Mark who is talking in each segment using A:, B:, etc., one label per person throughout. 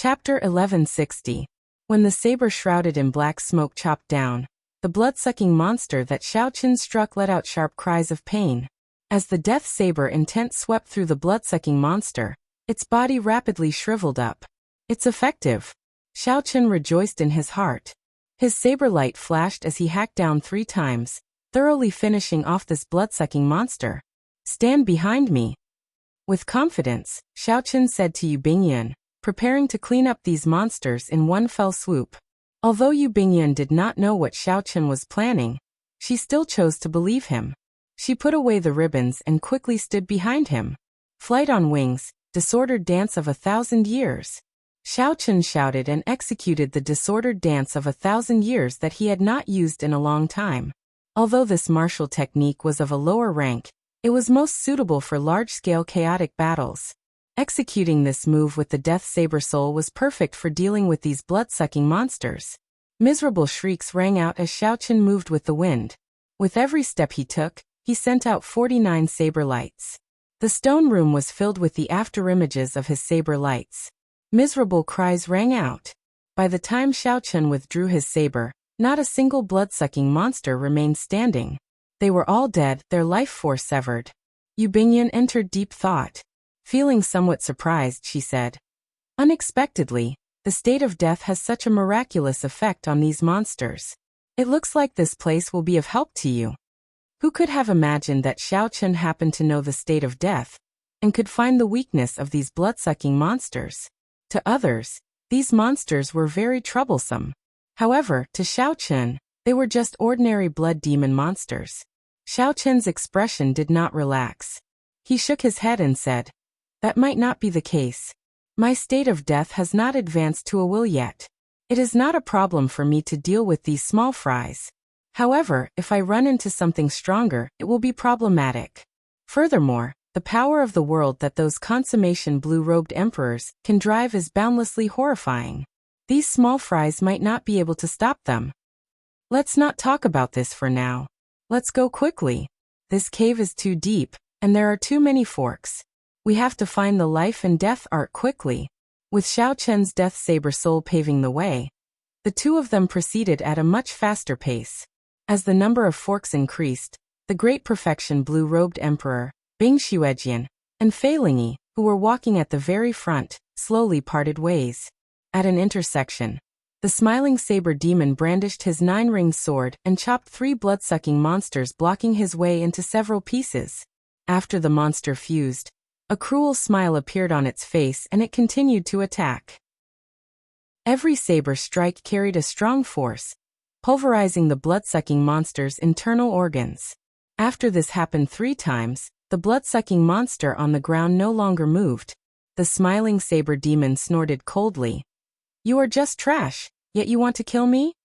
A: Chapter 1160. When the saber shrouded in black smoke chopped down, the blood-sucking monster that Xiao Qin struck let out sharp cries of pain. As the death saber intent swept through the blood-sucking monster, its body rapidly shriveled up. It's effective. Xiao Qin rejoiced in his heart. His saber light flashed as he hacked down 3 times, thoroughly finishing off this blood-sucking monster. Stand behind me. With confidence, Xiao Qin said to Yu Bingyan, preparing to clean up these monsters in one fell swoop. Although Yu Bingyan did not know what Xiao Qin was planning, she still chose to believe him. She put away the ribbons and quickly stood behind him. Flight on wings, disordered dance of 1,000 years. Xiao Qin shouted and executed the disordered dance of 1,000 years that he had not used in a long time. Although this martial technique was of a lower rank, it was most suitable for large-scale chaotic battles. Executing this move with the Death Saber Soul was perfect for dealing with these blood-sucking monsters. Miserable shrieks rang out as Xiao Qin moved with the wind. With every step he took, he sent out 49 saber lights. The stone room was filled with the afterimages of his saber lights. Miserable cries rang out. By the time Xiao Qin withdrew his saber, not a single blood-sucking monster remained standing. They were all dead, their life force severed. Yu Bingyan entered deep thought. Feeling somewhat surprised, she said, "Unexpectedly, the state of death has such a miraculous effect on these monsters. It looks like this place will be of help to you." Who could have imagined that Xiao Qin happened to know the state of death, and could find the weakness of these blood-sucking monsters? To others, these monsters were very troublesome. However, to Xiao Qin, they were just ordinary blood demon monsters. Xiao Qin's expression did not relax. He shook his head and said, "That might not be the case. My state of death has not advanced to a will yet. It is not a problem for me to deal with these small fries. However, if I run into something stronger, it will be problematic. Furthermore, the power of the world that those consummation blue-robed emperors can drive is boundlessly horrifying. These small fries might not be able to stop them. Let's not talk about this for now. Let's go quickly. This cave is too deep, and there are too many forks. We have to find the life and death art quickly." With Xiao Qin's Death Saber Soul paving the way, the two of them proceeded at a much faster pace. As the number of forks increased, the Great Perfection Blue-Robed Emperor, Bing Xuejian, and Fei Lingyi, who were walking at the very front, slowly parted ways. At an intersection, the smiling saber demon brandished his 9-ringed sword and chopped 3 blood-sucking monsters, blocking his way into several pieces. After the monster fused, a cruel smile appeared on its face and it continued to attack. Every saber strike carried a strong force, pulverizing the blood-sucking monster's internal organs. After this happened 3 times, the blood-sucking monster on the ground no longer moved. The smiling saber demon snorted coldly. "You are just trash, yet you want to kill me?"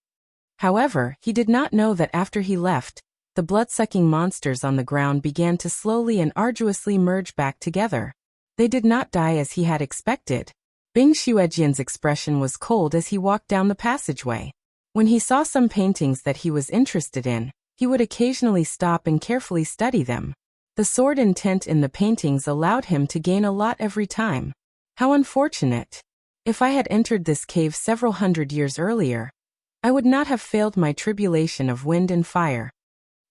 A: However, he did not know that after he left, the blood-sucking monsters on the ground began to slowly and arduously merge back together. They did not die as he had expected. Bing Xuejian's expression was cold as he walked down the passageway. When he saw some paintings that he was interested in, he would occasionally stop and carefully study them. The sword intent in the paintings allowed him to gain a lot every time. How unfortunate. If I had entered this cave several hundred years earlier, I would not have failed my tribulation of wind and fire.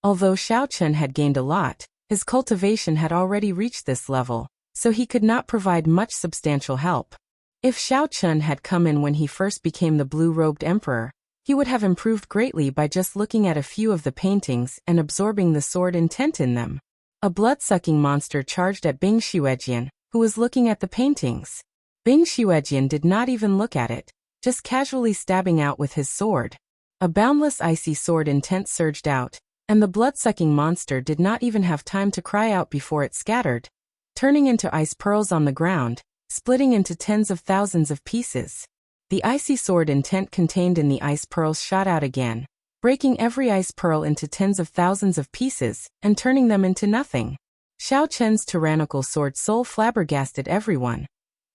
A: Although Xiao Qin had gained a lot, his cultivation had already reached this level, so he could not provide much substantial help. If Xiao Qin had come in when he first became the blue-robed emperor, he would have improved greatly by just looking at a few of the paintings and absorbing the sword intent in them. A blood-sucking monster charged at Bing Xuejian, who was looking at the paintings. Bing Xuejian did not even look at it, just casually stabbing out with his sword. A boundless icy sword intent surged out, and the blood-sucking monster did not even have time to cry out before it scattered, turning into ice pearls on the ground, splitting into tens of thousands of pieces. The icy sword intent contained in the ice pearls shot out again, breaking every ice pearl into tens of thousands of pieces, and turning them into nothing. Xiao Qin's tyrannical sword soul flabbergasted everyone,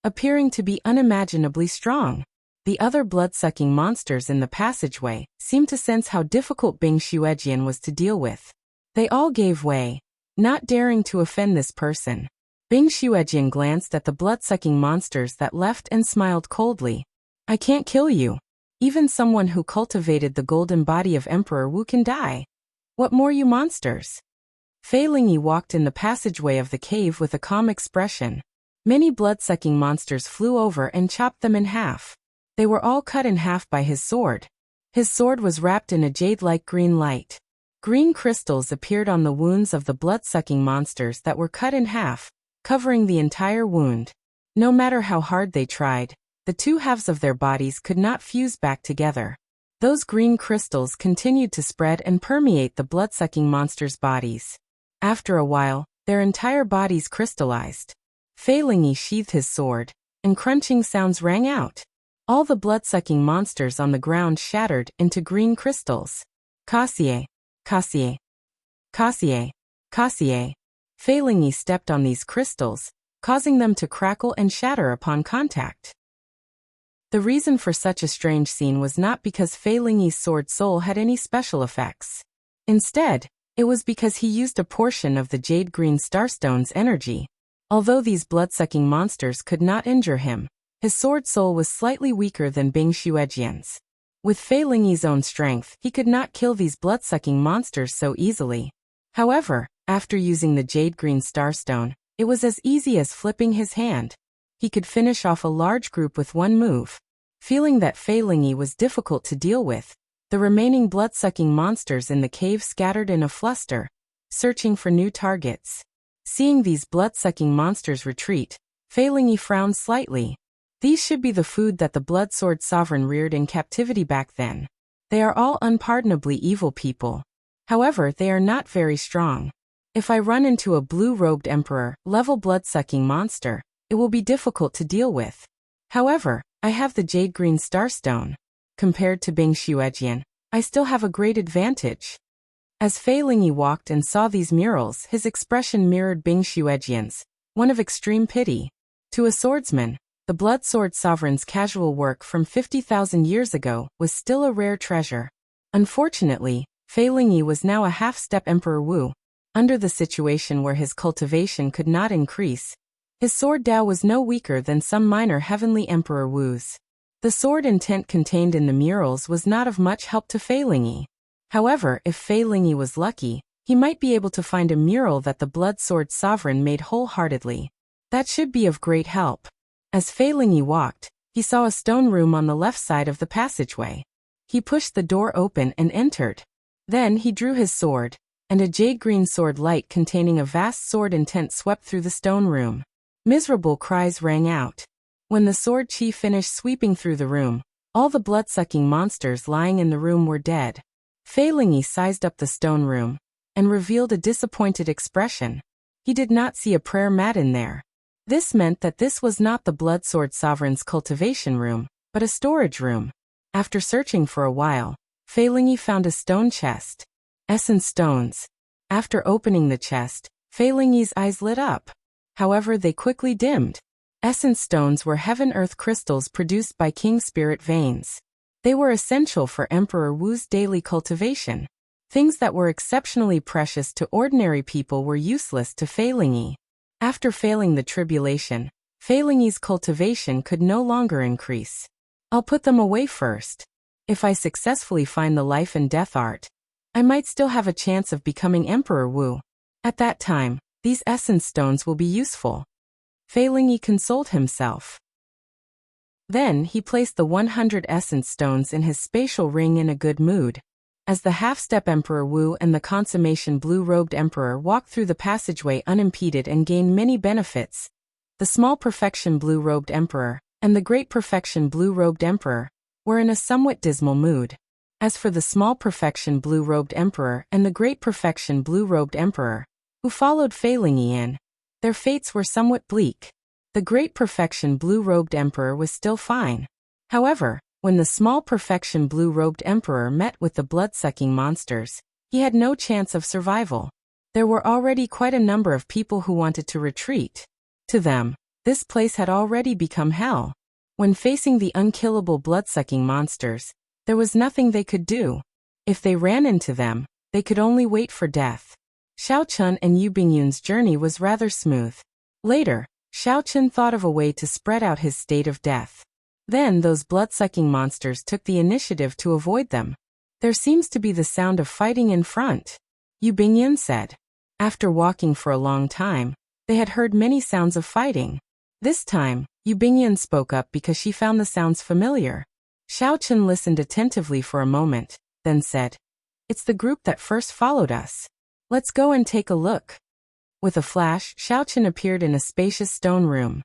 A: appearing to be unimaginably strong. The other blood-sucking monsters in the passageway seemed to sense how difficult Bing Xuejian was to deal with. They all gave way, not daring to offend this person. Bing Xuejian glanced at the blood-sucking monsters that left and smiled coldly. I can't kill you. Even someone who cultivated the golden body of Emperor Wu can die. What more you monsters? Fei Lingyi walked in the passageway of the cave with a calm expression. Many blood-sucking monsters flew over and chopped them in half. They were all cut in half by his sword. His sword was wrapped in a jade-like green light. Green crystals appeared on the wounds of the blood-sucking monsters that were cut in half, covering the entire wound. No matter how hard they tried, the two halves of their bodies could not fuse back together. Those green crystals continued to spread and permeate the blood-sucking monsters' bodies. After a while, their entire bodies crystallized. Fei Lingyi sheathed his sword, and crunching sounds rang out. All the blood-sucking monsters on the ground shattered into green crystals. Kasie, Kasie, Kasie, Kasie. Fei Lingyi stepped on these crystals, causing them to crackle and shatter upon contact. The reason for such a strange scene was not because Fei Lingyi's sword soul had any special effects. Instead, it was because he used a portion of the jade green starstone's energy. Although these blood-sucking monsters could not injure him, his sword soul was slightly weaker than Bing Xuejian's. With Fei Lingyi's own strength, he could not kill these blood-sucking monsters so easily. However, after using the jade green starstone, it was as easy as flipping his hand. He could finish off a large group with one move. Feeling that Fei Lingyi was difficult to deal with, the remaining blood-sucking monsters in the cave scattered in a fluster, searching for new targets. Seeing these blood-sucking monsters retreat, Fei Lingyi frowned slightly. These should be the food that the Blood Sword Sovereign reared in captivity back then. They are all unpardonably evil people. However, they are not very strong. If I run into a blue-robed emperor, level blood-sucking monster, it will be difficult to deal with. However, I have the jade green starstone. Compared to Bing Xuejian, I still have a great advantage. As Fei Lingyi walked and saw these murals, his expression mirrored Bing Xuejian's, one of extreme pity. To a swordsman, the Blood Sword Sovereign's casual work from 50,000 years ago was still a rare treasure. Unfortunately, Fei Lingyi was now a half-step Emperor Wu. Under the situation where his cultivation could not increase, his sword Dao was no weaker than some minor heavenly Emperor Wu's. The sword intent contained in the murals was not of much help to Fei Lingyi. However, if Fei Lingyi was lucky, he might be able to find a mural that the Blood Sword Sovereign made wholeheartedly. That should be of great help. As Fei Lingyi walked, he saw a stone room on the left side of the passageway. He pushed the door open and entered. Then he drew his sword, and a jade-green sword light containing a vast sword intent swept through the stone room. Miserable cries rang out. When the sword chi finished sweeping through the room, all the blood-sucking monsters lying in the room were dead. Fei Lingyi sized up the stone room, and revealed a disappointed expression. He did not see a prayer mat in there. This meant that this was not the Blood Sword Sovereign's cultivation room, but a storage room. After searching for a while, Fei Lingyi found a stone chest. Essence stones. After opening the chest, Fei Lingyi's eyes lit up. However, they quickly dimmed. Essence stones were heaven-earth crystals produced by King Spirit veins. They were essential for Emperor Wu's daily cultivation. Things that were exceptionally precious to ordinary people were useless to Fei Lingyi. After failing the tribulation, Fei Lingyi's cultivation could no longer increase. I'll put them away first. If I successfully find the life and death art, I might still have a chance of becoming Emperor Wu. At that time, these essence stones will be useful. Fei Lingyi consoled himself. Then he placed the 100 essence stones in his spatial ring in a good mood. As the half-step Emperor Wu and the consummation blue-robed emperor walked through the passageway unimpeded and gained many benefits, the small perfection blue-robed emperor and the great perfection blue-robed emperor were in a somewhat dismal mood. As for the small perfection blue-robed emperor and the great perfection blue-robed emperor, who followed Fei Lingyi in, their fates were somewhat bleak. The great perfection blue-robed emperor was still fine. However, when the small perfection blue-robed emperor met with the blood-sucking monsters, he had no chance of survival. There were already quite a number of people who wanted to retreat. To them, this place had already become hell. When facing the unkillable blood-sucking monsters, there was nothing they could do. If they ran into them, they could only wait for death. Xiao Chun and Yu Bingyun's journey was rather smooth. Later, Xiaochen thought of a way to spread out his state of death. Then those blood-sucking monsters took the initiative to avoid them. There seems to be the sound of fighting in front, Yu Bingyan said. After walking for a long time, they had heard many sounds of fighting. This time, Yu Bingyan spoke up because she found the sounds familiar. Xiaochen listened attentively for a moment, then said, "It's the group that first followed us. Let's go and take a look." With a flash, Xiaochen appeared in a spacious stone room.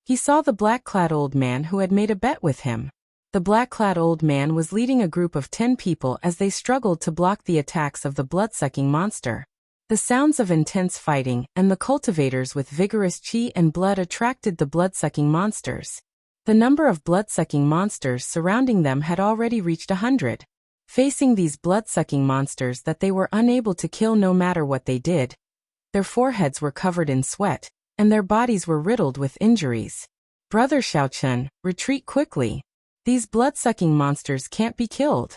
A: He saw the black-clad old man who had made a bet with him. The black-clad old man was leading a group of 10 people as they struggled to block the attacks of the blood-sucking monster. The sounds of intense fighting and the cultivators with vigorous qi and blood attracted the blood-sucking monsters. The number of blood-sucking monsters surrounding them had already reached 100. Facing these blood-sucking monsters that they were unable to kill no matter what they did, their foreheads were covered in sweat, and their bodies were riddled with injuries. "Brother Xiaochen, retreat quickly. These blood-sucking monsters can't be killed."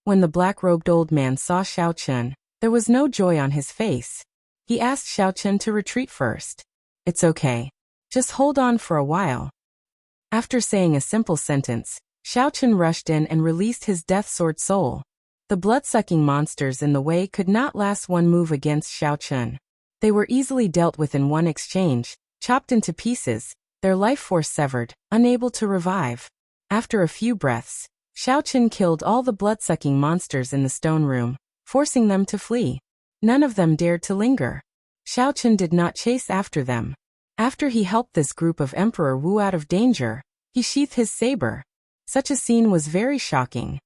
A: When the black-robed old man saw Xiaochen, there was no joy on his face. He asked Xiaochen to retreat first. "It's okay. Just hold on for a while." After saying a simple sentence, Xiaochen rushed in and released his death sword soul. The blood-sucking monsters in the way could not last one move against Xiaochen. They were easily dealt with in one exchange, chopped into pieces, their life force severed, unable to revive. After a few breaths, Xiaochen killed all the blood-sucking monsters in the stone room, forcing them to flee. None of them dared to linger. Xiaochen did not chase after them. After he helped this group of Emperor Wu out of danger, he sheathed his saber. Such a scene was very shocking.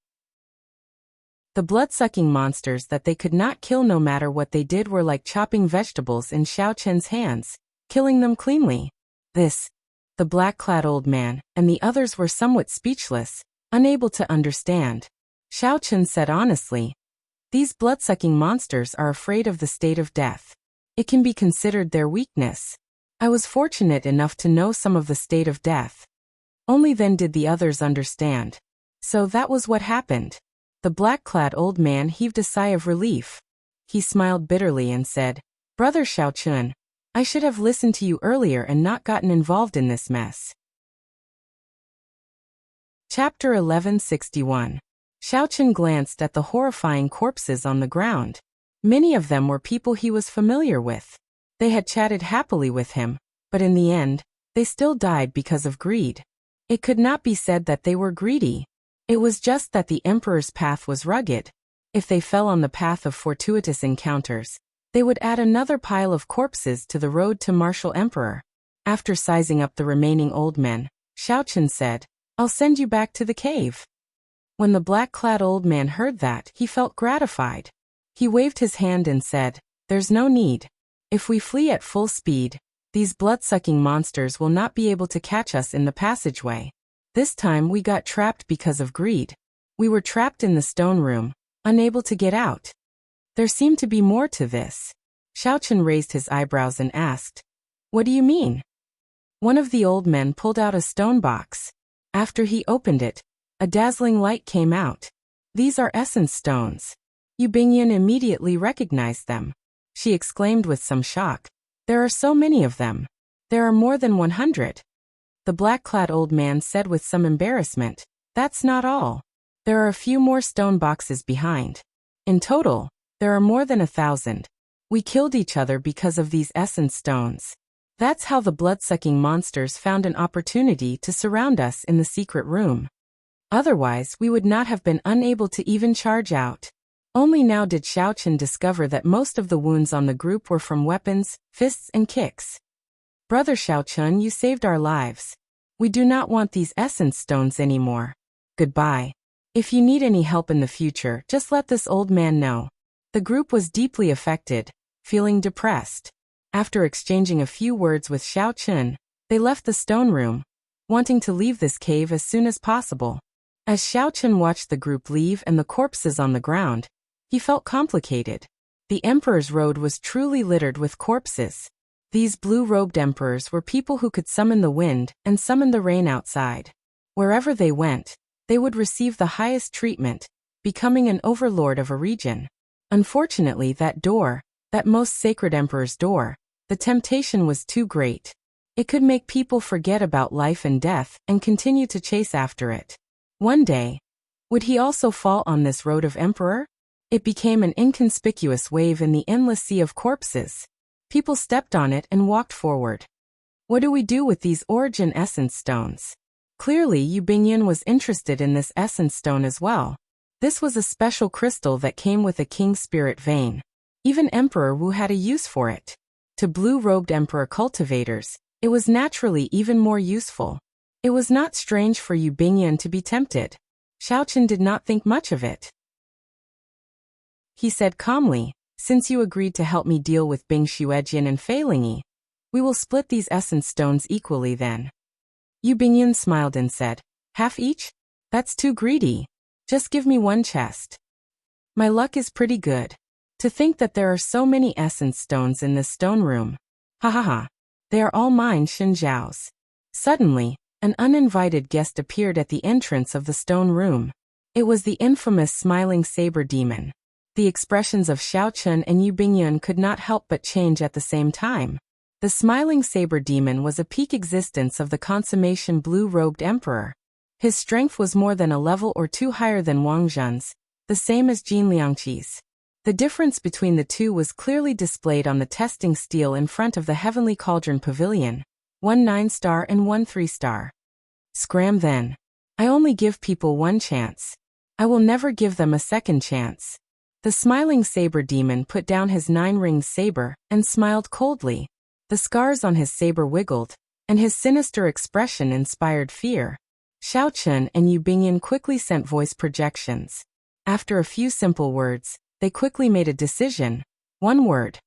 A: The blood-sucking monsters that they could not kill no matter what they did were like chopping vegetables in Xiaochen's hands, killing them cleanly. The black-clad old man and the others were somewhat speechless, unable to understand. Xiaochen said honestly, "These blood-sucking monsters are afraid of the state of death. It can be considered their weakness. I was fortunate enough to know some of the state of death." Only then did the others understand. So that was what happened. The black-clad old man heaved a sigh of relief. He smiled bitterly and said, "Brother Xiaochen, I should have listened to you earlier and not gotten involved in this mess." Chapter 1161. Xiaochen glanced at the horrifying corpses on the ground. Many of them were people he was familiar with. They had chatted happily with him, but in the end, they still died because of greed. It could not be said that they were greedy. It was just that the emperor's path was rugged. If they fell on the path of fortuitous encounters, they would add another pile of corpses to the road to martial emperor. After sizing up the remaining old men, Xiaochen said, "I'll send you back to the cave." When the black-clad old man heard that, he felt gratified. He waved his hand and said, "There's no need. If we flee at full speed, these blood-sucking monsters will not be able to catch us in the passageway. This time we got trapped because of greed. We were trapped in the stone room, unable to get out." There seemed to be more to this. Xiaochen raised his eyebrows and asked, "What do you mean?" One of the old men pulled out a stone box. After he opened it, a dazzling light came out. "These are essence stones." Yu Bingyan immediately recognized them. She exclaimed with some shock, "There are so many of them. There are more than 100. The black-clad old man said with some embarrassment, "That's not all. There are a few more stone boxes behind. In total, there are more than 1,000. We killed each other because of these essence stones. That's how the blood-sucking monsters found an opportunity to surround us in the secret room. Otherwise, we would not have been unable to even charge out." Only now did Xiaochen discover that most of the wounds on the group were from weapons, fists and kicks. "Brother Xiaochen, you saved our lives. We do not want these essence stones anymore. Goodbye. If you need any help in the future, just let this old man know." The group was deeply affected, feeling depressed. After exchanging a few words with Xiaochen, they left the stone room, wanting to leave this cave as soon as possible. As Xiaochen watched the group leave and the corpses on the ground, he felt complicated. The emperor's road was truly littered with corpses. These blue-robed emperors were people who could summon the wind and summon the rain outside. Wherever they went, they would receive the highest treatment, becoming an overlord of a region. Unfortunately, that door, that most sacred emperor's door, The temptation was too great. It could make people forget about life and death and continue to chase after it. One day, would he also fall on this road of emperor? It became an inconspicuous wave in the endless sea of corpses. People stepped on it and walked forward. What do we do with these origin essence stones? Clearly, Yu Bingyan was interested in this essence stone as well. This was a special crystal that came with a king's spirit vein. Even Emperor Wu had a use for it. To blue-robed emperor cultivators, it was naturally even more useful. It was not strange for Yu Bingyan to be tempted. Xiaochen did not think much of it. He said calmly, "Since you agreed to help me deal with Bing Xuejian and Fei Lingyi, we will split these essence stones equally then." Yu Bingyan smiled and said, "Half each? That's too greedy. Just give me one chest. My luck is pretty good. To think that there are so many essence stones in this stone room. Ha ha ha. They are all mine, Xin Zhao's." Suddenly, an uninvited guest appeared at the entrance of the stone room. It was the infamous smiling saber demon. The expressions of Xiaochen and Yu Bingyan could not help but change at the same time. The smiling saber demon was a peak existence of the consummation blue-robed emperor. His strength was more than a level or two higher than Wang Zhen's, the same as Jin Liangqi's. The difference between the two was clearly displayed on the testing stele in front of the Heavenly Cauldron Pavilion, one 9-star and one 3-star. Scram then. I only give people one chance. I will never give them a second chance. The smiling saber demon put down his 9-ringed saber and smiled coldly. The scars on his saber wiggled, and his sinister expression inspired fear. Xiaochen and Yu Bingyan quickly sent voice projections. After a few simple words, they quickly made a decision. One word.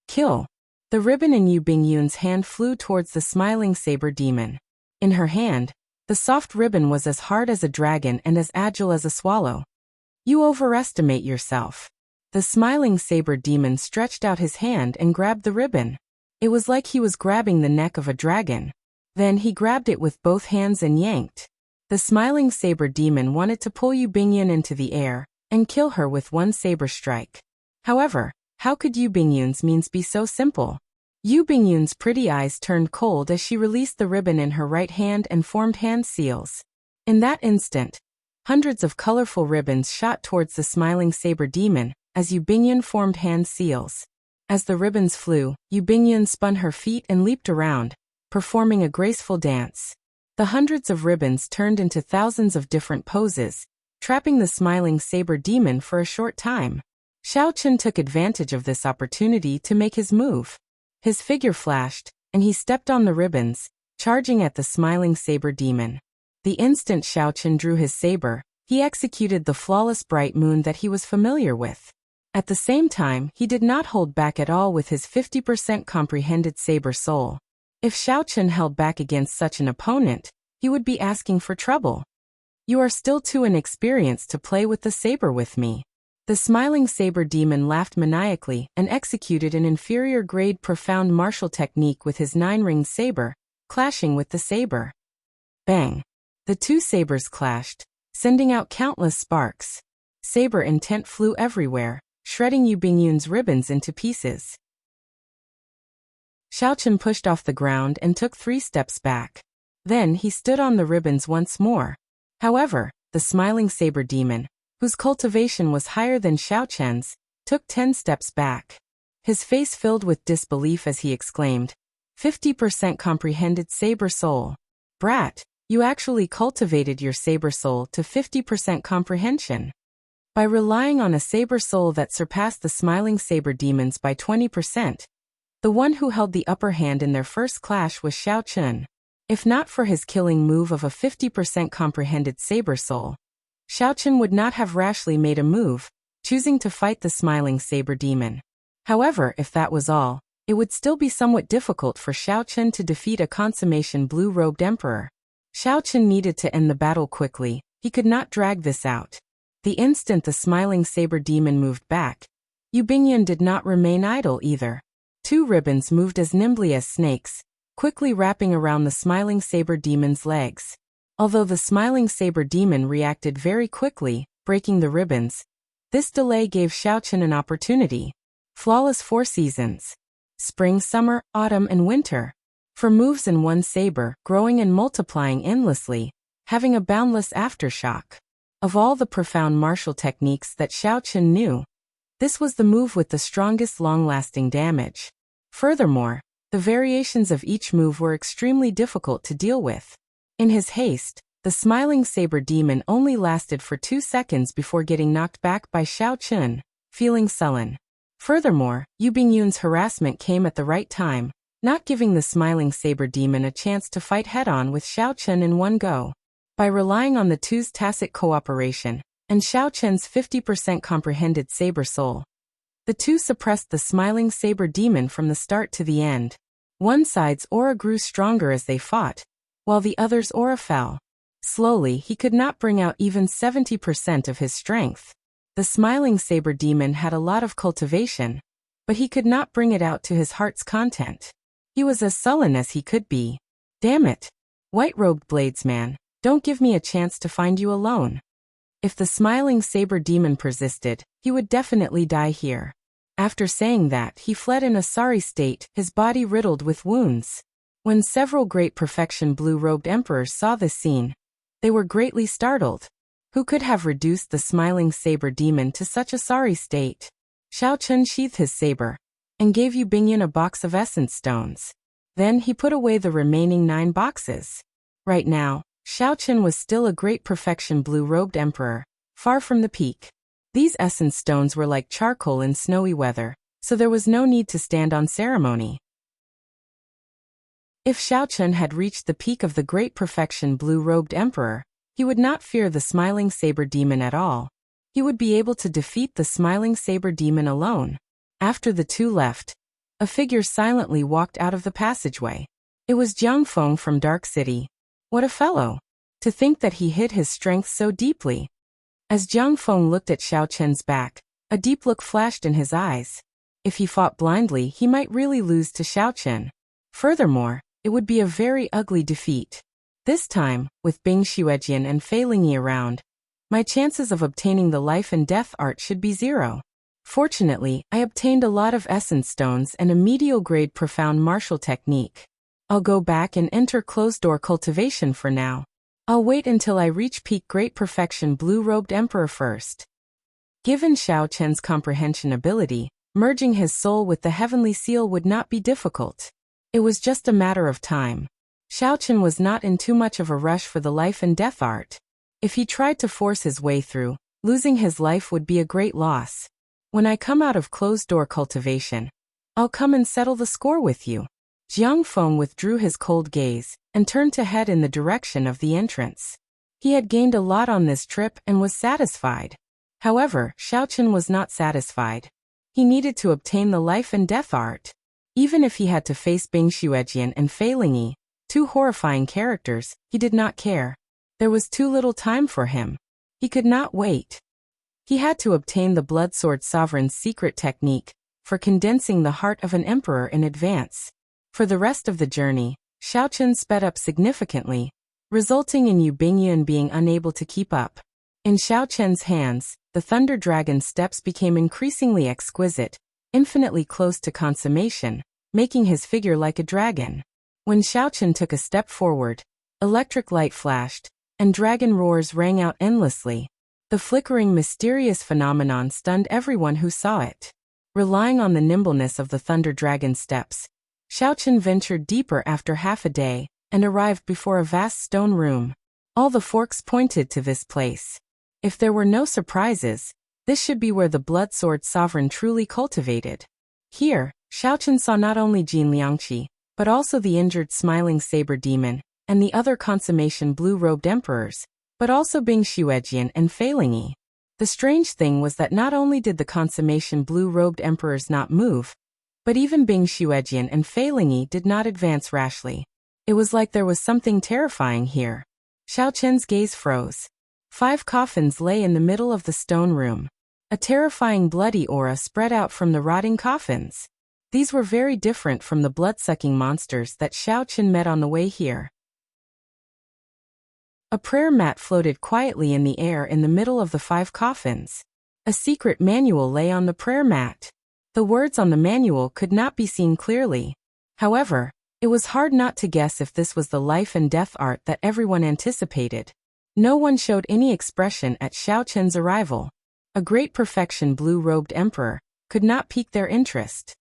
A: Kill. The ribbon in Yu Bingyan's hand flew towards the smiling saber demon. In her hand, the soft ribbon was as hard as a dragon and as agile as a swallow. You overestimate yourself. The smiling saber demon stretched out his hand and grabbed the ribbon. It was like he was grabbing the neck of a dragon. Then he grabbed it with both hands and yanked. The smiling saber demon wanted to pull Yu Bingyan into the air and kill her with one saber strike. However, how could Yu Bingyan's means be so simple? Yu Bingyan's pretty eyes turned cold as she released the ribbon in her right hand and formed hand seals. In that instant, hundreds of colorful ribbons shot towards the smiling saber demon as Yu Bingyan formed hand seals. As the ribbons flew, Yu Bingyan spun her feet and leaped around, performing a graceful dance. The hundreds of ribbons turned into thousands of different poses, trapping the smiling saber demon for a short time. Xiaochen took advantage of this opportunity to make his move. His figure flashed, and he stepped on the ribbons, charging at the smiling saber demon. The instant Xiaochen drew his saber, he executed the flawless bright moon that he was familiar with. At the same time, he did not hold back at all with his 50% comprehended saber soul. If Xiaochen held back against such an opponent, he would be asking for trouble. You are still too inexperienced to play with the saber with me. The smiling saber demon laughed maniacally and executed an inferior-grade profound martial technique with his 9-ringed saber, clashing with the saber. Bang! The two sabers clashed, sending out countless sparks. Saber intent flew everywhere, shredding Yu Bingyan's ribbons into pieces. Xiaochen pushed off the ground and took 3 steps back. Then he stood on the ribbons once more. However, the smiling saber demon, whose cultivation was higher than Xiaochen's, took 10 steps back. His face filled with disbelief as he exclaimed, 50% comprehended saber soul. Brat, you actually cultivated your saber soul to 50% comprehension. By relying on a saber soul that surpassed the smiling saber demons by 20%, the one who held the upper hand in their first clash was Xiaochen. If not for his killing move of a 50% comprehended saber soul, Xiaochen would not have rashly made a move, choosing to fight the smiling saber demon. However, if that was all, it would still be somewhat difficult for Xiaochen to defeat a consummation blue-robed emperor. Xiaochen needed to end the battle quickly. He could not drag this out. The instant the smiling saber demon moved back, Yu Bingyan did not remain idle either. 2 ribbons moved as nimbly as snakes, quickly wrapping around the smiling saber demon's legs. Although the smiling saber demon reacted very quickly, breaking the ribbons, this delay gave Xiaochen an opportunity. Flawless 4 seasons. spring, summer, autumn, and winter. For moves in one saber, growing and multiplying endlessly, having a boundless aftershock. Of all the profound martial techniques that Xiao Qin knew, this was the move with the strongest long-lasting damage. Furthermore, the variations of each move were extremely difficult to deal with. In his haste, the smiling saber demon only lasted for 2 seconds before getting knocked back by Xiao Qin, feeling sullen. Furthermore, Yu Bingyun's harassment came at the right time, not giving the smiling saber demon a chance to fight head-on with Xiao Qin in one go. By relying on the two's tacit cooperation, and Xiao Qin's 50% comprehended saber soul, the two suppressed the smiling saber demon from the start to the end. One side's aura grew stronger as they fought, while the other's aura fell. Slowly, he could not bring out even 70% of his strength. The smiling saber demon had a lot of cultivation, but he could not bring it out to his heart's content. He was as sullen as he could be. Damn it! White-robed bladesman, don't give me a chance to find you alone. If the smiling saber demon persisted, he would definitely die here. After saying that, he fled in a sorry state, his body riddled with wounds. When several great perfection blue-robed emperors saw this scene, they were greatly startled. Who could have reduced the smiling saber demon to such a sorry state? Xiao Qin sheathed his saber and gave Yu Bingyun a box of essence stones. Then he put away the remaining 9 boxes. Right now, Xiao Qin was still a great perfection blue-robed emperor, far from the peak. These essence stones were like charcoal in snowy weather, so there was no need to stand on ceremony. If Xiao Qin had reached the peak of the great perfection blue-robed emperor, he would not fear the smiling saber demon at all. He would be able to defeat the smiling saber demon alone. After the two left, a figure silently walked out of the passageway. It was Jiang Feng from Dark City. What a fellow! To think that he hid his strength so deeply. As Jiang Feng looked at Xiao Qin's back, a deep look flashed in his eyes. If he fought blindly, he might really lose to Xiao Qin. Furthermore, it would be a very ugly defeat. This time, with Bing Xuejian and Fei Lingyi around, my chances of obtaining the life and death art should be 0. Fortunately, I obtained a lot of essence stones and a medial-grade profound martial technique. I'll go back and enter closed-door cultivation for now. I'll wait until I reach peak great perfection blue-robed emperor first. Given Xiao Qin's comprehension ability, merging his soul with the heavenly seal would not be difficult. It was just a matter of time. Xiao Qin was not in too much of a rush for the life and death art. If he tried to force his way through, losing his life would be a great loss. When I come out of closed-door cultivation, I'll come and settle the score with you. Jiang Feng withdrew his cold gaze and turned to head in the direction of the entrance. He had gained a lot on this trip and was satisfied. However, Xiao Qin was not satisfied. He needed to obtain the life and death art. Even if he had to face Bing Xuejian and Fei Lingyi, 2 horrifying characters, he did not care. There was too little time for him. He could not wait. He had to obtain the Blood Sword Sovereign's secret technique for condensing the heart of an emperor in advance. For the rest of the journey, Xiao Qin sped up significantly, resulting in Yu Bingyun being unable to keep up. In Xiao Qin's hands, the Thunder Dragon's steps became increasingly exquisite, infinitely close to consummation, making his figure like a dragon. When Xiao Qin took a step forward, electric light flashed, and dragon roars rang out endlessly. The flickering mysterious phenomenon stunned everyone who saw it. Relying on the nimbleness of the Thunder Dragon's steps, Xiao Qin ventured deeper after half a day, and arrived before a vast stone room. All the forks pointed to this place. If there were no surprises, this should be where the Blood Sword Sovereign truly cultivated. Here, Xiao Qin saw not only Jin Liangqi, but also the injured smiling saber demon, and the other consummation blue-robed emperors, but also Bing Xuejian and Fei Lingyi. The strange thing was that not only did the consummation blue-robed emperors not move, but even Bing Xuejian and Fei Lingyi did not advance rashly. It was like there was something terrifying here. Xiao Qin's gaze froze. 5 coffins lay in the middle of the stone room. A terrifying bloody aura spread out from the rotting coffins. These were very different from the blood-sucking monsters that Xiao Qin met on the way here. A prayer mat floated quietly in the air in the middle of the 5 coffins. A secret manual lay on the prayer mat. The words on the manual could not be seen clearly. However, it was hard not to guess if this was the life and death art that everyone anticipated. No one showed any expression at Xiao Chen's arrival. A great perfection blue-robed emperor could not pique their interest.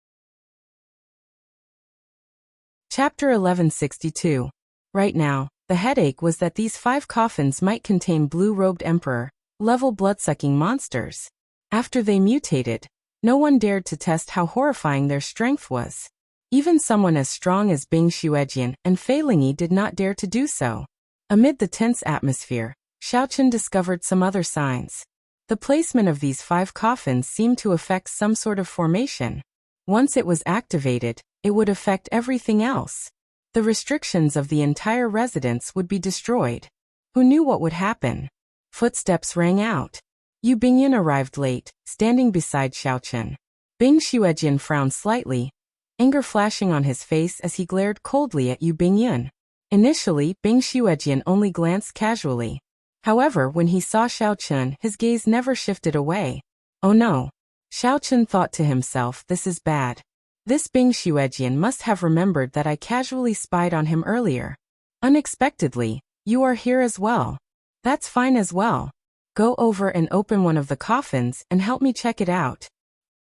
A: Chapter 1162. Right now, the headache was that these 5 coffins might contain blue-robed emperor, level blood-sucking monsters. After they mutated, no one dared to test how horrifying their strength was. Even someone as strong as Bing Xuejian and Fei Lingyi did not dare to do so. Amid the tense atmosphere, Xiaochen discovered some other signs. The placement of these 5 coffins seemed to affect some sort of formation. Once it was activated, it would affect everything else. The restrictions of the entire residence would be destroyed. Who knew what would happen? Footsteps rang out. Yu Bingyan arrived late, standing beside Xiaochen. Bing Xuejian frowned slightly, anger flashing on his face as he glared coldly at Yu Bingyan. Initially, Bing Xuejian only glanced casually. However, when he saw Xiaochen, his gaze never shifted away. Oh no. Xiaochen thought to himself, this is bad. This Bing Xuejian must have remembered that I casually spied on him earlier. Unexpectedly, you are here as well. That's fine as well. Go over and open one of the coffins and help me check it out.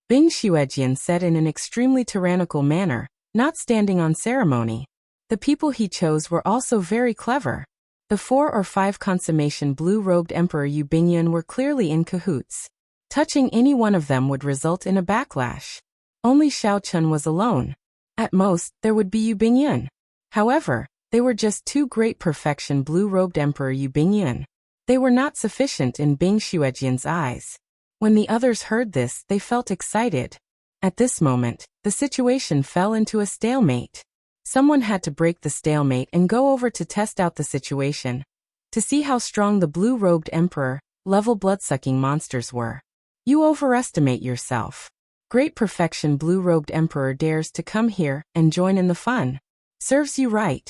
A: Bing Xuejian said in an extremely tyrannical manner, not standing on ceremony. The people he chose were also very clever. The 4 or 5 consummation blue-robed Emperor Yu Bingyan were clearly in cahoots. Touching any one of them would result in a backlash. Only Xiaochen was alone. At most, there would be Yu Bingyan. However, they were just 2 great perfection blue-robed Emperor Yu Bingyan. They were not sufficient in Bing Xuejian's eyes. When the others heard this, they felt excited. At this moment, the situation fell into a stalemate. Someone had to break the stalemate and go over to test out the situation, to see how strong the blue-robed Emperor, level blood-sucking monsters were. You overestimate yourself. Great perfection blue-robed Emperor dares to come here and join in the fun. Serves you right.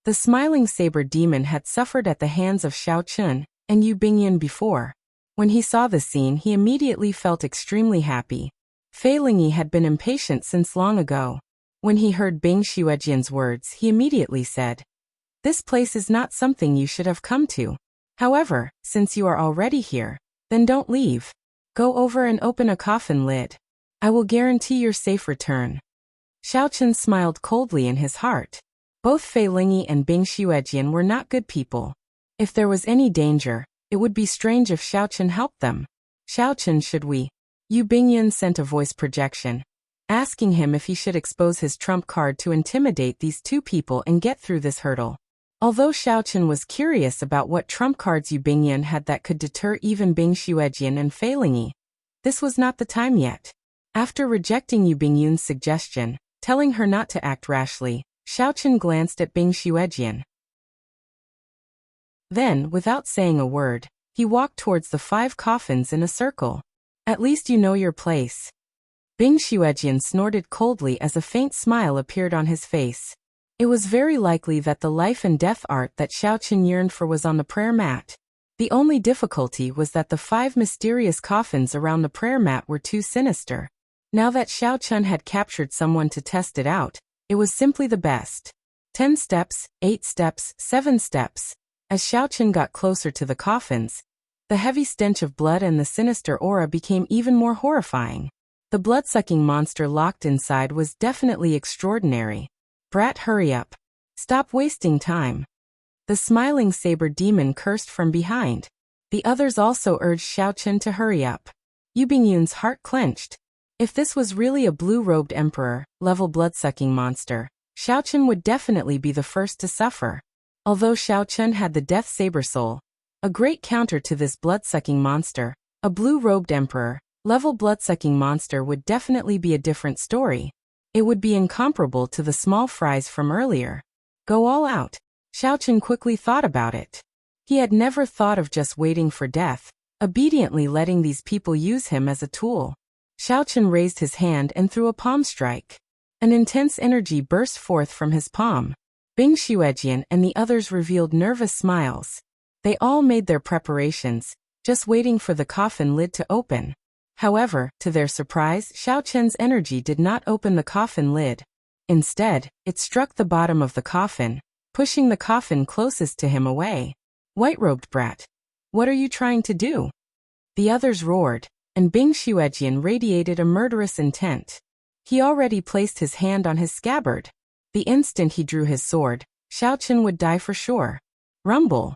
A: The smiling saber demon had suffered at the hands of Xiaochen and Yu Bingyan before. When he saw the scene, he immediately felt extremely happy. Fei Lingyi had been impatient since long ago. When he heard Bing Xuejian's words, he immediately said, "This place is not something you should have come to. However, since you are already here, then don't leave. Go over and open a coffin lid. I will guarantee your safe return." Xiaochen smiled coldly in his heart. Both Fei Lingyi and Bing Xuejian were not good people. If there was any danger, it would be strange if Xiaochen helped them. "Xiaochen, should we?" Yu Bingyan sent a voice projection, asking him if he should expose his trump card to intimidate these 2 people and get through this hurdle. Although Xiaochen was curious about what trump cards Yu Bingyan had that could deter even Bing Xuejian and Fei Lingyi, this was not the time yet. After rejecting Yu Bingyan's suggestion, telling her not to act rashly, Xiaochen glanced at Bing Xuejian. Then, without saying a word, he walked towards the 5 coffins in a circle. "At least you know your place." Bing Xuejian snorted coldly as a faint smile appeared on his face. It was very likely that the life and death art that Xiaochen yearned for was on the prayer mat. The only difficulty was that the 5 mysterious coffins around the prayer mat were too sinister. Now that Xiaochen had captured someone to test it out, it was simply the best. 10 steps, 8 steps, 7 steps. As Xiaochen got closer to the coffins, the heavy stench of blood and the sinister aura became even more horrifying. The blood-sucking monster locked inside was definitely extraordinary. "Brat, hurry up. Stop wasting time." The smiling saber demon cursed from behind. The others also urged Xiaochen to hurry up. Yu Bingyan's heart clenched. If this was really a blue-robed emperor, level blood-sucking monster, Xiaochen would definitely be the first to suffer. Although Xiaochen had the death saber soul, a great counter to this blood-sucking monster, a blue-robed emperor, level blood-sucking monster would definitely be a different story. It would be incomparable to the small fries from earlier. Go all out. Xiaochen quickly thought about it. He had never thought of just waiting for death, obediently letting these people use him as a tool. Xiaochen raised his hand and threw a palm strike. An intense energy burst forth from his palm. Bing Xuejian and the others revealed nervous smiles. They all made their preparations, just waiting for the coffin lid to open. However, to their surprise, Xiao Chen's energy did not open the coffin lid. Instead, it struck the bottom of the coffin, pushing the coffin closest to him away. White-robed brat. What are you trying to do? The others roared, and Bing Xuejian radiated a murderous intent. He already placed his hand on his scabbard. The instant he drew his sword, Xiao Chen would die for sure. Rumble.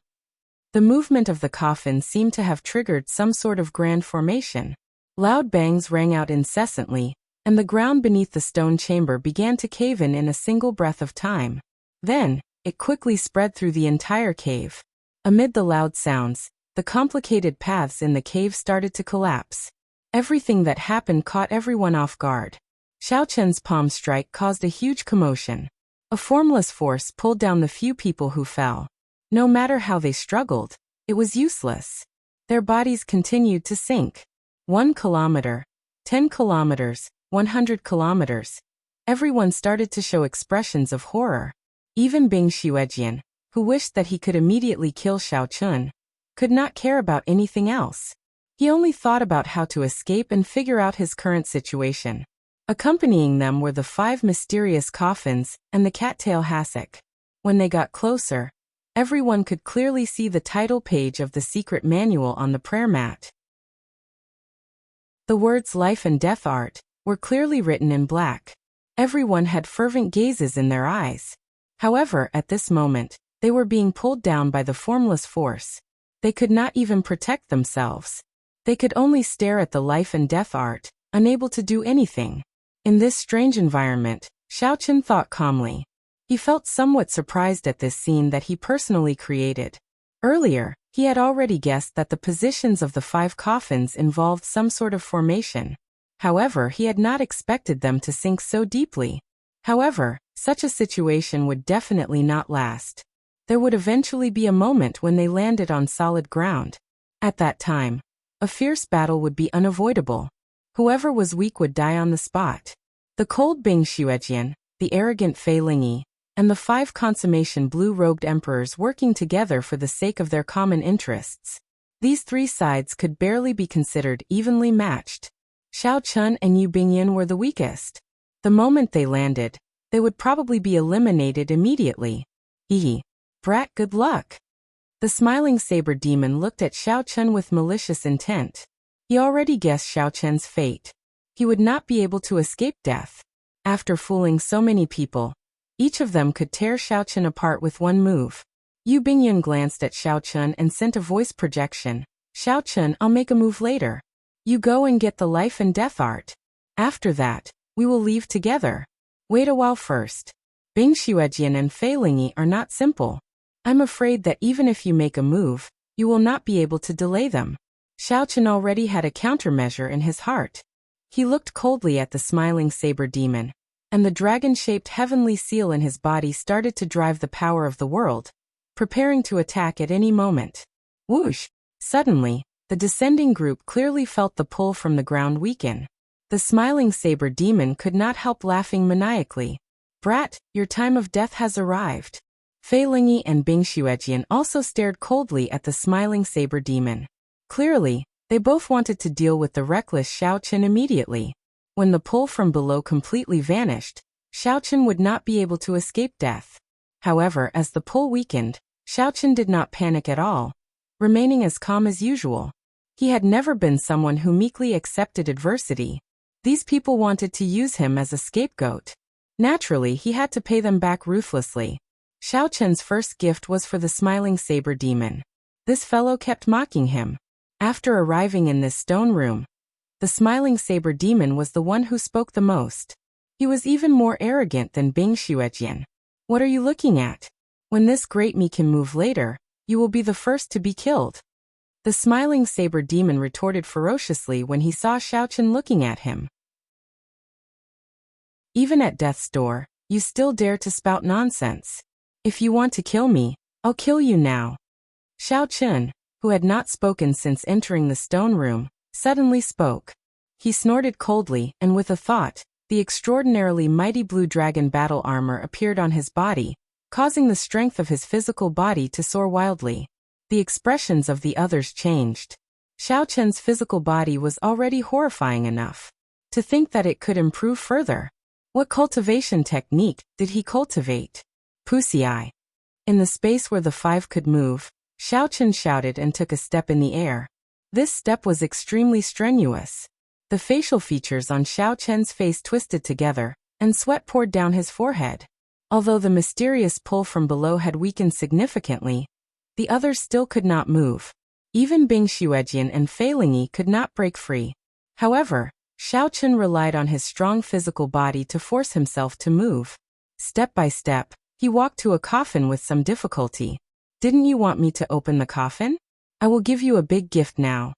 A: The movement of the coffin seemed to have triggered some sort of grand formation. Loud bangs rang out incessantly, and the ground beneath the stone chamber began to cave in a single breath of time. Then, it quickly spread through the entire cave. Amid the loud sounds, the complicated paths in the cave started to collapse. Everything that happened caught everyone off guard. Xiao Chen's palm strike caused a huge commotion. A formless force pulled down the few people who fell. No matter how they struggled, it was useless. Their bodies continued to sink. 1 kilometer, 10 kilometers, 100 kilometers. Everyone started to show expressions of horror. Even Bing Xuejian, who wished that he could immediately kill Xiao Chen, could not care about anything else. He only thought about how to escape and figure out his current situation. Accompanying them were the 5 mysterious coffins and the cattail hassock. When they got closer, everyone could clearly see the title page of the secret manual on the prayer mat. The words life and death art were clearly written in black. Everyone had fervent gazes in their eyes. However, at this moment, they were being pulled down by the formless force. They could not even protect themselves. They could only stare at the life and death art, unable to do anything. In this strange environment, Xiao Chen thought calmly. He felt somewhat surprised at this scene that he personally created. Earlier, he had already guessed that the positions of the 5 coffins involved some sort of formation. However, he had not expected them to sink so deeply. However, such a situation would definitely not last. There would eventually be a moment when they landed on solid ground. At that time, a fierce battle would be unavoidable. Whoever was weak would die on the spot. The cold Bing Xuejian, the arrogant Fei Lingyi, and the 5 consummation blue-robed emperors working together for the sake of their common interests. These 3 sides could barely be considered evenly matched. Xiao Chen and Yu Bingyan were the weakest. The moment they landed, they would probably be eliminated immediately. Hee. Brat, good luck. The smiling saber demon looked at Xiao Chen with malicious intent. He already guessed Xiao Chen's fate. He would not be able to escape death. After fooling so many people, each of them could tear Xiao Chen apart with one move. Yu Bingyan glanced at Xiao Chen and sent a voice projection. Xiao Chen, I'll make a move later. You go and get the life and death art. After that, we will leave together. Wait a while first. Bing Xuejian and Fei Lingyi are not simple. I'm afraid that even if you make a move, you will not be able to delay them. Xiao Chen already had a countermeasure in his heart. He looked coldly at the smiling saber demon, and the dragon-shaped heavenly seal in his body started to drive the power of the world, preparing to attack at any moment. Whoosh! Suddenly, the descending group clearly felt the pull from the ground weaken. The smiling saber demon could not help laughing maniacally. Brat, your time of death has arrived. Fei Lingyi and Bing Xuejian also stared coldly at the smiling saber demon. Clearly, they both wanted to deal with the reckless Xiao Chen immediately. When the pull from below completely vanished, Xiao Chen would not be able to escape death. However, as the pull weakened, Xiao Chen did not panic at all, remaining as calm as usual. He had never been someone who meekly accepted adversity. These people wanted to use him as a scapegoat. Naturally, he had to pay them back ruthlessly. Xiao Chen's first gift was for the smiling saber demon. This fellow kept mocking him. After arriving in this stone room, the smiling saber demon was the one who spoke the most. He was even more arrogant than Bing Xuejian. What are you looking at? When this great me can move later, you will be the first to be killed. The smiling saber demon retorted ferociously when he saw Xiao Chen looking at him. Even at death's door, you still dare to spout nonsense. If you want to kill me, I'll kill you now. Xiao Chen, who had not spoken since entering the stone room, suddenly spoke. He snorted coldly, and with a thought, the extraordinarily mighty blue dragon battle armor appeared on his body, causing the strength of his physical body to soar wildly. The expressions of the others changed. Xiao Chen's physical body was already horrifying enough. To think that it could improve further. What cultivation technique did he cultivate? Wuxia. In the space where the five could move, Xiao Chen shouted and took a step in the air. This step was extremely strenuous. The facial features on Xiao Chen's face twisted together, and sweat poured down his forehead. Although the mysterious pull from below had weakened significantly, the others still could not move. Even Bing Xuejian and Fei Lingyi could not break free. However, Xiao Chen relied on his strong physical body to force himself to move. Step by step, he walked to a coffin with some difficulty. Didn't you want me to open the coffin? I will give you a big gift now.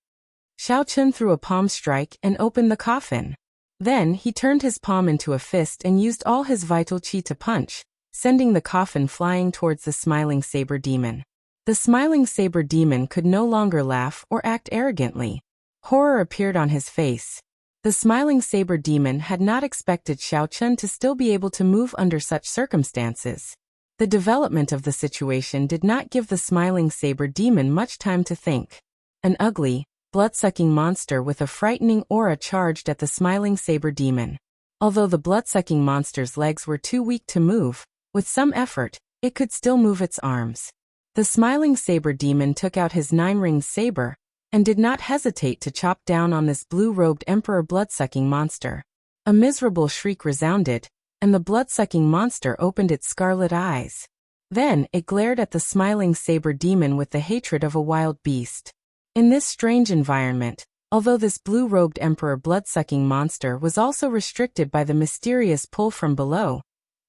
A: Xiao Chen threw a palm strike and opened the coffin. Then he turned his palm into a fist and used all his vital qi to punch, sending the coffin flying towards the smiling saber demon. The smiling saber demon could no longer laugh or act arrogantly. Horror appeared on his face. The smiling saber demon had not expected Xiao Chen to still be able to move under such circumstances. The development of the situation did not give the smiling saber demon much time to think. An ugly, blood-sucking monster with a frightening aura charged at the smiling saber demon. Although the blood-sucking monster's legs were too weak to move, with some effort, it could still move its arms. The smiling saber demon took out his 9-ringed saber, and did not hesitate to chop down on this blue-robed emperor blood-sucking monster. A miserable shriek resounded, and the blood-sucking monster opened its scarlet eyes. Then it glared at the smiling saber demon with the hatred of a wild beast. In this strange environment, although this blue-robed emperor blood-sucking monster was also restricted by the mysterious pull from below,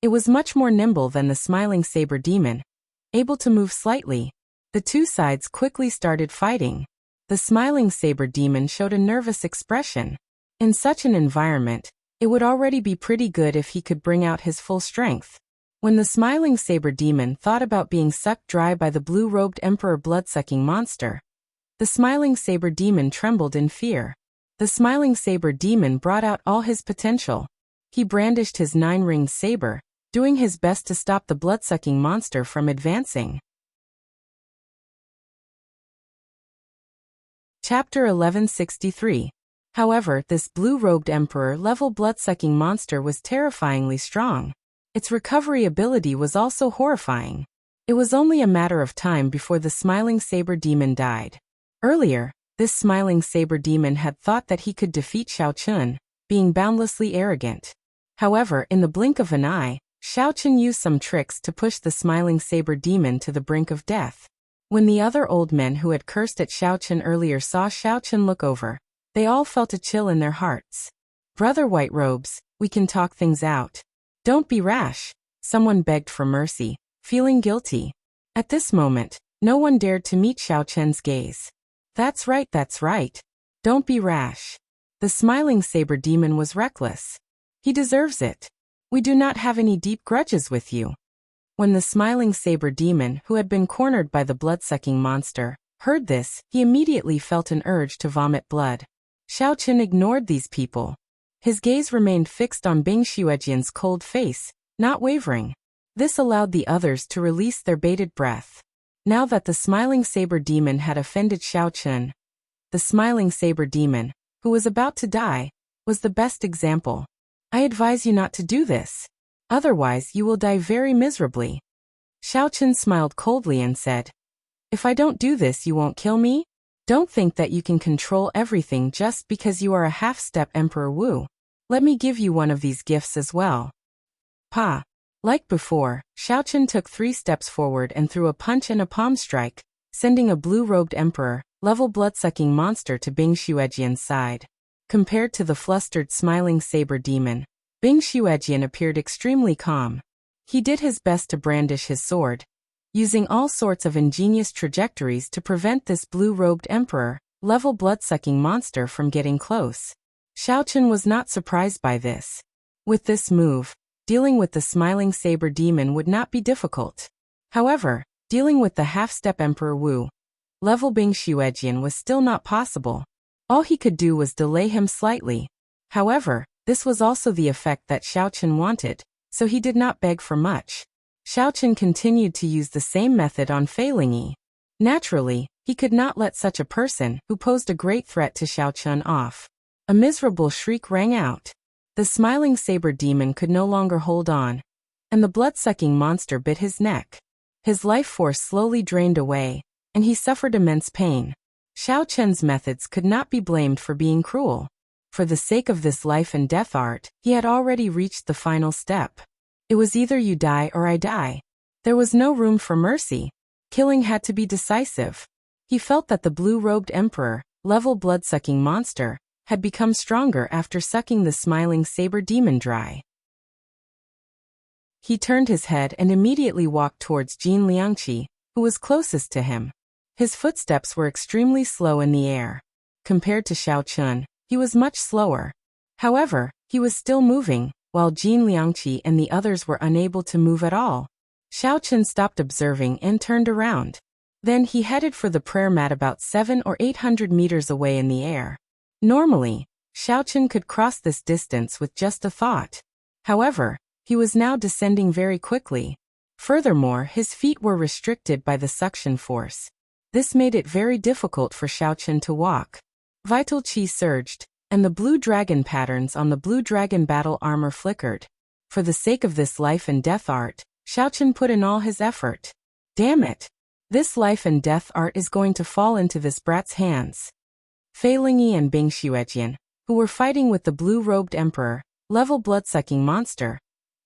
A: it was much more nimble than the smiling saber demon, able to move slightly. The two sides quickly started fighting. The smiling saber demon showed a nervous expression. In such an environment, it would already be pretty good if he could bring out his full strength. When the smiling saber demon thought about being sucked dry by the blue-robed emperor blood-sucking monster, the smiling saber demon trembled in fear. The smiling saber demon brought out all his potential. He brandished his 9-ringed saber, doing his best to stop the blood-sucking monster from advancing. Chapter 1163. However, this blue-robed emperor-level blood-sucking monster was terrifyingly strong. Its recovery ability was also horrifying. It was only a matter of time before the smiling saber demon died. Earlier, this smiling saber demon had thought that he could defeat Xiao Chen, being boundlessly arrogant. However, in the blink of an eye, Xiao Chen used some tricks to push the smiling saber demon to the brink of death. When the other old men who had cursed at Xiao Chen earlier saw Xiao Chen look over, they all felt a chill in their hearts. "Brother White Robes, we can talk things out. Don't be rash," someone begged for mercy, feeling guilty. At this moment, no one dared to meet Xiao Chen's gaze. That's right. Don't be rash. The smiling saber demon was reckless. He deserves it. We do not have any deep grudges with you. When the smiling saber demon, who had been cornered by the blood-sucking monster, heard this, he immediately felt an urge to vomit blood. Xiao Chen ignored these people. His gaze remained fixed on Bing Xuejian's cold face, not wavering. This allowed the others to release their bated breath. Now that the smiling saber demon had offended Xiao Chen, the smiling saber demon, who was about to die, was the best example. I advise you not to do this. Otherwise you will die very miserably. Xiao Chen smiled coldly and said, "If I don't do this, you won't kill me? Don't think that you can control everything just because you are a half-step Emperor Wu. Let me give you one of these gifts as well." Pa. Like before, Xiao Chen took 3 steps forward and threw a punch and a palm strike, sending a blue-robed emperor, level blood-sucking monster to Bing Xuejian's side. Compared to the flustered smiling saber demon, Bing Xuejian appeared extremely calm. He did his best to brandish his sword, using all sorts of ingenious trajectories to prevent this blue-robed emperor, level blood-sucking monster from getting close. Xiao Chen was not surprised by this. With this move, dealing with the smiling saber demon would not be difficult. However, dealing with the half-step Emperor Wu, level Bing Xuejian was still not possible. All he could do was delay him slightly. However, this was also the effect that Xiao Chen wanted, so he did not beg for much. Xiao Chen continued to use the same method on Fei Lingyi. Naturally, He could not let such a person, who posed a great threat to Xiao Chun, off. A miserable shriek rang out. The smiling saber demon could no longer hold on, and the blood-sucking monster bit his neck. His life force slowly drained away, and he suffered immense pain. Xiao Chun's methods could not be blamed for being cruel. For the sake of this life and death art, he had already reached the final step. It was either you die or I die. There was no room for mercy. Killing had to be decisive. He felt that the blue-robed emperor, level blood-sucking monster, had become stronger after sucking the smiling saber demon dry. He turned his head and immediately walked towards Jin Liangqi, who was closest to him. His footsteps were extremely slow in the air. Compared to Xiao Chun, he was much slower. However, he was still moving, while Jin Liangqi and the others were unable to move at all. Xiao Chun stopped observing and turned around. Then he headed for the prayer mat about 700 or 800 meters away in the air. Normally, Xiao Chun could cross this distance with just a thought. However, he was now descending very quickly. Furthermore, his feet were restricted by the suction force. This made it very difficult for Xiao Chun to walk. Vital Qi surged, and the blue dragon patterns on the blue dragon battle armor flickered. For the sake of this life and death art, Xiao Chun put in all his effort. Damn it! This life and death art is going to fall into this brat's hands. Fei Lingyi and Bing Xuejian, who were fighting with the blue-robed emperor, level blood-sucking monster,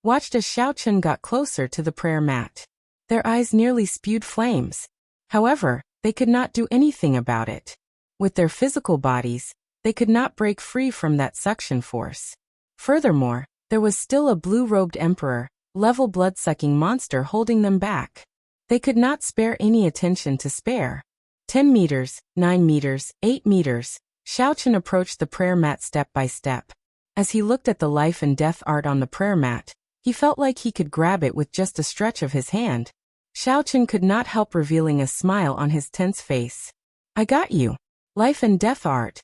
A: watched as Xiao Chun got closer to the prayer mat. Their eyes nearly spewed flames. However, they could not do anything about it. With their physical bodies, they could not break free from that suction force. Furthermore, there was still a blue-robed emperor, level blood-sucking monster holding them back. They could not spare any attention to spare. 10 meters, 9 meters, 8 meters, Xiao Chun approached the prayer mat step by step. As he looked at the life and death art on the prayer mat, he felt like he could grab it with just a stretch of his hand. Xiao Chun could not help revealing a smile on his tense face. I got you. Life and death art.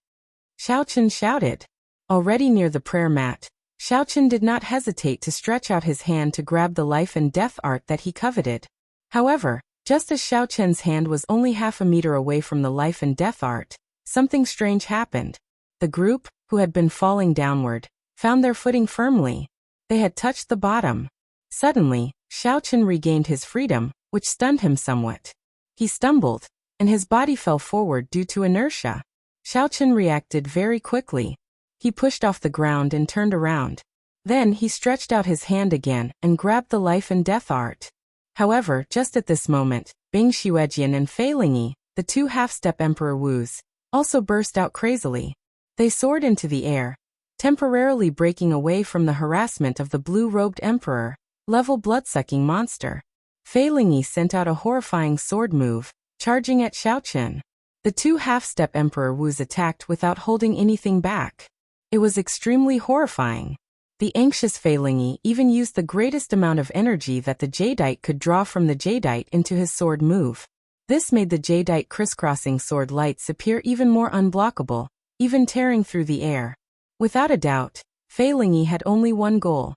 A: Xiao Chun shouted. Already near the prayer mat, Xiao Chun did not hesitate to stretch out his hand to grab the life and death art that he coveted. However, just as Xiao Chun's hand was only half a meter away from the life and death art, something strange happened. The group, who had been falling downward, found their footing firmly. They had touched the bottom. Suddenly, Xiao Chun regained his freedom, which stunned him somewhat. He stumbled, and his body fell forward due to inertia. Xiao Chun reacted very quickly. He pushed off the ground and turned around. Then he stretched out his hand again and grabbed the life and death art. However, just at this moment, Bing Xuejian and Fei Lingyi, the two half-step Emperor Wus, also burst out crazily. They soared into the air, temporarily breaking away from the harassment of the blue-robed Emperor, level blood-sucking monster. Fei Lingyi sent out a horrifying sword move, charging at Xiao Chun. The two half-step Emperor Wus attacked without holding anything back. It was extremely horrifying. The anxious Fei Lingyi even used the greatest amount of energy that the jadeite could draw from the jadeite into his sword move. This made the jadeite crisscrossing sword lights appear even more unblockable, even tearing through the air. Without a doubt, Fei Lingyi had only one goal: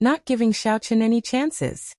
A: not giving Xiao Chun any chances.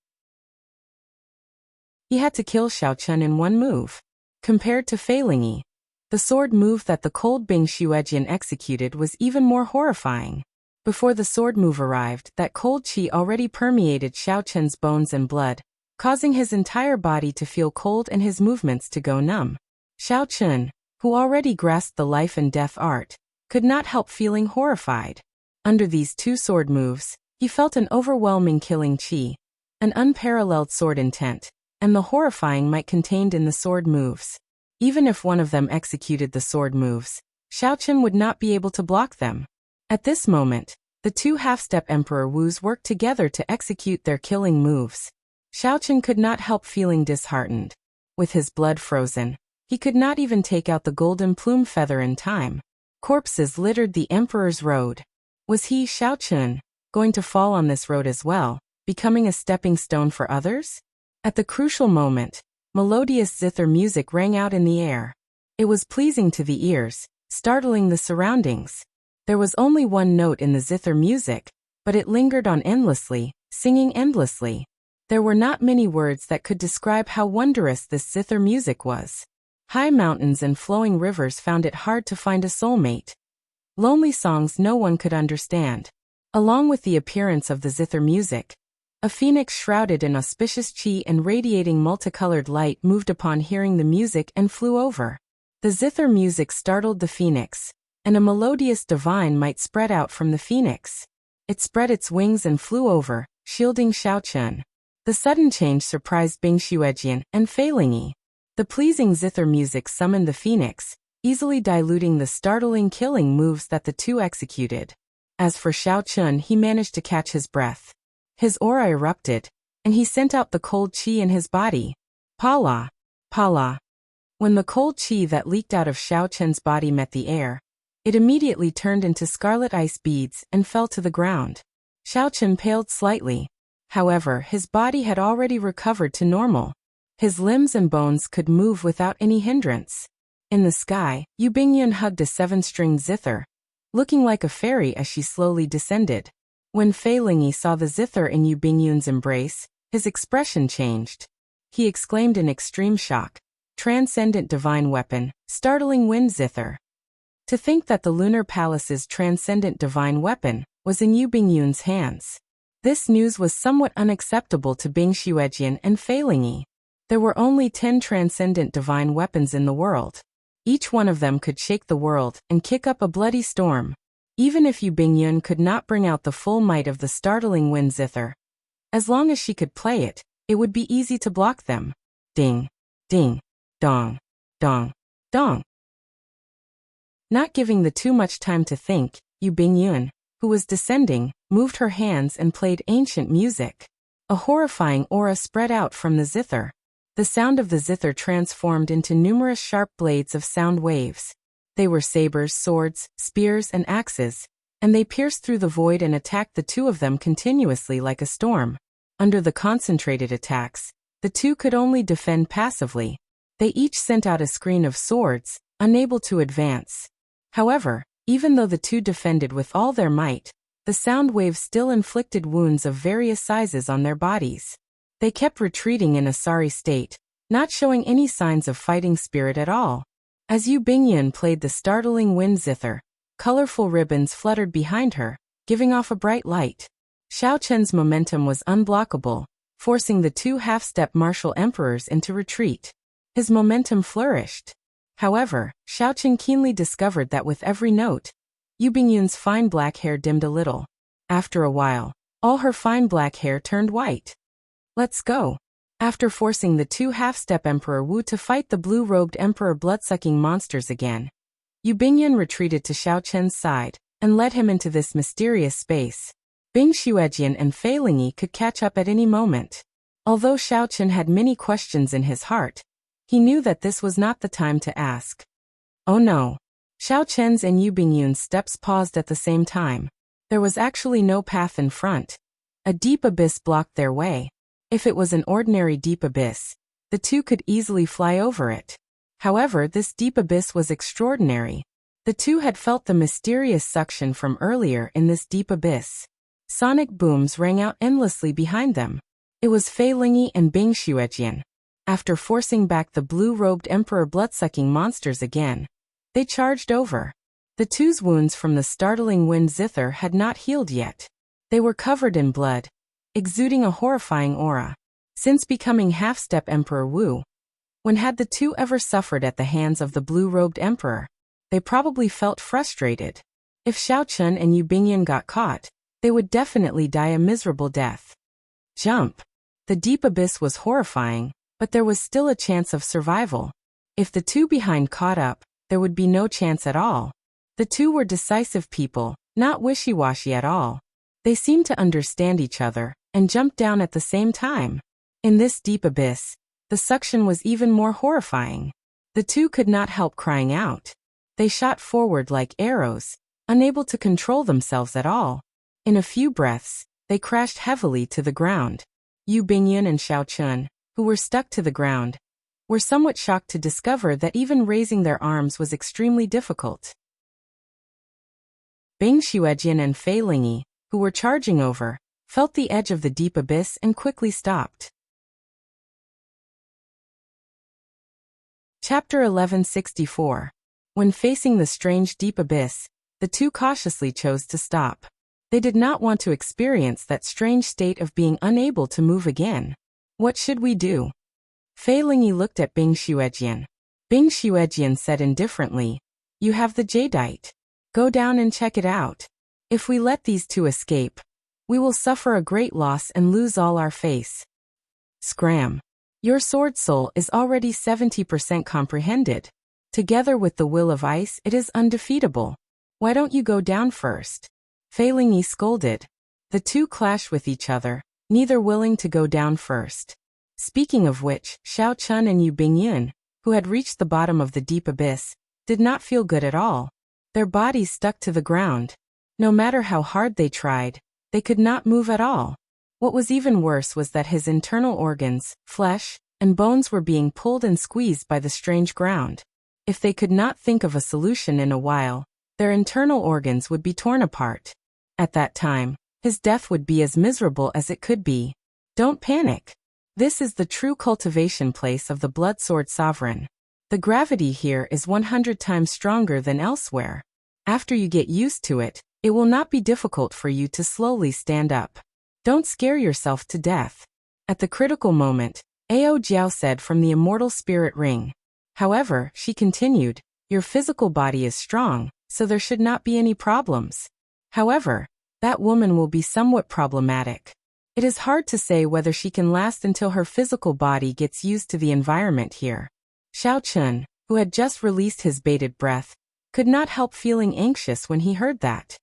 A: He had to kill Xiao Chun in one move. Compared to Fei Lingyi, the sword move that the cold Bing Xuejian executed was even more horrifying. Before the sword move arrived, that cold qi already permeated Xiao Chun's bones and blood, causing his entire body to feel cold and his movements to go numb. Xiao Chun, who already grasped the life and death art, could not help feeling horrified. Under these two sword moves, he felt an overwhelming killing qi, an unparalleled sword intent, and the horrifying might contained in the sword moves. Even if one of them executed the sword moves, Xiao Chun would not be able to block them. At this moment, the two half-step Emperor Wus worked together to execute their killing moves. Xiao Chun could not help feeling disheartened. With his blood frozen, he could not even take out the golden plume feather in time. Corpses littered the Emperor's road. Was he, Xiao Chun, going to fall on this road as well, becoming a stepping stone for others? At the crucial moment, melodious zither music rang out in the air. It was pleasing to the ears, startling the surroundings. There was only one note in the zither music, but it lingered on endlessly, singing endlessly. There were not many words that could describe how wondrous this zither music was. High mountains and flowing rivers found it hard to find a soulmate. Lonely songs no one could understand. Along with the appearance of the zither music, a phoenix shrouded in auspicious chi and radiating multicolored light moved upon hearing the music and flew over. The zither music startled the phoenix, and a melodious divine might spread out from the phoenix. It spread its wings and flew over, shielding Xiaochun. The sudden change surprised Bing Xuejian and Fei Lingyi. The pleasing zither music summoned the phoenix, easily diluting the startling killing moves that the two executed. As for Xiaochun, he managed to catch his breath. His aura erupted, and he sent out the cold qi in his body. Pala, pala. When the cold qi that leaked out of Xiaochun's body met the air, it immediately turned into scarlet ice beads and fell to the ground. Xiaochun paled slightly. However, his body had already recovered to normal. His limbs and bones could move without any hindrance. In the sky, Yu Bingyun hugged a 7-stringed zither, looking like a fairy as she slowly descended. When Fei Lingyi saw the zither in Yu Bingyun's embrace, his expression changed. He exclaimed in extreme shock, "Transcendent divine weapon, startling wind zither." To think that the Lunar Palace's transcendent divine weapon was in Yu Bingyun's hands. This news was somewhat unacceptable to Bing Xuejian and Fei Lingyi. There were only 10 transcendent divine weapons in the world. Each one of them could shake the world and kick up a bloody storm. Even if Yu Bingyun could not bring out the full might of the startling wind zither, as long as she could play it, it would be easy to block them. Ding, ding, dong, dong, dong. Not giving the two much time to think, Yu Bingyun, who was descending, moved her hands and played ancient music. A horrifying aura spread out from the zither. The sound of the zither transformed into numerous sharp blades of sound waves. They were sabers, swords, spears, and axes, and they pierced through the void and attacked the two of them continuously like a storm. Under the concentrated attacks, the two could only defend passively. They each sent out a screen of swords, unable to advance. However, even though the two defended with all their might, the sound waves still inflicted wounds of various sizes on their bodies. They kept retreating in a sorry state, not showing any signs of fighting spirit at all. As Yu Bingyun played the startling wind zither, colorful ribbons fluttered behind her, giving off a bright light. Xiaochun's momentum was unblockable, forcing the two half-step martial emperors into retreat. His momentum flourished. However, Xiaochun keenly discovered that with every note, Yu Bingyun's fine black hair dimmed a little. After a while, all her fine black hair turned white. "Let's go." After forcing the two half-step Emperor Wu to fight the blue-robed Emperor blood-sucking monsters again, Yu Bingyun retreated to Xiaochun's side and led him into this mysterious space. Bing Xuejian and Fei Lingyi could catch up at any moment. Although Xiaochun had many questions in his heart, he knew that this was not the time to ask. Oh no. Xiaochun's and Yu Bingyun's steps paused at the same time. There was actually no path in front. A deep abyss blocked their way. If it was an ordinary deep abyss, the two could easily fly over it. However, this deep abyss was extraordinary. The two had felt the mysterious suction from earlier in this deep abyss. Sonic booms rang out endlessly behind them. It was Fei Lingyi and Bing Xuejian. After forcing back the blue-robed Emperor blood-sucking monsters again, they charged over. The two's wounds from the startling wind zither had not healed yet. They were covered in blood, exuding a horrifying aura. Since becoming half-step Emperor Wu, when had the two ever suffered at the hands of the blue-robed Emperor? They probably felt frustrated. If Xiaochun and Yu Bingyun got caught, they would definitely die a miserable death. Jump! The deep abyss was horrifying, but there was still a chance of survival. If the two behind caught up, there would be no chance at all. The two were decisive people, not wishy-washy at all. They seemed to understand each other, and jumped down at the same time. In this deep abyss, the suction was even more horrifying. The two could not help crying out. They shot forward like arrows, unable to control themselves at all. In a few breaths, they crashed heavily to the ground. Yu Bingyun and Xiaochun, who were stuck to the ground, were somewhat shocked to discover that even raising their arms was extremely difficult. Bing Xuejian and Fei Lingyi, who were charging over, felt the edge of the deep abyss and quickly stopped. Chapter 1164. When facing the strange deep abyss, the two cautiously chose to stop. They did not want to experience that strange state of being unable to move again. What should we do? Fei Lingyi looked at Bing Xuejian. Bing Xuejian said indifferently, "You have the jadeite. Go down and check it out. If we let these two escape, we will suffer a great loss and lose all our face." Scram. Your sword soul is already 70% comprehended. Together with the will of ice, it is undefeatable. Why don't you go down first? Fei Lingyi scolded. The two clashed with each other, neither willing to go down first. Speaking of which, Xiao Chun and Yu Bingyun, who had reached the bottom of the deep abyss, did not feel good at all. Their bodies stuck to the ground. No matter how hard they tried, they could not move at all. What was even worse was that his internal organs, flesh, and bones were being pulled and squeezed by the strange ground. If they could not think of a solution in a while, their internal organs would be torn apart. At that time, his death would be as miserable as it could be. Don't panic. This is the true cultivation place of the Blood Sword Sovereign. The gravity here is 100 times stronger than elsewhere. After you get used to it, it will not be difficult for you to slowly stand up. Don't scare yourself to death. At the critical moment, Ao Jiao said from the immortal spirit ring. However, she continued, your physical body is strong, so there should not be any problems. However, that woman will be somewhat problematic. It is hard to say whether she can last until her physical body gets used to the environment here. Xiao Chun, who had just released his bated breath, could not help feeling anxious when he heard that.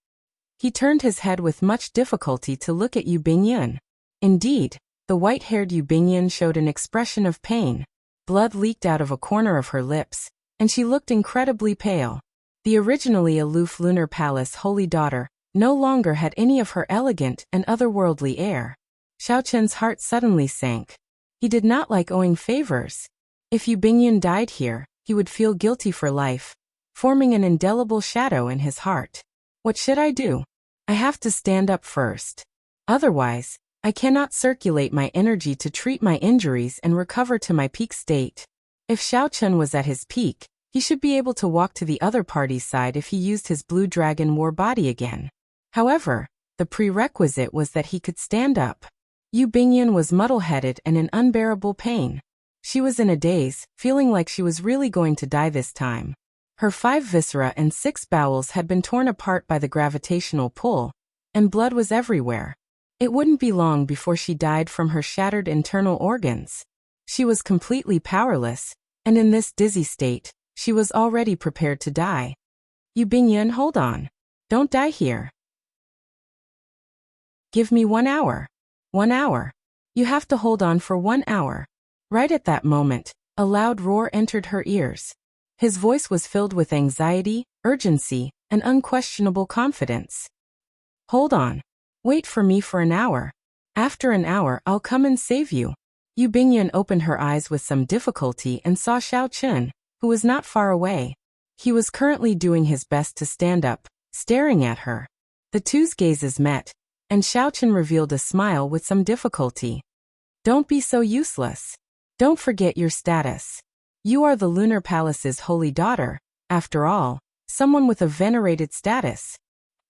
A: He turned his head with much difficulty to look at Yu Bingyun. Indeed, the white-haired Yu Bingyun showed an expression of pain. Blood leaked out of a corner of her lips, and she looked incredibly pale. The originally aloof Lunar Palace holy daughter no longer had any of her elegant and otherworldly air. Xiao Chun's heart suddenly sank. He did not like owing favors. If Yu Bingyun died here, he would feel guilty for life, forming an indelible shadow in his heart. What should I do? I have to stand up first. Otherwise, I cannot circulate my energy to treat my injuries and recover to my peak state. If Xiao Chun was at his peak, he should be able to walk to the other party's side if he used his Blue Dragon War body again. However, the prerequisite was that he could stand up. Yu Bingyun was muddle-headed and in unbearable pain. She was in a daze, feeling like she was really going to die this time. Her 5 viscera and 6 bowels had been torn apart by the gravitational pull, and blood was everywhere. It wouldn't be long before she died from her shattered internal organs. She was completely powerless, and in this dizzy state, she was already prepared to die. Yu Bingyun, hold on. Don't die here. Give me 1 hour. 1 hour. You have to hold on for 1 hour. Right at that moment, a loud roar entered her ears. His voice was filled with anxiety, urgency, and unquestionable confidence. Hold on. Wait for me for 1 hour. After 1 hour, I'll come and save you. Yu Bingyun opened her eyes with some difficulty and saw Xiao Chun, who was not far away. He was currently doing his best to stand up, staring at her. The two's gazes met, and Xiao Chun revealed a smile with some difficulty. Don't be so useless. Don't forget your status. You are the Lunar Palace's holy daughter, after all, someone with a venerated status.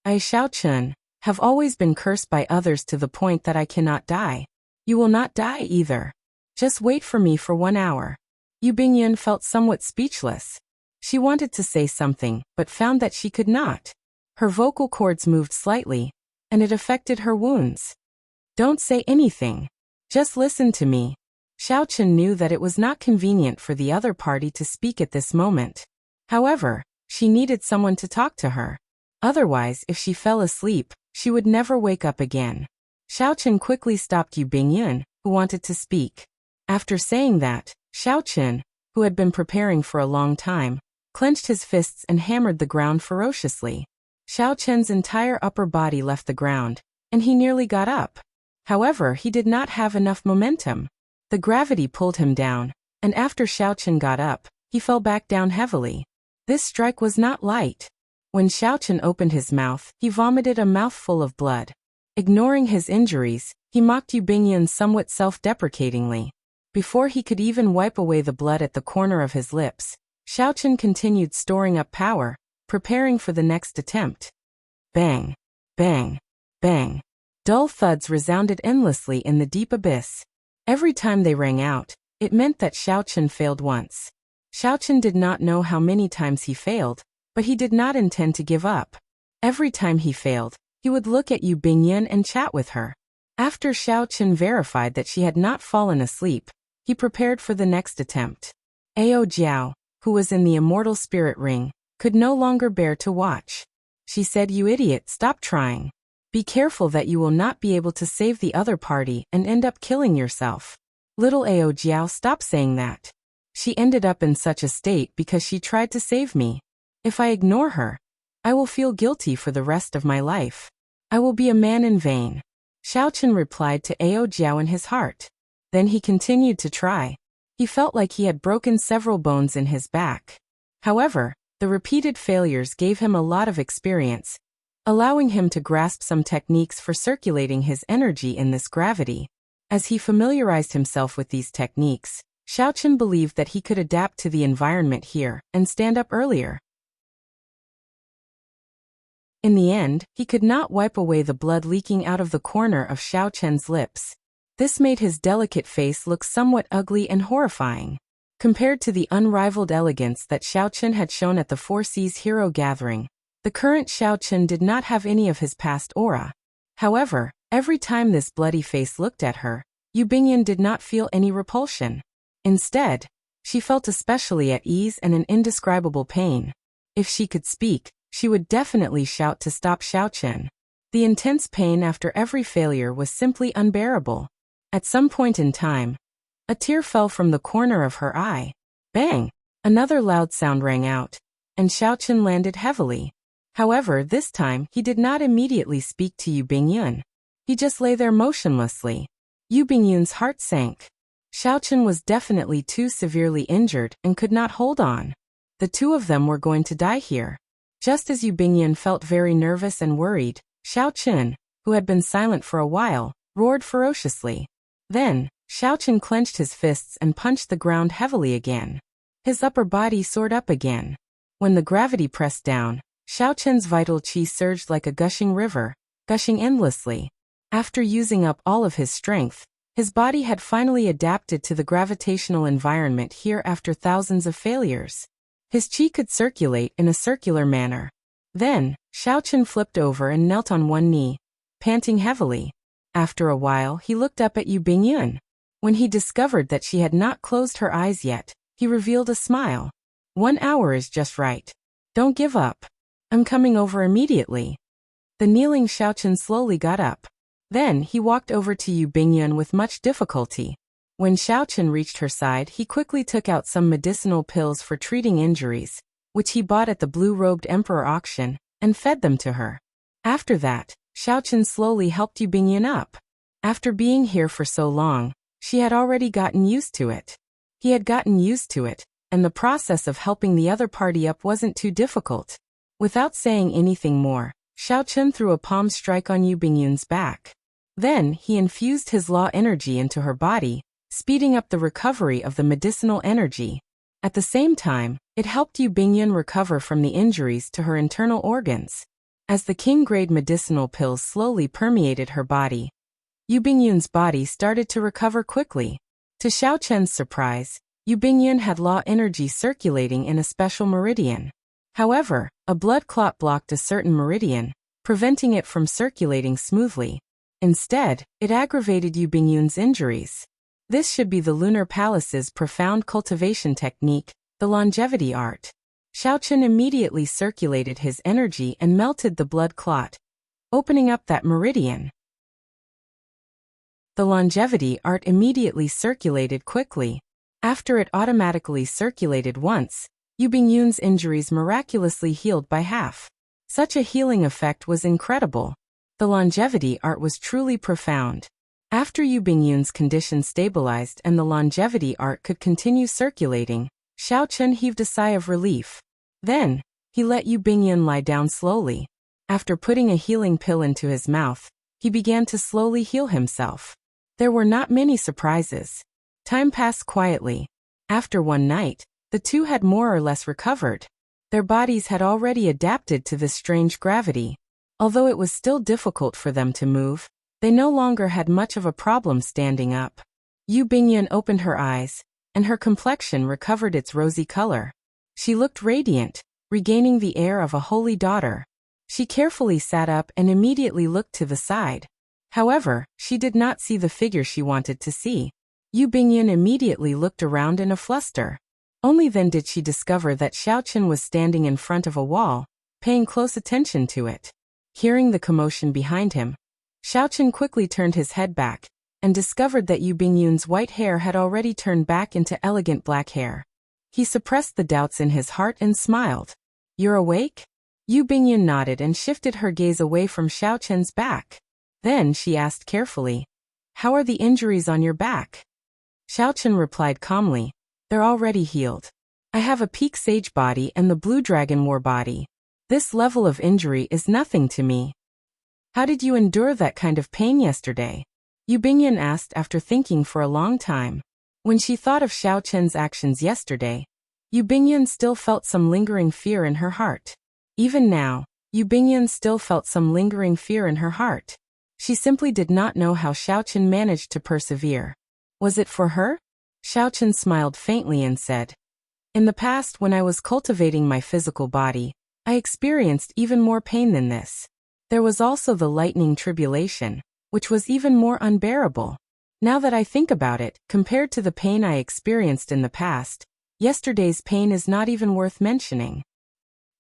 A: I, Xiao Chun, have always been cursed by others to the point that I cannot die. You will not die either. Just wait for me for 1 hour. Yu Bingyun felt somewhat speechless. She wanted to say something, but found that she could not. Her vocal cords moved slightly, and it affected her wounds. Don't say anything. Just listen to me. Xiao Chun knew that it was not convenient for the other party to speak at this moment. However, she needed someone to talk to her. Otherwise, if she fell asleep, she would never wake up again. Xiao Chun quickly stopped Yu Bingyun, who wanted to speak. After saying that, Xiao Chun, who had been preparing for a long time, clenched his fists and hammered the ground ferociously. Xiao Chun's entire upper body left the ground, and he nearly got up. However, he did not have enough momentum. The gravity pulled him down, and after Xiao Chun got up, he fell back down heavily. This strike was not light. When Xiao Chun opened his mouth, he vomited a mouthful of blood. Ignoring his injuries, he mocked Yu Bingyun somewhat self-deprecatingly. Before he could even wipe away the blood at the corner of his lips, Xiaochen continued storing up power, preparing for the next attempt. Bang! Bang! Bang! Dull thuds resounded endlessly in the deep abyss. Every time they rang out, it meant that Xiaochen failed once. Xiaochen did not know how many times he failed, but he did not intend to give up. Every time he failed, he would look at Yu Bingyan and chat with her. After Xiaochen verified that she had not fallen asleep, he prepared for the next attempt. Ao Jiao, who was in the immortal spirit ring, could no longer bear to watch. She said, "You idiot, stop trying. Be careful that you will not be able to save the other party and end up killing yourself." Little Ao Jiao, stop saying that. She ended up in such a state because she tried to save me. If I ignore her, I will feel guilty for the rest of my life. I will be a man in vain. Xiaochen replied to Ao Jiao in his heart. Then he continued to try. He felt like he had broken several bones in his back. However, the repeated failures gave him a lot of experience, allowing him to grasp some techniques for circulating his energy in this gravity. As he familiarized himself with these techniques, Xiaochen believed that he could adapt to the environment here and stand up earlier. In the end, he could not wipe away the blood leaking out of the corner of Xiaochen's lips. This made his delicate face look somewhat ugly and horrifying. Compared to the unrivaled elegance that Xiaochen had shown at the Four Seas Hero Gathering, the current Xiaochen did not have any of his past aura. However, every time this bloody face looked at her, Yu Bingyan did not feel any repulsion. Instead, she felt especially at ease and an indescribable pain. If she could speak, she would definitely shout to stop Xiaochen. The intense pain after every failure was simply unbearable. At some point in time, a tear fell from the corner of her eye. Bang! Another loud sound rang out, and Xiaochen landed heavily. However, this time he did not immediately speak to Yu Bingyan. He just lay there motionlessly. Yu Bingyan's heart sank. Xiaochen was definitely too severely injured and could not hold on. The two of them were going to die here. Just as Yu Bingyan felt very nervous and worried, Xiaochen, who had been silent for a while, roared ferociously. Then, Xiaochen clenched his fists and punched the ground heavily again. His upper body soared up again. When the gravity pressed down, Xiaochen's vital qi surged like a gushing river, gushing endlessly. After using up all of his strength, his body had finally adapted to the gravitational environment here after thousands of failures. His qi could circulate in a circular manner. Then, Xiaochen flipped over and knelt on one knee, panting heavily. After a while, he looked up at Yu Bingyan. When he discovered that she had not closed her eyes yet, he revealed a smile. 1 hour is just right. Don't give up. I'm coming over immediately. The kneeling Xiaochen slowly got up. Then he walked over to Yu Bingyan with much difficulty. When Xiaochen reached her side, he quickly took out some medicinal pills for treating injuries, which he bought at the blue-robed emperor auction, and fed them to her. After that, Xiaochen slowly helped Yu Bingyan up. After being here for so long, she had already gotten used to it. He had gotten used to it, and the process of helping the other party up wasn't too difficult. Without saying anything more, Xiaochen threw a palm strike on Yu Bingyan's back. Then he infused his law energy into her body, speeding up the recovery of the medicinal energy. At the same time, it helped Yu Bingyan recover from the injuries to her internal organs. As the king-grade medicinal pills slowly permeated her body, Yu Bingyan's body started to recover quickly. To Xiaochen's surprise, Yu Bingyan had law energy circulating in a special meridian. However, a blood clot blocked a certain meridian, preventing it from circulating smoothly. Instead, it aggravated Yu Bingyan's injuries. This should be the Lunar Palace's profound cultivation technique, the longevity art. Xiaochen immediately circulated his energy and melted the blood clot, opening up that meridian. The longevity art immediately circulated quickly. After it automatically circulated once, Yu Bingyan's injuries miraculously healed by half. Such a healing effect was incredible. The longevity art was truly profound. After Yu Bingyan's condition stabilized and the longevity art could continue circulating, Xiaochen heaved a sigh of relief. Then, he let Yu Bingyan lie down slowly. After putting a healing pill into his mouth, he began to slowly heal himself. There were not many surprises. Time passed quietly. After one night, the two had more or less recovered. Their bodies had already adapted to this strange gravity. Although it was still difficult for them to move, they no longer had much of a problem standing up. Yu Bingyun opened her eyes, and her complexion recovered its rosy color. She looked radiant, regaining the air of a holy daughter. She carefully sat up and immediately looked to the side. However, she did not see the figure she wanted to see. Yu Bingyun immediately looked around in a fluster. Only then did she discover that Xiaoqin was standing in front of a wall, paying close attention to it. Hearing the commotion behind him, Xiaoqin quickly turned his head back, and discovered that Yu Bingyun's white hair had already turned back into elegant black hair. He suppressed the doubts in his heart and smiled. "You're awake?" Yu Bingyun nodded and shifted her gaze away from Xiaoqin's back. Then she asked carefully, "How are the injuries on your back?" Xiaoqin replied calmly, "They're already healed. I have a peak sage body and the blue dragon war body. This level of injury is nothing to me." "How did you endure that kind of pain yesterday?" Yu Bingyun asked after thinking for a long time. When she thought of Xiaoqin's actions yesterday, Yu Bingyun still felt some lingering fear in her heart. Even now, Yu Bingyun still felt some lingering fear in her heart. She simply did not know how Xiaoqin managed to persevere. Was it for her? Xiaoqin smiled faintly and said, "In the past, when I was cultivating my physical body, I experienced even more pain than this. There was also the lightning tribulation, which was even more unbearable. Now that I think about it, compared to the pain I experienced in the past, yesterday's pain is not even worth mentioning."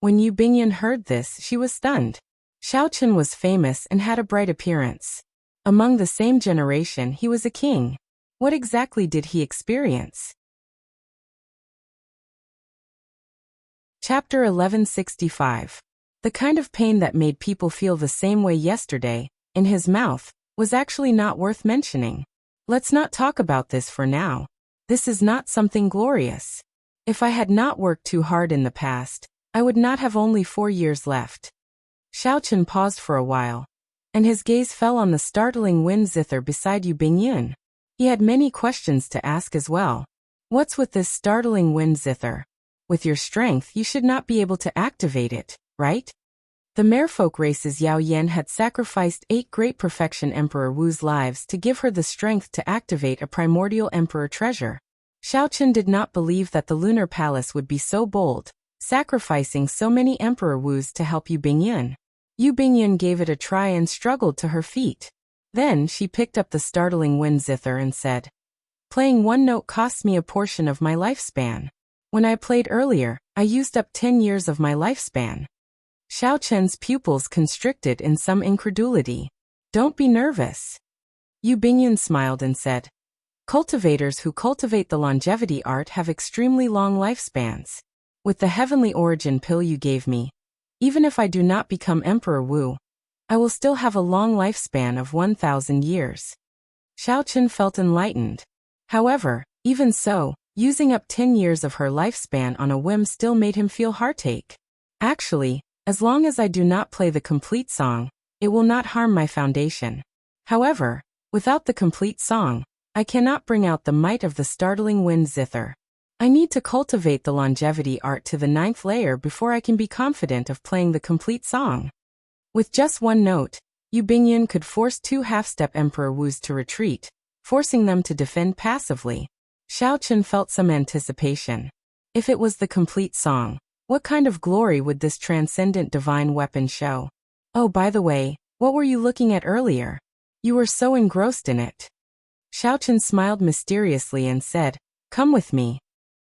A: When Yu Bingyun heard this, she was stunned. Xiaoqin was famous and had a bright appearance. Among the same generation, he was a king. What exactly did he experience? Chapter 1165. The kind of pain that made people feel the same way yesterday, in his mouth, was actually not worth mentioning. Let's not talk about this for now. This is not something glorious. If I had not worked too hard in the past, I would not have only 4 years left. Xiaoqin paused for a while, and his gaze fell on the startling wind zither beside Yu Bingyun. He had many questions to ask as well. What's with this startling wind zither? With your strength, you should not be able to activate it, right? The merfolk race's Yao Yan had sacrificed 8 great perfection Emperor Wu's lives to give her the strength to activate a primordial emperor treasure. Xiaoqin did not believe that the lunar palace would be so bold, sacrificing so many Emperor Wus to help Yu Bingyun. Yu Bingyun gave it a try and struggled to her feet. Then she picked up the startling wind zither and said, "Playing one note costs me a portion of my lifespan. When I played earlier, I used up 10 years of my lifespan." Xiaoqin's pupils constricted in some incredulity. "Don't be nervous." Yu Bingyun smiled and said, "Cultivators who cultivate the longevity art have extremely long lifespans. With the heavenly origin pill you gave me, even if I do not become Emperor Wu, I will still have a long lifespan of 1,000 years." Xiaoqin felt enlightened. However, even so, using up 10 years of her lifespan on a whim still made him feel heartache. "Actually, as long as I do not play the complete song, it will not harm my foundation. However, without the complete song, I cannot bring out the might of the startling wind zither. I need to cultivate the longevity art to the 9th layer before I can be confident of playing the complete song." With just one note, Yu Bingyun could force 2 half-step Emperor Wus to retreat, forcing them to defend passively. Xiaoqin felt some anticipation. If it was the complete song, what kind of glory would this transcendent divine weapon show? "Oh, by the way, what were you looking at earlier? You were so engrossed in it." Xiaoqin smiled mysteriously and said, "Come with me."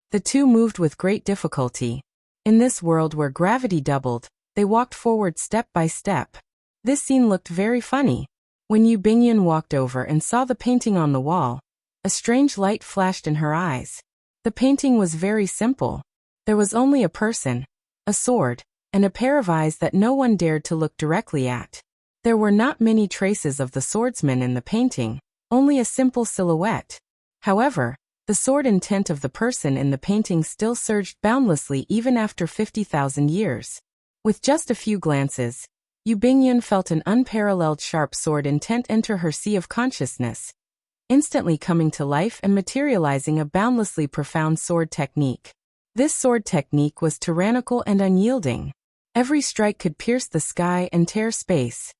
A: The two moved with great difficulty. In this world where gravity doubled, they walked forward step by step. This scene looked very funny. When Yu Bingyun walked over and saw the painting on the wall, a strange light flashed in her eyes. The painting was very simple. There was only a person, a sword, and a pair of eyes that no one dared to look directly at. There were not many traces of the swordsman in the painting, only a simple silhouette. However, the sword intent of the person in the painting still surged boundlessly even after 50,000 years. With just a few glances, Yu Bingyun felt an unparalleled sharp sword intent enter her sea of consciousness. instantly coming to life and materializing a boundlessly profound sword technique. This sword technique was tyrannical and unyielding. Every strike could pierce the sky and tear space.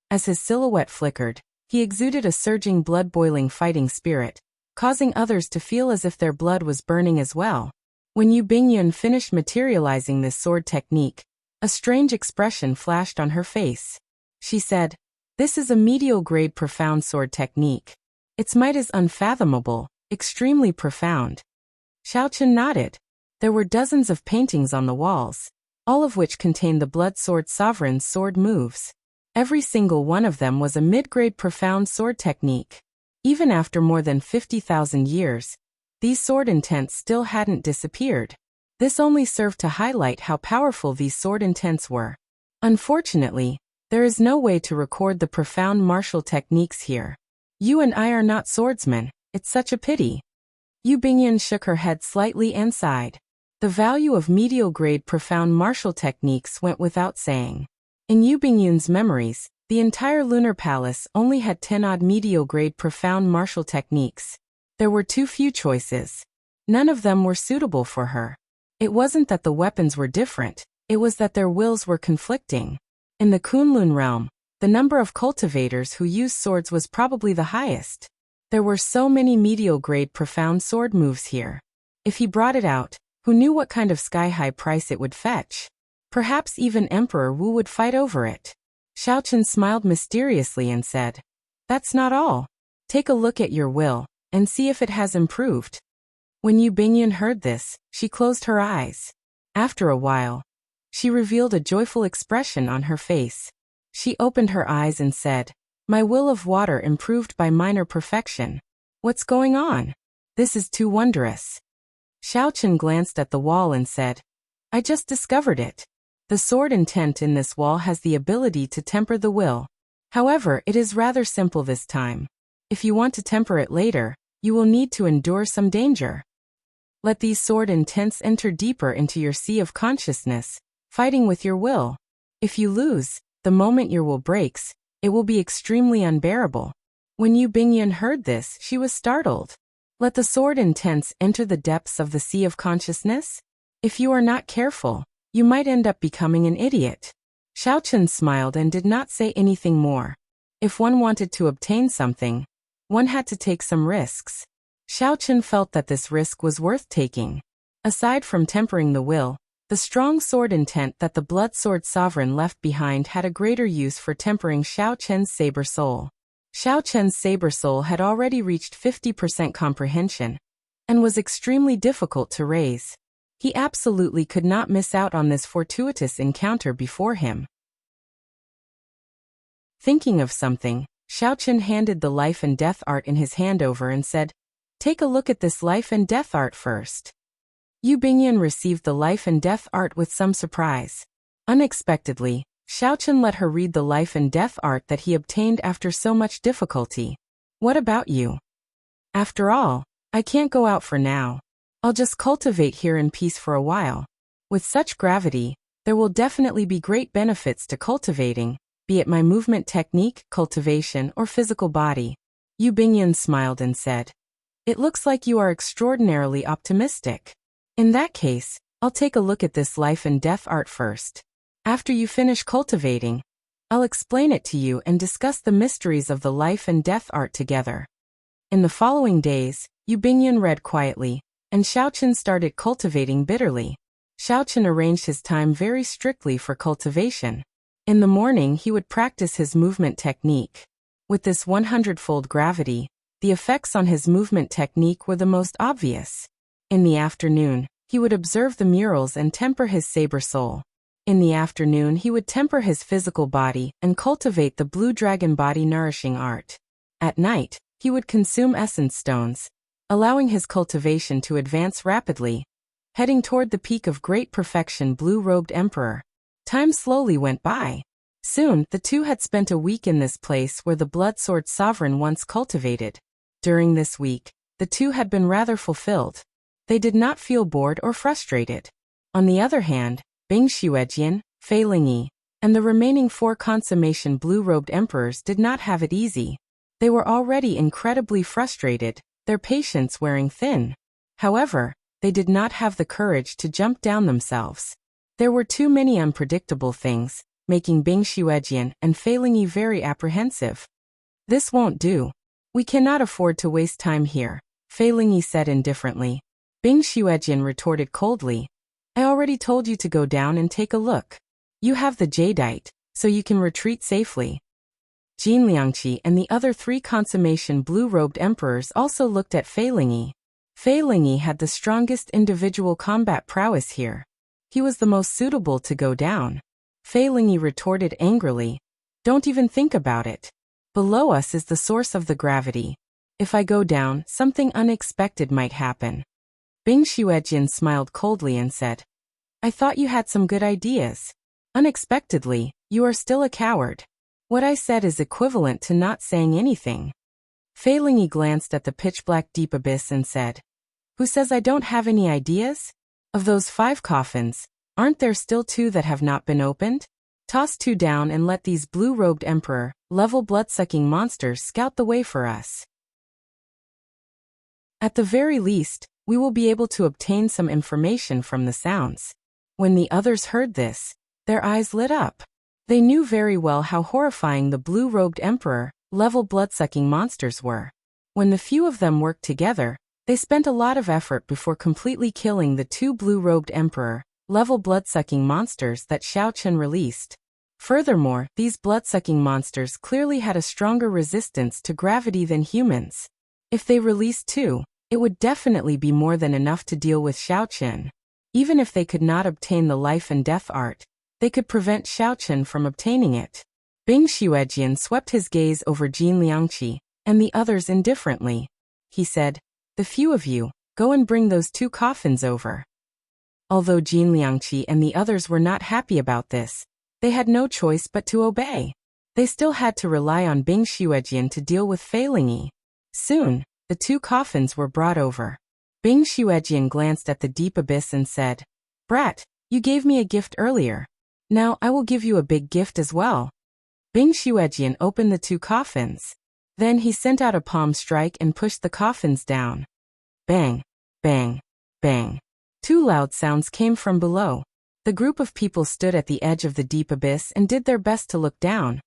A: As his silhouette flickered, he exuded a surging blood-boiling fighting spirit, causing others to feel as if their blood was burning as well. When Yu Bingyun finished materializing this sword technique, a strange expression flashed on her face. She said, "This is a medial-grade profound sword technique. Its might is unfathomable, extremely profound." Xiaochen nodded. There were dozens of paintings on the walls, all of which contained the Blood Sword Sovereign's sword moves. Every single one of them was a mid-grade profound sword technique. Even after more than 50,000 years, these sword intents still hadn't disappeared. This only served to highlight how powerful these sword intents were. Unfortunately, there is no way to record the profound martial techniques here. You and I are not swordsmen, it's such a pity. Yu Bingyun shook her head slightly and sighed. The value of medial-grade profound martial techniques went without saying. In Yu Bingyun's memories, the entire lunar palace only had 10-odd medial-grade profound martial techniques. There were too few choices. None of them were suitable for her. It wasn't that the weapons were different, it was that their wills were conflicting. In the Kunlun realm, the number of cultivators who used swords was probably the highest. There were so many medial-grade profound sword moves here. If he brought it out, who knew what kind of sky-high price it would fetch? Perhaps even Emperor Wu would fight over it. Xiaochen smiled mysteriously and said, "That's not all. Take a look at your will, and see if it has improved." When Yu Bingyun heard this, she closed her eyes. After a while, she revealed a joyful expression on her face. She opened her eyes and said, "My will of water improved by minor perfection. What's going on? This is too wondrous." Xiaochen glanced at the wall and said, "I just discovered it. The sword intent in this wall has the ability to temper the will. However, it is rather simple this time. If you want to temper it later, you will need to endure some danger. Let these sword intents enter deeper into your sea of consciousness, fighting with your will. If you lose, the moment your will breaks, it will be extremely unbearable." When Yu Bingyun heard this, she was startled. Let the sword intents enter the depths of the sea of consciousness? If you are not careful, you might end up becoming an idiot. Xiaochen smiled and did not say anything more. If one wanted to obtain something, one had to take some risks. Xiaochen felt that this risk was worth taking. Aside from tempering the will, the strong sword intent that the Blood Sword Sovereign left behind had a greater use for tempering Xiaochen's saber soul. Xiaochen's saber soul had already reached 50% comprehension, and was extremely difficult to raise. He absolutely could not miss out on this fortuitous encounter before him. Thinking of something, Xiaochen handed the life and death art in his hand over and said, "Take a look at this life and death art first." Yu Bingyun received the life and death art with some surprise. Unexpectedly, Xiaochen let her read the life and death art that he obtained after so much difficulty. "What about you? After all, I can't go out for now. I'll just cultivate here in peace for a while. With such gravity, there will definitely be great benefits to cultivating, be it my movement technique, cultivation, or physical body." Yu Bingyun smiled and said, "It looks like you are extraordinarily optimistic. In that case, I'll take a look at this life and death art first. After you finish cultivating, I'll explain it to you and discuss the mysteries of the life and death art together." In the following days, Yu Bingyun read quietly, and Xiaochen started cultivating bitterly. Xiaochen arranged his time very strictly for cultivation. In the morning he would practice his movement technique. With this 100-fold gravity, the effects on his movement technique were the most obvious. In the afternoon, he would observe the murals and temper his saber soul. In the afternoon he would temper his physical body and cultivate the blue dragon body nourishing art. At night, he would consume essence stones, allowing his cultivation to advance rapidly, heading toward the peak of great perfection blue-robed emperor. Time slowly went by. Soon, the two had spent a week in this place where the Blood Sword Sovereign once cultivated. During this week, the two had been rather fulfilled. They did not feel bored or frustrated. On the other hand, Bing Xuejian, Fei Lingyi, and the remaining 4 consummation blue-robed emperors did not have it easy. They were already incredibly frustrated, their patience wearing thin. However, they did not have the courage to jump down themselves. There were too many unpredictable things, making Bing Xuejian and Fei Lingyi very apprehensive. This won't do. We cannot afford to waste time here, Fei Lingyi said indifferently. Bing Xuejian retorted coldly. I already told you to go down and take a look. You have the jadeite, so you can retreat safely. Jin Liangqi and the other 3 consummation blue-robed emperors also looked at Fei Lingyi. Fei Lingyi had the strongest individual combat prowess here. He was the most suitable to go down. Fei Lingyi retorted angrily. Don't even think about it. Below us is the source of the gravity. If I go down, something unexpected might happen. Bing Xuejian smiled coldly and said, I thought you had some good ideas. Unexpectedly, you are still a coward. What I said is equivalent to not saying anything. Fei Lingyi glanced at the pitch-black deep abyss and said, Who says I don't have any ideas? Of those 5 coffins, aren't there still 2 that have not been opened? Toss 2 down and let these blue-robed emperor-level blood-sucking monsters scout the way for us. At the very least, we will be able to obtain some information from the sounds. When the others heard this, their eyes lit up. They knew very well how horrifying the blue-robed emperor-level blood-sucking monsters were. When the few of them worked together, they spent a lot of effort before completely killing the 2 blue-robed emperor-level blood-sucking monsters that Xiao Chen released. Furthermore, these blood-sucking monsters clearly had a stronger resistance to gravity than humans. If they released 2, it would definitely be more than enough to deal with Xiao Chen. Even if they could not obtain the life and death art, they could prevent Xiao Chen from obtaining it. Bing Xuejian swept his gaze over Jin Liangqi and the others indifferently. He said, The few of you, go and bring those 2 coffins over. Although Jin Liangqi and the others were not happy about this, they had no choice but to obey. They still had to rely on Bing Xuejian to deal with Fei Lingyi. Soon, the 2 coffins were brought over. Bing Xuejian glanced at the deep abyss and said, Brat, you gave me a gift earlier. Now I will give you a big gift as well. Bing Xuejian opened the 2 coffins. Then he sent out a palm strike and pushed the coffins down. Bang, bang, bang. 2 loud sounds came from below. The group of people stood at the edge of the deep abyss and did their best to look down,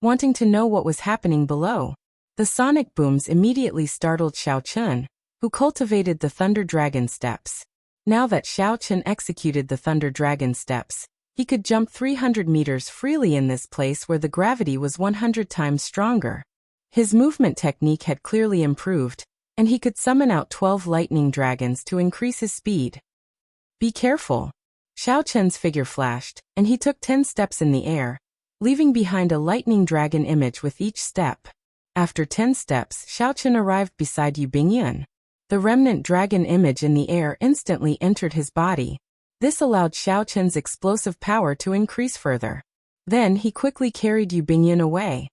A: wanting to know what was happening below. The sonic booms immediately startled Xiao Chen, who cultivated the Thunder Dragon steps. Now that Xiao Chen executed the Thunder Dragon steps, he could jump 300 meters freely in this place where the gravity was 100 times stronger. His movement technique had clearly improved, and he could summon out 12 lightning dragons to increase his speed. Be careful. Xiao Chen's figure flashed, and he took 10 steps in the air, leaving behind a lightning dragon image with each step. After 10 steps, Xiao Chen arrived beside Yu Bingyun. The remnant dragon image in the air instantly entered his body. This allowed Xiao Chen's explosive power to increase further. Then he quickly carried Yu Bingyun away.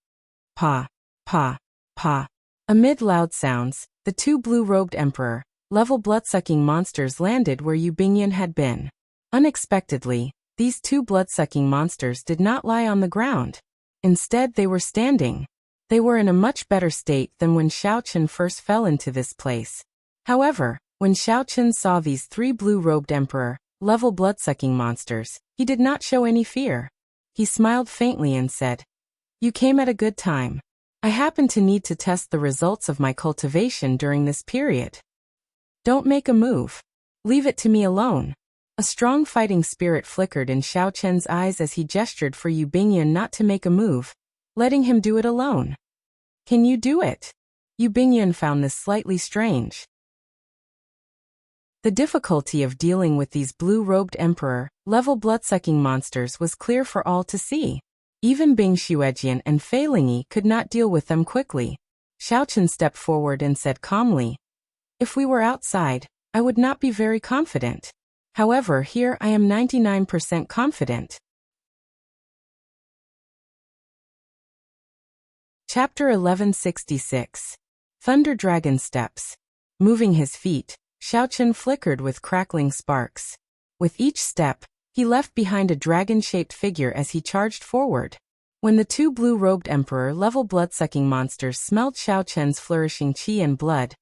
A: Pa, pa, pa. Amid loud sounds, the 2 blue-robed emperor-level blood-sucking monsters landed where Yu Bingyun had been. Unexpectedly, these 2 blood-sucking monsters did not lie on the ground. Instead, they were standing. They were in a much better state than when Xiao Chen first fell into this place. However, when Xiao Chen saw these 3 blue-robed emperor-level blood-sucking monsters, he did not show any fear. He smiled faintly and said, You came at a good time. I happen to need to test the results of my cultivation during this period. Don't make a move. Leave it to me alone. A strong fighting spirit flickered in Xiao Chen's eyes as he gestured for Yu Bingyun not to make a move, letting him do it alone. Can you do it? Yu Bingyun found this slightly strange. The difficulty of dealing with these blue-robed emperor-level blood-sucking monsters was clear for all to see. Even Bing Xuejian and Fei Lingyi could not deal with them quickly. Xiao Chen stepped forward and said calmly, If we were outside, I would not be very confident. However, here I am 99% confident. Chapter 1166. Thunder Dragon Steps. Moving his feet, Xiao Chen flickered with crackling sparks. With each step, he left behind a dragon-shaped figure as he charged forward. When the two blue-robed emperor-level blood-sucking monsters smelled Xiao Chen's flourishing qi and blood,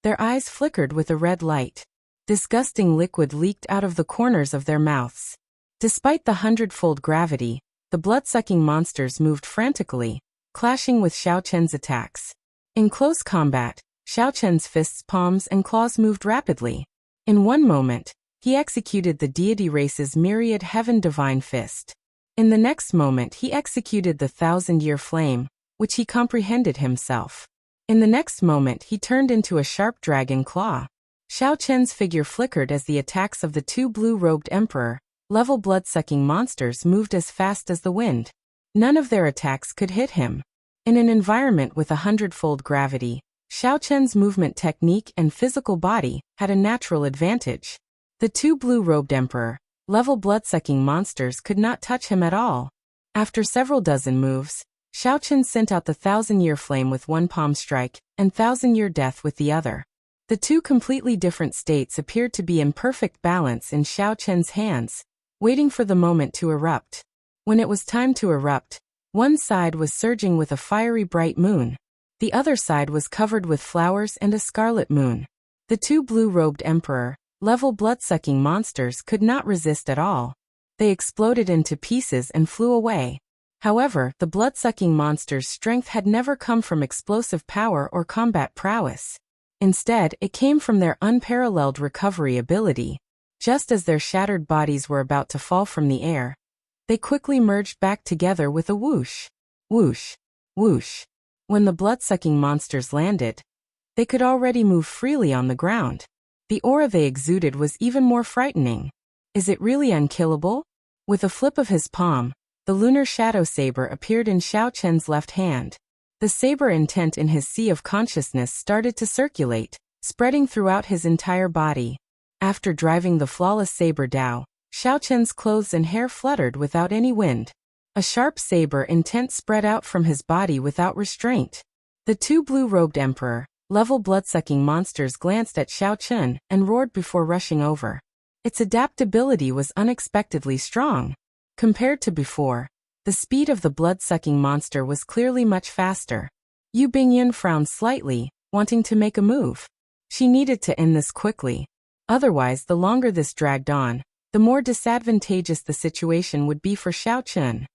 A: their eyes flickered with a red light. Disgusting liquid leaked out of the corners of their mouths. Despite the hundredfold gravity, the blood-sucking monsters moved frantically, clashing with Xiao Chen's attacks. In close combat, Xiao Chen's fists, palms, and claws moved rapidly. In one moment, he executed the deity race's myriad heaven divine fist. In the next moment he executed the 1,000-year flame, which he comprehended himself. In the next moment he turned into a sharp dragon claw. Xiao Chen's figure flickered as the attacks of the two blue-robed emperor-level blood-sucking monsters moved as fast as the wind. None of their attacks could hit him. In an environment with 100-fold gravity, Xiao Chen's movement technique and physical body had a natural advantage. The two blue-robed emperor-level blood-sucking monsters could not touch him at all. After several dozen moves, Xiao Chen sent out the 1,000-year flame with one palm strike, and 1,000-year death with the other. The two completely different states appeared to be in perfect balance in Xiao Chen's hands, waiting for the moment to erupt. When it was time to erupt, one side was surging with a fiery bright moon. The other side was covered with flowers and a scarlet moon. The two blue-robed emperor-level blood-sucking monsters could not resist at all. They exploded into pieces and flew away. However, the blood-sucking monsters' strength had never come from explosive power or combat prowess. Instead, it came from their unparalleled recovery ability. Just as their shattered bodies were about to fall from the air, they quickly merged back together with a whoosh. Whoosh. Whoosh. When the blood-sucking monsters landed, they could already move freely on the ground. The aura they exuded was even more frightening. Is it really unkillable? With a flip of his palm, the lunar shadow saber appeared in Xiao Chen's left hand. The saber intent in his sea of consciousness started to circulate, spreading throughout his entire body. After driving the flawless saber Dao, Xiao Chen's clothes and hair fluttered without any wind. A sharp saber intent spread out from his body without restraint. The two blue-robed emperor-level blood-sucking monsters glanced at Xiao Chen and roared before rushing over. Its adaptability was unexpectedly strong. Compared to before, the speed of the blood-sucking monster was clearly much faster. Yu Bingyan frowned slightly, wanting to make a move. She needed to end this quickly. Otherwise, the longer this dragged on, the more disadvantageous the situation would be for Xiao Chen.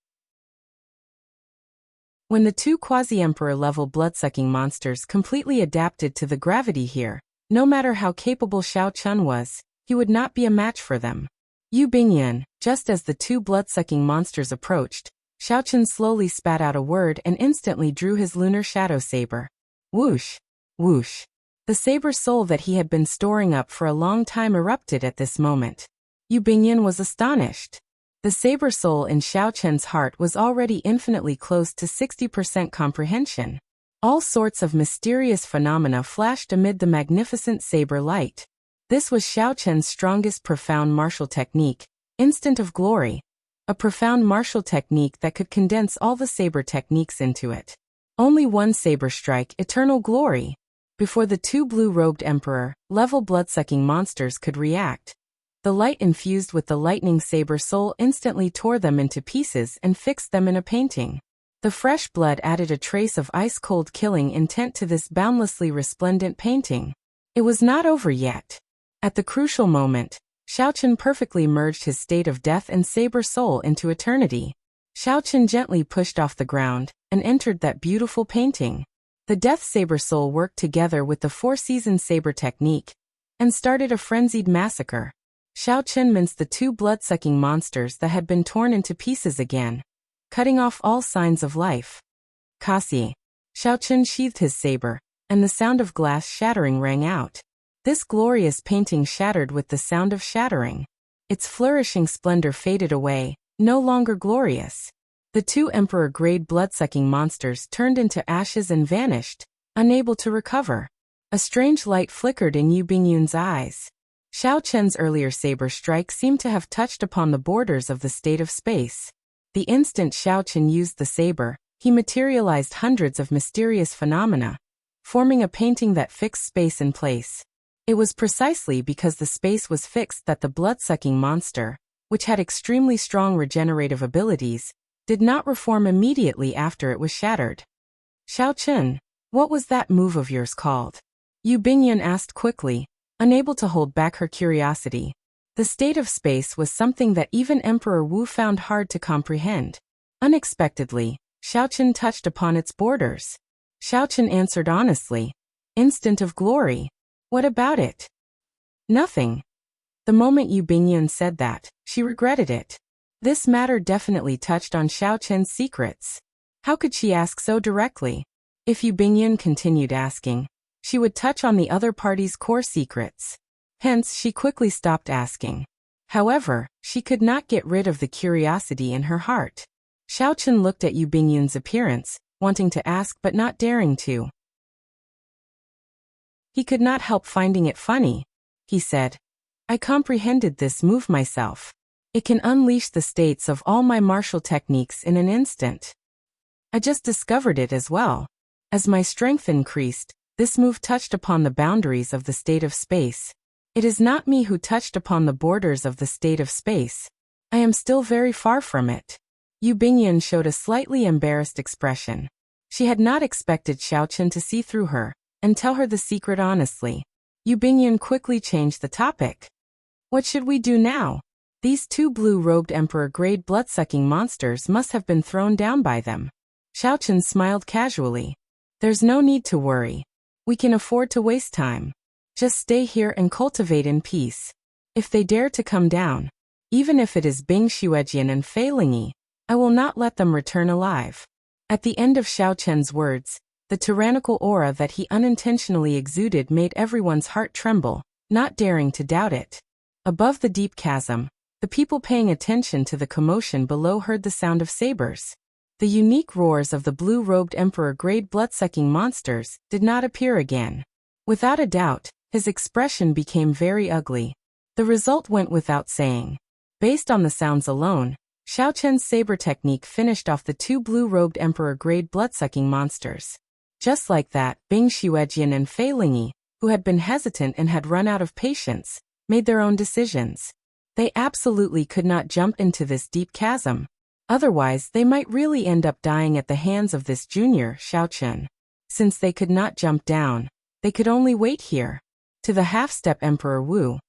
A: When the two quasi-emperor-level blood-sucking monsters completely adapted to the gravity here, no matter how capable Xiao Chen was, he would not be a match for them. Yu Bingyan, just as the two blood-sucking monsters approached, Xiao Chen slowly spat out a word and instantly drew his lunar shadow saber. Whoosh! Whoosh! The saber soul that he had been storing up for a long time erupted at this moment. Yu Bingyan was astonished. The saber soul in Xiao Chen's heart was already infinitely close to 60% comprehension. All sorts of mysterious phenomena flashed amid the magnificent saber light. This was Xiao Chen's strongest profound martial technique, Instant of Glory, a profound martial technique that could condense all the saber techniques into it. Only one saber strike, Eternal Glory. Before the two blue-robed emperor-level blood-sucking monsters could react, the light infused with the lightning saber soul instantly tore them into pieces and fixed them in a painting. The fresh blood added a trace of ice-cold killing intent to this boundlessly resplendent painting. It was not over yet. At the crucial moment, Xiao Chen perfectly merged his state of death and saber soul into eternity. Xiao Chen gently pushed off the ground and entered that beautiful painting. The death saber soul worked together with the four-season saber technique and started a frenzied massacre. Xiao Chen minced the two blood-sucking monsters that had been torn into pieces again, cutting off all signs of life. Kasi. Xiao Chen sheathed his saber, and the sound of glass shattering rang out. This glorious painting shattered with the sound of shattering. Its flourishing splendor faded away, no longer glorious. The two emperor-grade blood-sucking monsters turned into ashes and vanished, unable to recover. A strange light flickered in Yu Bingyun's eyes. Xiao Chen's earlier saber strike seemed to have touched upon the borders of the state of space. The instant Xiao Chen used the saber, he materialized hundreds of mysterious phenomena, forming a painting that fixed space in place. It was precisely because the space was fixed that the blood-sucking monster, which had extremely strong regenerative abilities, did not reform immediately after it was shattered. Xiaochen, what was that move of yours called? Yu Bingyan asked quickly, unable to hold back her curiosity. The state of space was something that even Emperor Wu found hard to comprehend. Unexpectedly, Xiaochen touched upon its borders. Xiaochen answered honestly. Instant of glory. What about it? Nothing. The moment Yu Bingyan said that, she regretted it. This matter definitely touched on Xiaochen's secrets. How could she ask so directly? If Yu Bingyan continued asking, she would touch on the other party's core secrets. Hence, she quickly stopped asking. However, she could not get rid of the curiosity in her heart. Xiaochen looked at Yu Bingyan's appearance, wanting to ask but not daring to. He could not help finding it funny. He said, I comprehended this move myself. It can unleash the states of all my martial techniques in an instant. I just discovered it as well. As my strength increased, this move touched upon the boundaries of the state of space. It is not me who touched upon the borders of the state of space. I am still very far from it. Yu Bingyan showed a slightly embarrassed expression. She had not expected Xiaochen to see through her and tell her the secret honestly. Yu Bingyan quickly changed the topic. What should we do now? These two blue-robed emperor-grade blood-sucking monsters must have been thrown down by them. Xiaochen smiled casually. There's no need to worry. We can afford to waste time. Just stay here and cultivate in peace. If they dare to come down, even if it is Bing Xuejian and Fei Lingyi, I will not let them return alive. At the end of Xiaochen's words, the tyrannical aura that he unintentionally exuded made everyone's heart tremble, not daring to doubt it. Above the deep chasm, the people paying attention to the commotion below heard the sound of sabers. The unique roars of the blue-robed emperor-grade blood-sucking monsters did not appear again. Without a doubt, his expression became very ugly. The result went without saying. Based on the sounds alone, Xiaochen's saber technique finished off the two blue-robed emperor-grade blood-sucking monsters. Just like that, Bing Xuejian and Fei Lingyi, who had been hesitant and had run out of patience, made their own decisions. They absolutely could not jump into this deep chasm. Otherwise, they might really end up dying at the hands of this junior Xiaochen. Since they could not jump down, they could only wait here. To the half-step Emperor Wu,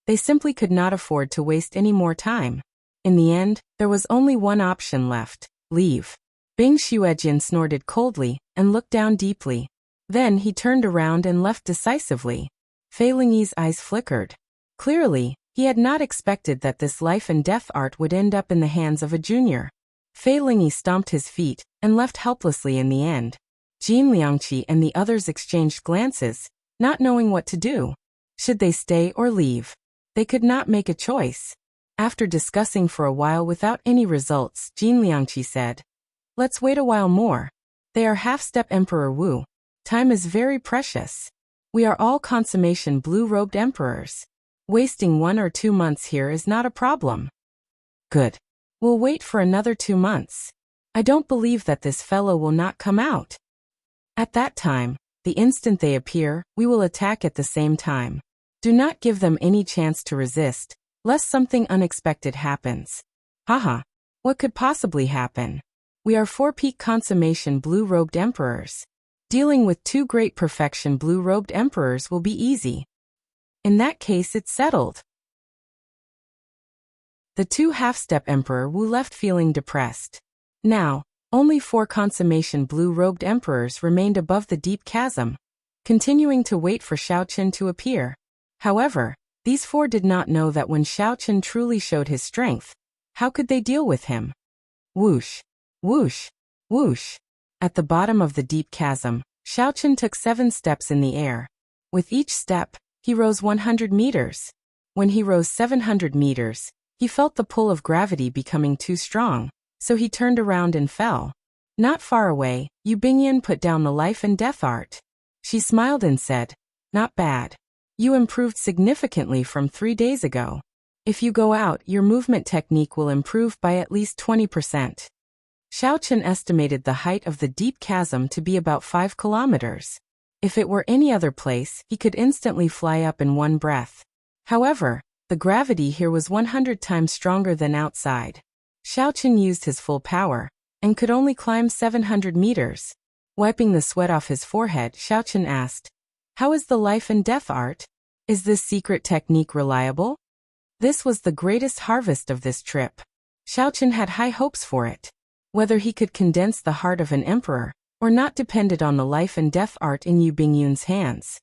A: they simply could not afford to waste any more time. In the end, there was only one option left: leave. Bing Xuejian snorted coldly and looked down deeply. Then he turned around and left decisively. Fei Lingyi's eyes flickered. Clearly, he had not expected that this life and death art would end up in the hands of a junior. Fei Lingyi stomped his feet and left helplessly in the end. Jin Liangqi and the others exchanged glances, not knowing what to do. Should they stay or leave? They could not make a choice. After discussing for a while without any results, Jin Liangqi said, Let's wait a while more. They are half-step Emperor Wu. Time is very precious. We are all consummation blue-robed emperors. Wasting 1 or 2 months here is not a problem. Good. We'll wait for another 2 months. I don't believe that this fellow will not come out. At that time, the instant they appear, we will attack at the same time. Do not give them any chance to resist, lest something unexpected happens. Haha. What could possibly happen? We are 4-peak consummation blue-robed emperors. Dealing with 2 great perfection blue-robed emperors will be easy. In that case, it's settled. The 2 half-step Emperor Wu left feeling depressed. Now, only 4 consummation blue-robed emperors remained above the deep chasm, continuing to wait for Xiaochen to appear. However, these 4 did not know that when Xiaochen truly showed his strength, how could they deal with him? Whoosh, whoosh, whoosh. At the bottom of the deep chasm, Xiaochen took 7 steps in the air. With each step, he rose 100 meters. When he rose 700 meters, he felt the pull of gravity becoming too strong, so he turned around and fell. Not far away, Yu Bingyan put down the life and death art. She smiled and said, Not bad. You improved significantly from 3 days ago. If you go out, your movement technique will improve by at least 20%. Xiaochen estimated the height of the deep chasm to be about 5 kilometers. If it were any other place, he could instantly fly up in one breath. However, the gravity here was 100 times stronger than outside. Xiaochen used his full power, and could only climb 700 meters. Wiping the sweat off his forehead, Xiaochen asked, "How is the life and death art? Is this secret technique reliable?" This was the greatest harvest of this trip. Xiaochen had high hopes for it. Whether he could condense the heart of an emperor or not depended on the life and death art in Yu Bingyun's hands.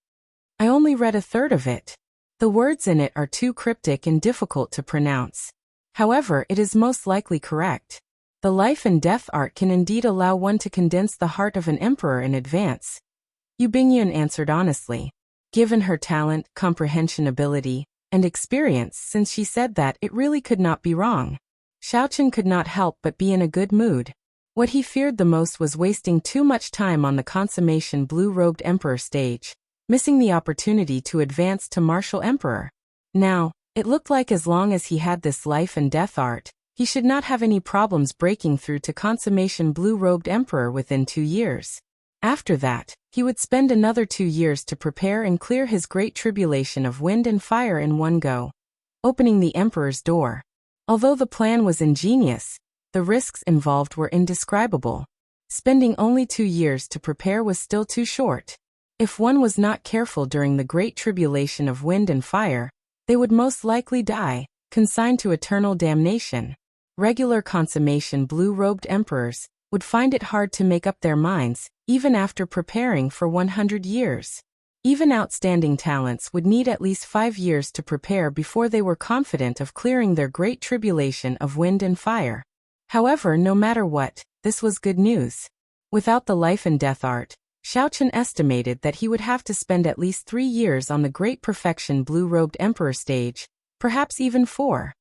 A: "I only read a third of it. The words in it are too cryptic and difficult to pronounce. However, it is most likely correct. The life and death art can indeed allow one to condense the heart of an emperor in advance." Yu Bingyun answered honestly. Given her talent, comprehension ability, and experience, since she said that, it really could not be wrong. Xiaochen could not help but be in a good mood. What he feared the most was wasting too much time on the consummation blue-robed emperor stage, missing the opportunity to advance to martial emperor. Now, it looked like as long as he had this life and death art, he should not have any problems breaking through to consummation blue-robed emperor within 2 years. After that, he would spend another 2 years to prepare and clear his great tribulation of wind and fire in one go, opening the emperor's door. Although the plan was ingenious, the risks involved were indescribable. Spending only 2 years to prepare was still too short. If one was not careful during the great tribulation of wind and fire, they would most likely die, consigned to eternal damnation. Regular consummation blue-robed emperors would find it hard to make up their minds, even after preparing for 100 years. Even outstanding talents would need at least 5 years to prepare before they were confident of clearing their great tribulation of wind and fire. However, no matter what, this was good news. Without the life and death art, Xiaochen estimated that he would have to spend at least 3 years on the great perfection blue-robed emperor stage, perhaps even 4.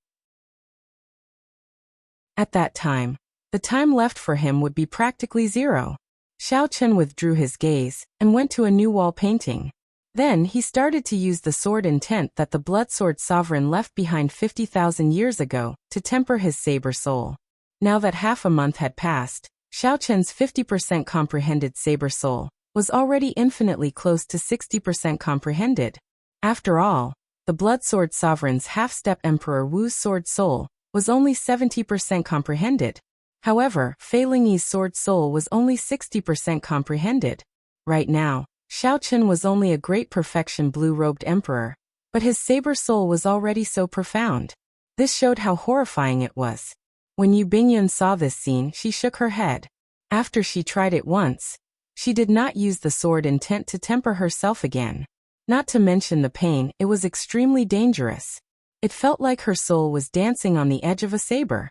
A: At that time, the time left for him would be practically 0. Xiaochen withdrew his gaze and went to a new wall painting. Then he started to use the sword intent that the blood-sword sovereign left behind 50,000 years ago to temper his saber soul. Now that half a month had passed, Xiaochen's 50% comprehended saber soul was already infinitely close to 60% comprehended. After all, the blood-sword sovereign's half-step emperor Wu's sword soul was only 70% comprehended. However, Fei Lingyi's sword soul was only 60% comprehended. Right now, Xiaochen was only a great perfection blue-robed emperor, but his saber soul was already so profound. This showed how horrifying it was. When Yu Bingyun saw this scene, she shook her head. After she tried it once, she did not use the sword intent to temper herself again. Not to mention the pain, it was extremely dangerous. It felt like her soul was dancing on the edge of a saber.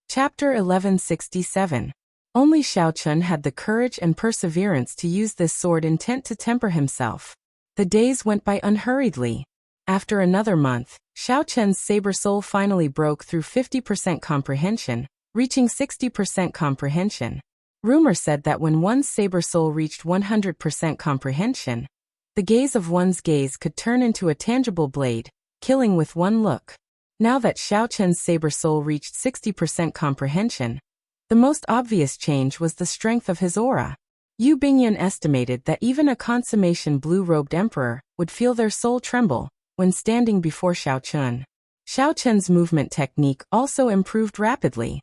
A: Chapter 1167. Only Xiaochen had the courage and perseverance to use this sword intent to temper himself. The days went by unhurriedly. After another month, Xiaochen's saber soul finally broke through 50% comprehension, reaching 60% comprehension. Rumor said that when one's saber soul reached 100% comprehension, the gaze of one's gaze could turn into a tangible blade, killing with one look. Now that Xiaochen's saber soul reached 60% comprehension, the most obvious change was the strength of his aura. Yu Bingyun estimated that even a consummation blue-robed emperor would feel their soul tremble when standing before Xiaochen. Xiaochen's movement technique also improved rapidly.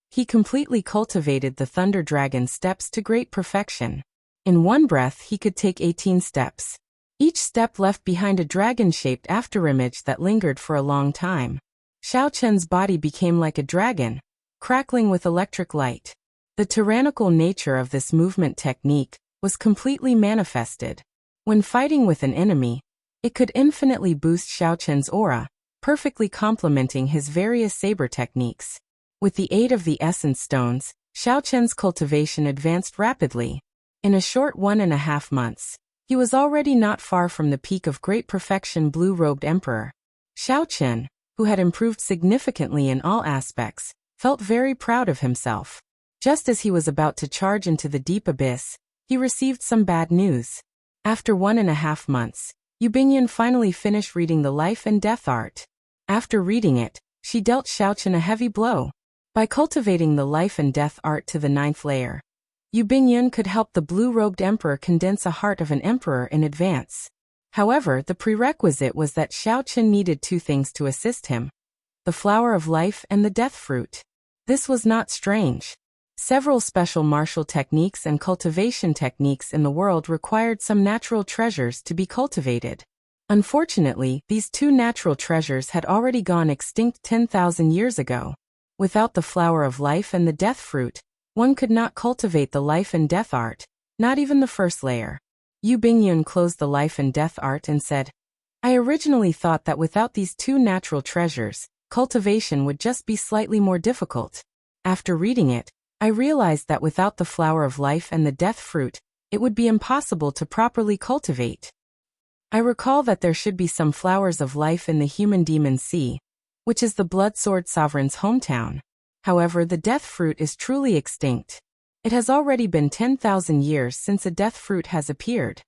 A: He completely cultivated the Thunder Dragon steps to great perfection. In one breath he could take 18 steps. Each step left behind a dragon-shaped afterimage that lingered for a long time. Xiaochen's body became like a dragon, crackling with electric light. The tyrannical nature of this movement technique was completely manifested. When fighting with an enemy, it could infinitely boost Xiaochen's aura, perfectly complementing his various saber techniques. With the aid of the essence stones, Xiaochen's cultivation advanced rapidly. In a short 1.5 months, he was already not far from the peak of great perfection blue-robed emperor. Xiaochen, who had improved significantly in all aspects, felt very proud of himself. Just as he was about to charge into the deep abyss, he received some bad news. After 1.5 months, Yu Bingyun finally finished reading the Life and Death Art. After reading it, she dealt Xiaochen a heavy blow. By cultivating the Life and Death Art to the 9th layer, Yu Bingyun could help the blue-robed emperor condense a heart of an emperor in advance. However, the prerequisite was that Xiaoqin needed two things to assist him: the flower of life and the death fruit. This was not strange. Several special martial techniques and cultivation techniques in the world required some natural treasures to be cultivated. Unfortunately, these two natural treasures had already gone extinct 10,000 years ago. Without the flower of life and the death fruit, one could not cultivate the life and death art, not even the first layer. Yu Bingyun closed the life and death art and said, "I originally thought that without these two natural treasures, cultivation would just be slightly more difficult. After reading it, I realized that without the flower of life and the death fruit, it would be impossible to properly cultivate. I recall that there should be some flowers of life in the human demon sea, which is the blood sword sovereign's hometown. However, the death fruit is truly extinct. It has already been 10,000 years since a death fruit has appeared.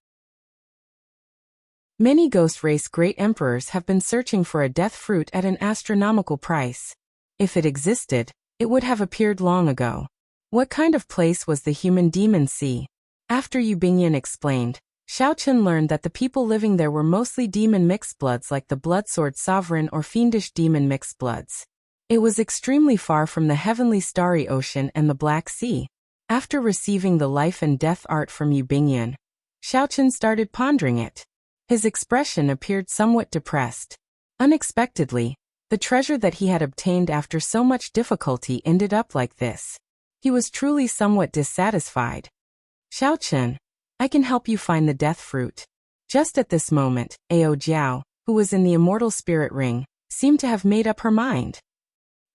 A: Many ghost race great emperors have been searching for a death fruit at an astronomical price. If it existed, it would have appeared long ago. What kind of place was the human demon sea?" After Yu Bingyan explained, Xiaoqin learned that the people living there were mostly demon mixed bloods like the blood sword sovereign or fiendish demon mixed bloods. It was extremely far from the heavenly starry ocean and the Black Sea. After receiving the life and death art from Yu Bingyan, Xiaoqin started pondering it. His expression appeared somewhat depressed. Unexpectedly, the treasure that he had obtained after so much difficulty ended up like this. He was truly somewhat dissatisfied. "Xiaoqin, I can help you find the death fruit." Just at this moment, Ao Jiao, who was in the immortal spirit ring, seemed to have made up her mind.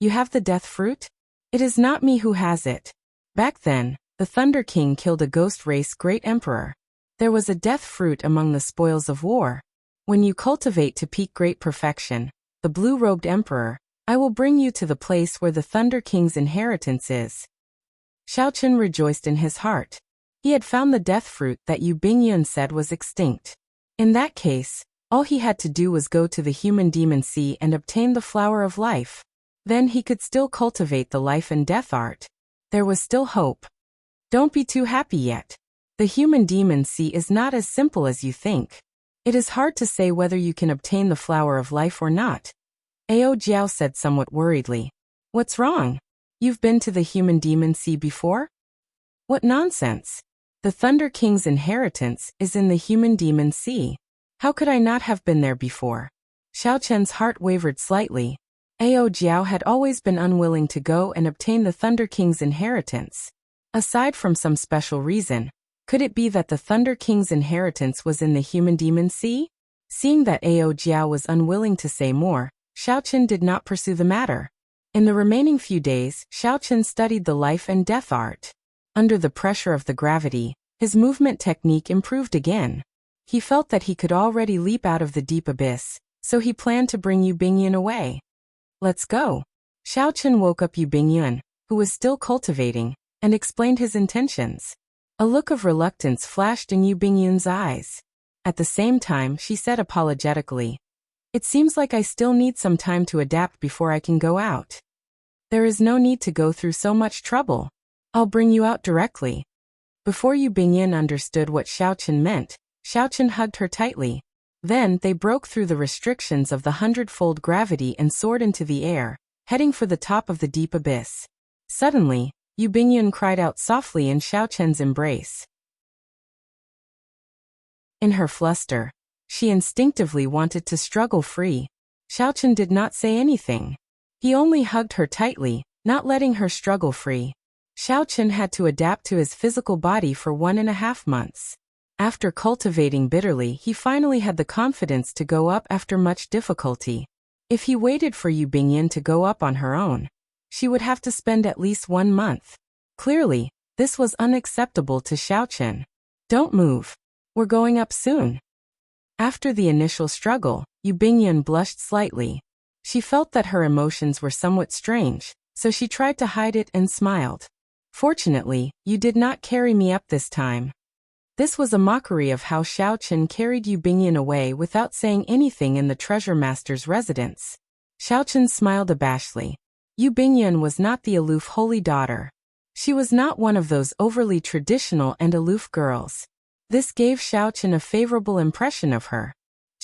A: "You have the death fruit? It is not me who has it. Back then, the Thunder King killed a ghost race great emperor. There was a death fruit among the spoils of war. When you cultivate to peak great perfection, the blue-robed emperor, I will bring you to the place where the Thunder King's inheritance is." Xiaoqin rejoiced in his heart. He had found the death fruit that Yu Bingyun said was extinct. In that case, all he had to do was go to the human demon sea and obtain the flower of life. Then he could still cultivate the life and death art. There was still hope. Don't be too happy yet. The human demon sea is not as simple as you think. It is hard to say whether you can obtain the flower of life or not. Ao Jiao said somewhat worriedly. "What's wrong? You've been to the human demon sea before?" "What nonsense! The Thunder King's inheritance is in the human demon sea. How could I not have been there before?" Xiaoqian's heart wavered slightly. Ao Jiao had always been unwilling to go and obtain the Thunder King's inheritance. Aside from some special reason, could it be that the Thunder King's inheritance was in the human demon sea? Seeing that Ao Jiao was unwilling to say more, Xiaoqin did not pursue the matter. In the remaining few days, Xiaoqin studied the life and death art. Under the pressure of the gravity, his movement technique improved again. He felt that he could already leap out of the deep abyss, so he planned to bring Yu Bingyun away. "Let's go." Xiaoqin woke up Yu Bingyun, who was still cultivating, and explained his intentions. A look of reluctance flashed in Yu Bingyun's eyes. At the same time, she said apologetically, "It seems like I still need some time to adapt before I can go out." "There is no need to go through so much trouble. I'll bring you out directly." Before Yu Bingyun understood what Xiaoqin meant, Xiaoqin hugged her tightly. Then they broke through the restrictions of the hundredfold gravity and soared into the air, heading for the top of the deep abyss. Suddenly, Yu Bingyun cried out softly in Xiaoqin's embrace. In her fluster, she instinctively wanted to struggle free. Xiaoqin did not say anything. He only hugged her tightly, not letting her struggle free. Xiaoqin had to adapt to his physical body for 1.5 months. After cultivating bitterly, he finally had the confidence to go up after much difficulty. If he waited for Yu Bingyun to go up on her own, she would have to spend at least 1 month. Clearly, this was unacceptable to Xiaoqin. "Don't move. We're going up soon." After the initial struggle, Yu Bingyun blushed slightly. She felt that her emotions were somewhat strange, so she tried to hide it and smiled. "Fortunately, you did not carry me up this time." This was a mockery of how Xiaoqin carried Yu Bingyun away without saying anything in the treasure master's residence. Xiaoqin smiled abashedly. Yu Bingyun was not the aloof holy daughter. She was not one of those overly traditional and aloof girls. This gave Xiaoqin a favorable impression of her.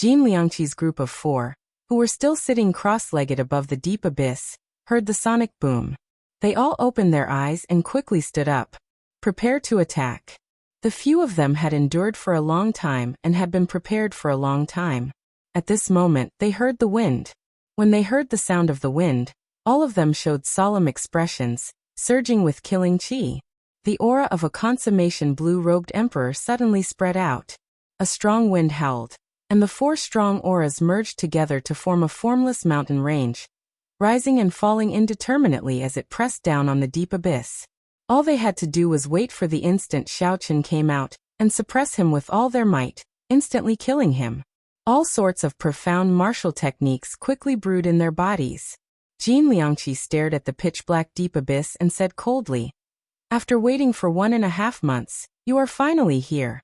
A: Jin Liangqi's group of 4, who were still sitting cross-legged above the deep abyss, heard the sonic boom. They all opened their eyes and quickly stood up. Prepare to attack. The few of them had endured for a long time and had been prepared for a long time. At this moment, they heard the wind. When they heard the sound of the wind, all of them showed solemn expressions, surging with killing chi. The aura of a consummation blue-robed emperor suddenly spread out. A strong wind howled, and the 4 strong auras merged together to form a formless mountain range, rising and falling indeterminately as it pressed down on the deep abyss. All they had to do was wait for the instant Xiaoqun came out, and suppress him with all their might, instantly killing him. All sorts of profound martial techniques quickly brewed in their bodies. Jin Liangqi stared at the pitch-black deep abyss and said coldly, "After waiting for 1.5 months, you are finally here."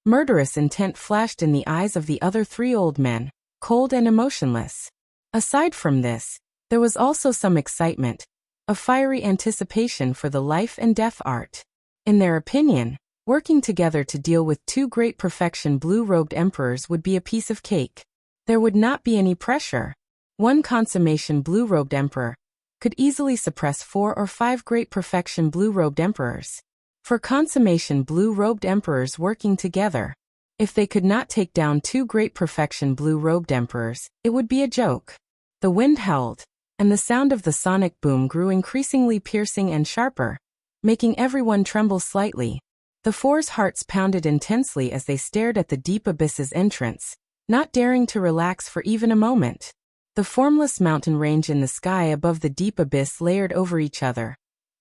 A: Murderous intent flashed in the eyes of the other 3 old men, cold and emotionless. Aside from this, there was also some excitement, a fiery anticipation for the life and death art. In their opinion, working together to deal with 2 great perfection blue-robed emperors would be a piece of cake. There would not be any pressure. One consummation blue-robed emperor could easily suppress 4 or 5 great perfection blue-robed emperors. For consummation blue-robed emperors working together, if they could not take down 2 great perfection blue-robed emperors, it would be a joke. The wind howled, and the sound of the sonic boom grew increasingly piercing and sharper, making everyone tremble slightly. The 4's hearts pounded intensely as they stared at the deep abyss's entrance, not daring to relax for even a moment. The formless mountain range in the sky above the deep abyss layered over each other,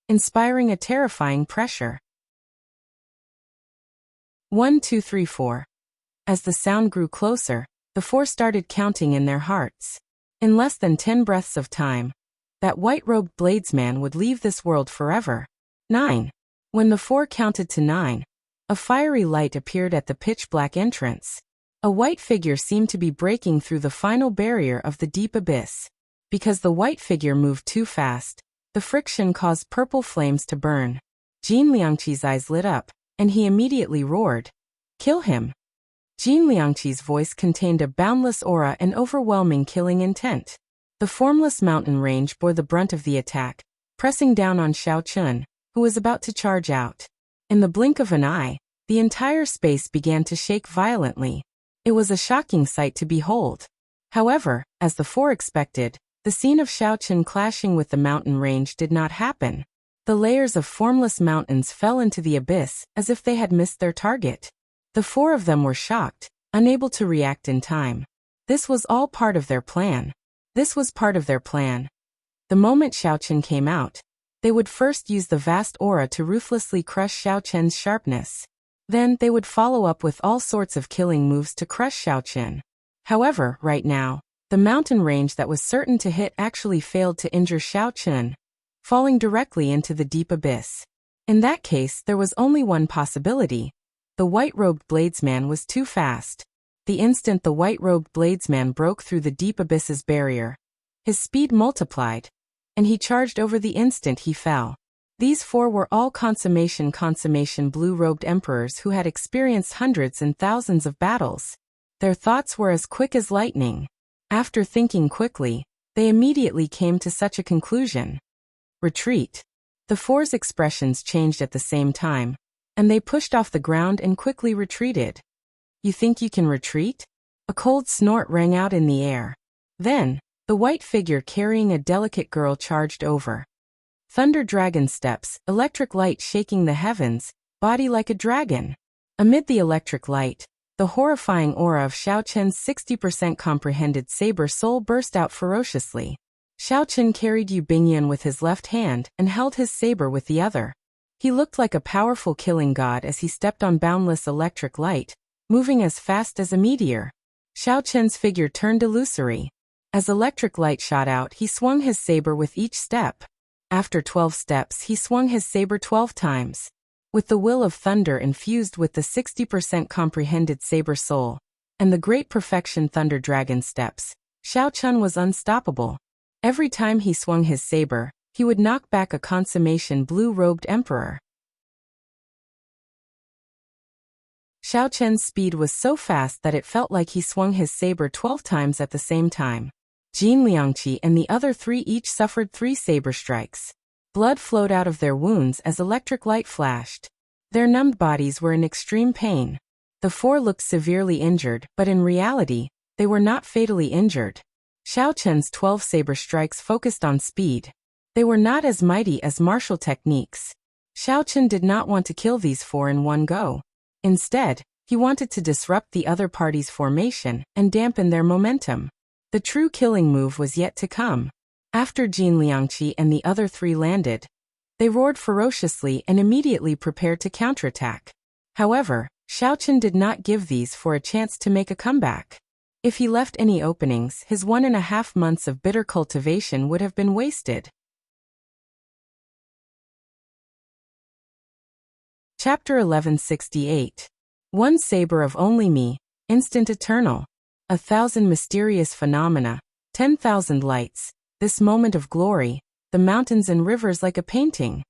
A: inspiring a terrifying pressure. 1, 2, 3, 4. As the sound grew closer, the 4 started counting in their hearts. In less than 10 breaths of time, that white-robed bladesman would leave this world forever. 9. When the 4 counted to 9, a fiery light appeared at the pitch-black entrance. A white figure seemed to be breaking through the final barrier of the deep abyss. Because the white figure moved too fast, the friction caused purple flames to burn. Jin Liangqi's eyes lit up, and he immediately roared, "Kill him!" Jin Liangqi's voice contained a boundless aura and overwhelming killing intent. The formless mountain range bore the brunt of the attack, pressing down on Xiaoqun, who was about to charge out. In the blink of an eye, the entire space began to shake violently. It was a shocking sight to behold. However, as the 4 expected, the scene of Xiaoqun clashing with the mountain range did not happen. The layers of formless mountains fell into the abyss as if they had missed their target. The 4 of them were shocked, unable to react in time. This was all part of their plan. The moment Xiaoqun came out, they would first use the vast aura to ruthlessly crush Xiaoqun's sharpness. Then they would follow up with all sorts of killing moves to crush Xiaoqun. However, right now, the mountain range that was certain to hit actually failed to injure Xiaoqun, falling directly into the deep abyss. In that case, there was only one possibility. The white-robed bladesman was too fast. The instant the white-robed bladesman broke through the deep abyss's barrier, his speed multiplied, and he charged over the instant he fell. These 4 were all consummation blue-robed emperors who had experienced hundreds and thousands of battles. Their thoughts were as quick as lightning. After thinking quickly, they immediately came to such a conclusion. Retreat. The 4's expressions changed at the same time, and they pushed off the ground and quickly retreated. "You think you can retreat?" A cold snort rang out in the air. Then, the white figure carrying a delicate girl charged over. Thunder dragon steps, electric light shaking the heavens, body like a dragon. Amid the electric light, the horrifying aura of Xiaoqun's 60% comprehended saber soul burst out ferociously. Xiaoqun carried Yu Bingyun with his left hand and held his saber with the other. He looked like a powerful killing god as he stepped on boundless electric light, moving as fast as a meteor. Xiaoqun's figure turned illusory. As electric light shot out, he swung his saber with each step. After 12 steps, he swung his saber 12 times. With the will of thunder infused with the 60% comprehended saber soul, and the great perfection thunder dragon steps, Xiaoqun was unstoppable. Every time he swung his saber, he would knock back a consummation blue-robed emperor. Xiao Chen's speed was so fast that it felt like he swung his saber 12 times at the same time. Jin Liangqi and the other 3 each suffered 3 saber strikes. Blood flowed out of their wounds as electric light flashed. Their numbed bodies were in extreme pain. The 4 looked severely injured, but in reality, they were not fatally injured. Xiao Chen's 12 saber strikes focused on speed. They were not as mighty as martial techniques. Xiao Chen did not want to kill these 4 in one go. Instead, he wanted to disrupt the other party's formation and dampen their momentum. The true killing move was yet to come. After Jin Liangqi and the other 3 landed, they roared ferociously and immediately prepared to counterattack. However, Xiao Chen did not give these 4 a chance to make a comeback. If he left any openings, his 1.5 months of bitter cultivation would have been wasted. Chapter 1168. One saber of only me, instant eternal. 1,000 mysterious phenomena, 10,000 lights, this moment of glory, the mountains and rivers like a painting.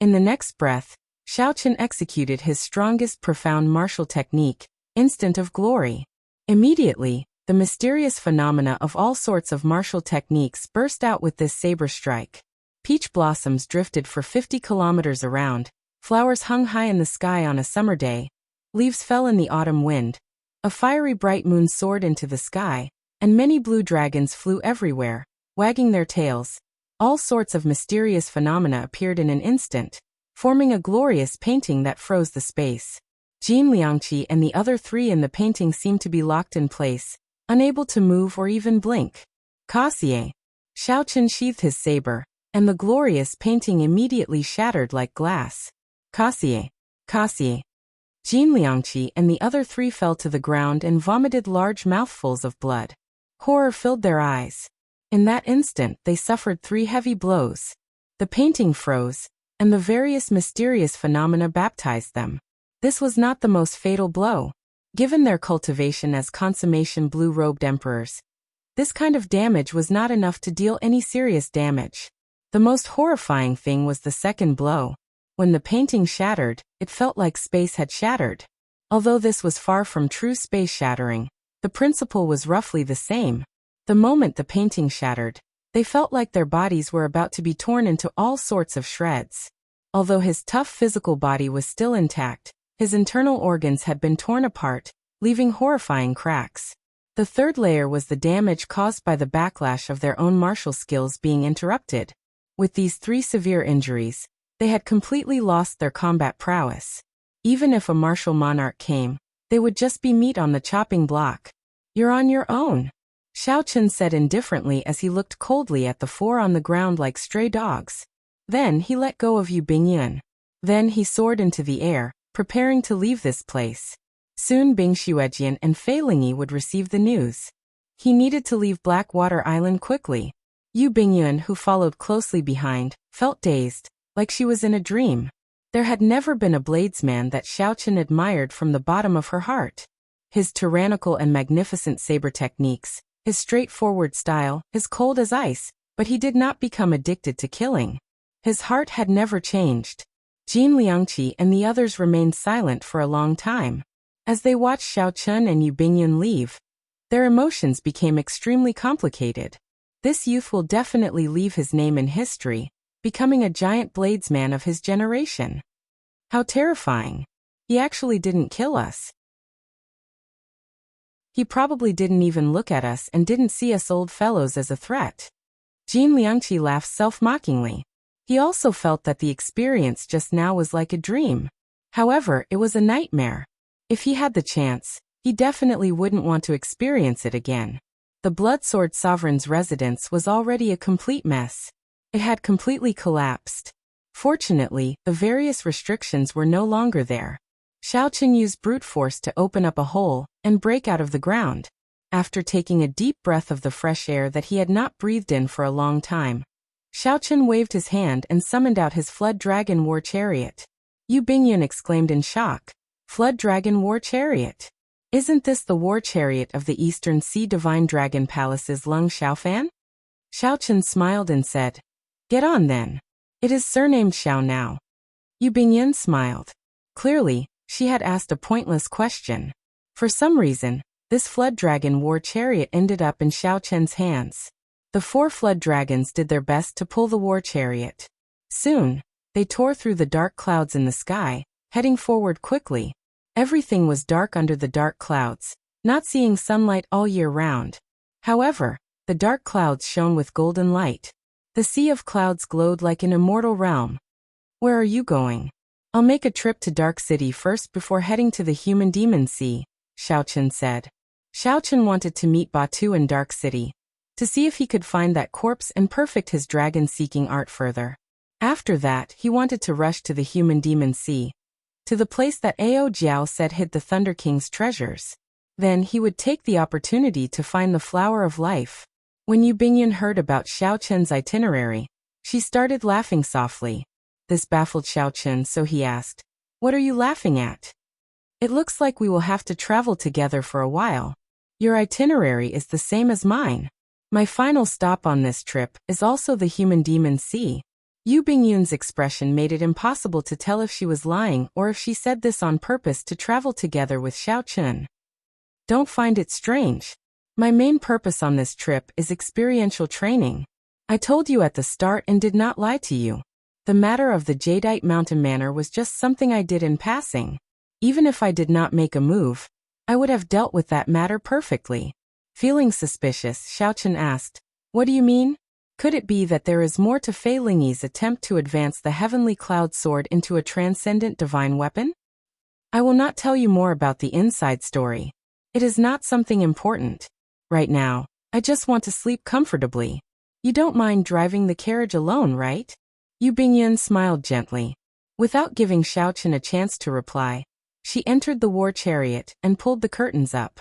A: In the next breath, Xiao Chen executed his strongest profound martial technique, instant of glory. Immediately, the mysterious phenomena of all sorts of martial techniques burst out with this saber strike. Peach blossoms drifted for 50 kilometers around, flowers hung high in the sky on a summer day, leaves fell in the autumn wind, a fiery bright moon soared into the sky, and many blue dragons flew everywhere, wagging their tails. All sorts of mysterious phenomena appeared in an instant, forming a glorious painting that froze the space. Jin Liangqi and the other 3 in the painting seemed to be locked in place, unable to move or even blink. Kasie. Xiao Chen sheathed his saber, and the glorious painting immediately shattered like glass. Kasie. Kasie. Jin Liangqi and the other 3 fell to the ground and vomited large mouthfuls of blood. Horror filled their eyes. In that instant, they suffered 3 heavy blows. The painting froze, and the various mysterious phenomena baptized them. This was not the most fatal blow. Given their cultivation as consummation blue-robed emperors, this kind of damage was not enough to deal any serious damage. The most horrifying thing was the second blow. When the painting shattered, it felt like space had shattered. Although this was far from true space shattering, the principle was roughly the same. The moment the painting shattered, they felt like their bodies were about to be torn into all sorts of shreds. Although his tough physical body was still intact, his internal organs had been torn apart, leaving horrifying cracks. The third layer was the damage caused by the backlash of their own martial skills being interrupted. With these 3 severe injuries, they had completely lost their combat prowess. Even if a martial monarch came, they would just be meat on the chopping block. "You're on your own," Xiao Chen said indifferently as he looked coldly at the 4 on the ground like stray dogs. Then he let go of Yu Bingyun. Then he soared into the air, preparing to leave this place. Soon Bing Xuejian and Fei Lingyi would receive the news. He needed to leave Blackwater Island quickly. Yu Bingyun, who followed closely behind, felt dazed, like she was in a dream. There had never been a bladesman that Xiao Chen admired from the bottom of her heart. His tyrannical and magnificent saber techniques, his straightforward style, his cold as ice, but he did not become addicted to killing. His heart had never changed. Jin Liangqi and the others remained silent for a long time. As they watched Xiao Chen and Yu Bingyun leave, their emotions became extremely complicated. This youth will definitely leave his name in history, becoming a giant bladesman of his generation. How terrifying. He actually didn't kill us. He probably didn't even look at us and didn't see us old fellows as a threat. Jin Liangqi laughed self-mockingly. He also felt that the experience just now was like a dream. However, it was a nightmare. If he had the chance, he definitely wouldn't want to experience it again. The Bloodsword Sovereign's residence was already a complete mess. It had completely collapsed. Fortunately, the various restrictions were no longer there. Xiao Chen used brute force to open up a hole and break out of the ground. After taking a deep breath of the fresh air that he had not breathed in for a long time, Xiao Chen waved his hand and summoned out his Flood Dragon War Chariot. Yu Bingyun exclaimed in shock. Flood Dragon War Chariot? Isn't this the war chariot of the Eastern Sea Divine Dragon Palace's Lung Xiaofan? Xiao Chen smiled and said, "Get on then. It is surnamed Xiao now." Yu Bingyun smiled. Clearly, She had asked a pointless question. For some reason, this flood dragon war chariot ended up in Xiao Chen's hands. The 4 flood dragons did their best to pull the war chariot. Soon, they tore through the dark clouds in the sky, heading forward quickly. Everything was dark under the dark clouds, not seeing sunlight all year round. However, the dark clouds shone with golden light. The sea of clouds glowed like an immortal realm. Where are you going? I'll make a trip to Dark City first before heading to the Human Demon Sea, Xiao Chen said. Xiao Chen wanted to meet Batu in Dark City, to see if he could find that corpse and perfect his dragon-seeking art further. After that, he wanted to rush to the Human Demon Sea, to the place that Ao Jiao said hid the Thunder King's treasures. Then he would take the opportunity to find the Flower of Life. When Yu Bingyan heard about Xiao Chen's itinerary, she started laughing softly. This baffled Xiao Chen, so he asked, "What are you laughing at? It looks like we will have to travel together for a while. Your itinerary is the same as mine. My final stop on this trip is also the Human Demon Sea." Yu Bingyun's expression made it impossible to tell if she was lying or if she said this on purpose to travel together with Xiao Chen. Don't find it strange. My main purpose on this trip is experiential training. I told you at the start and did not lie to you. The matter of the Jadeite Mountain Manor was just something I did in passing. Even if I did not make a move, I would have dealt with that matter perfectly. Feeling suspicious, Xiao Chen asked, "What do you mean? Could it be that there is more to Fei Lingyi's attempt to advance the heavenly cloud sword into a transcendent divine weapon? I will not tell you more about the inside story. It is not something important. Right now, I just want to sleep comfortably. You don't mind driving the carriage alone, right?" Yu Bingyan smiled gently. Without giving Xiao Chen a chance to reply, she entered the war chariot and pulled the curtains up.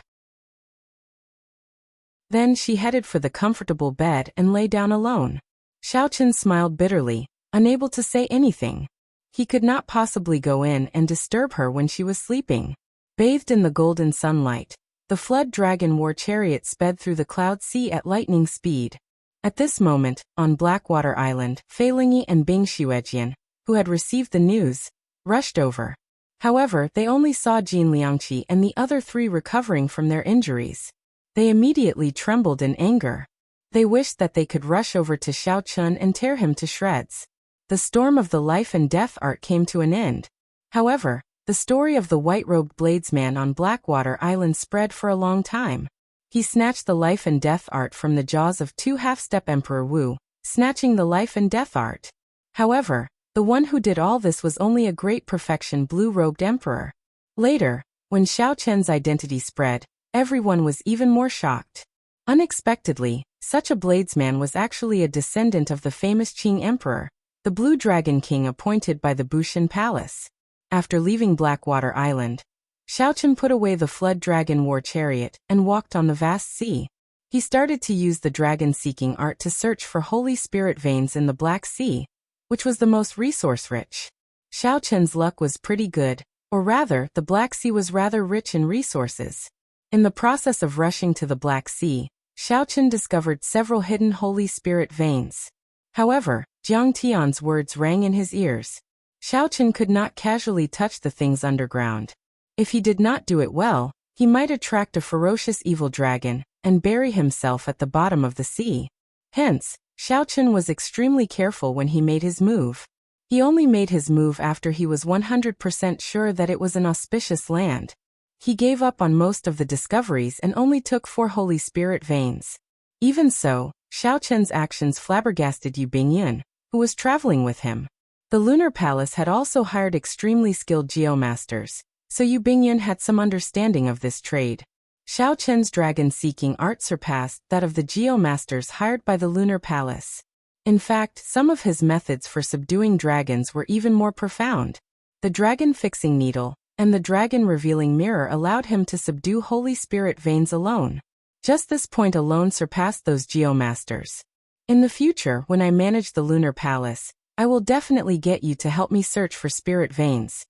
A: Then she headed for the comfortable bed and lay down alone. Xiao Chen smiled bitterly, unable to say anything. He could not possibly go in and disturb her when she was sleeping. Bathed in the golden sunlight, the flood dragon war chariot sped through the cloud sea at lightning speed. At this moment, on Blackwater Island, Fei Lingyi and Bing Xuejian, who had received the news, rushed over. However, they only saw Jin Liangqi and the other 3 recovering from their injuries. They immediately trembled in anger. They wished that they could rush over to Xiao Chen and tear him to shreds. The storm of the life and death art came to an end. However, the story of the white-robed bladesman on Blackwater Island spread for a long time. He snatched the life and death art from the jaws of 2 half-step Emperor Wu, snatching the life and death art. However, the one who did all this was only a great perfection blue-robed emperor. Later, when Xiao Chen's identity spread, everyone was even more shocked. Unexpectedly, such a bladesman was actually a descendant of the famous Qing Emperor, the Blue Dragon King appointed by the Bushan Palace. After leaving Blackwater Island, Xiao Chen put away the flood dragon war chariot and walked on the vast sea. He started to use the dragon-seeking art to search for holy spirit veins in the Black Sea, which was the most resource-rich. Xiao Chen's luck was pretty good, or rather, the Black Sea was rather rich in resources. In the process of rushing to the Black Sea, Xiao Chen discovered several hidden holy spirit veins. However, Jiang Tian's words rang in his ears. Xiao Chen could not casually touch the things underground. If he did not do it well, he might attract a ferocious evil dragon and bury himself at the bottom of the sea. Hence, Xiao Chen was extremely careful when he made his move. He only made his move after he was 100% sure that it was an auspicious land. He gave up on most of the discoveries and only took 4 holy spirit veins. Even so, Xiao Chen's actions flabbergasted Yu Bingyan, who was traveling with him. The Lunar Palace had also hired extremely skilled geomasters, so Yu Bingyan had some understanding of this trade. Xiao Chen's dragon-seeking art surpassed that of the geomasters hired by the Lunar Palace. In fact, some of his methods for subduing dragons were even more profound. The dragon-fixing needle and the dragon-revealing mirror allowed him to subdue holy spirit veins alone. Just this point alone surpassed those geomasters. In the future, when I manage the Lunar Palace, I will definitely get you to help me search for spirit veins,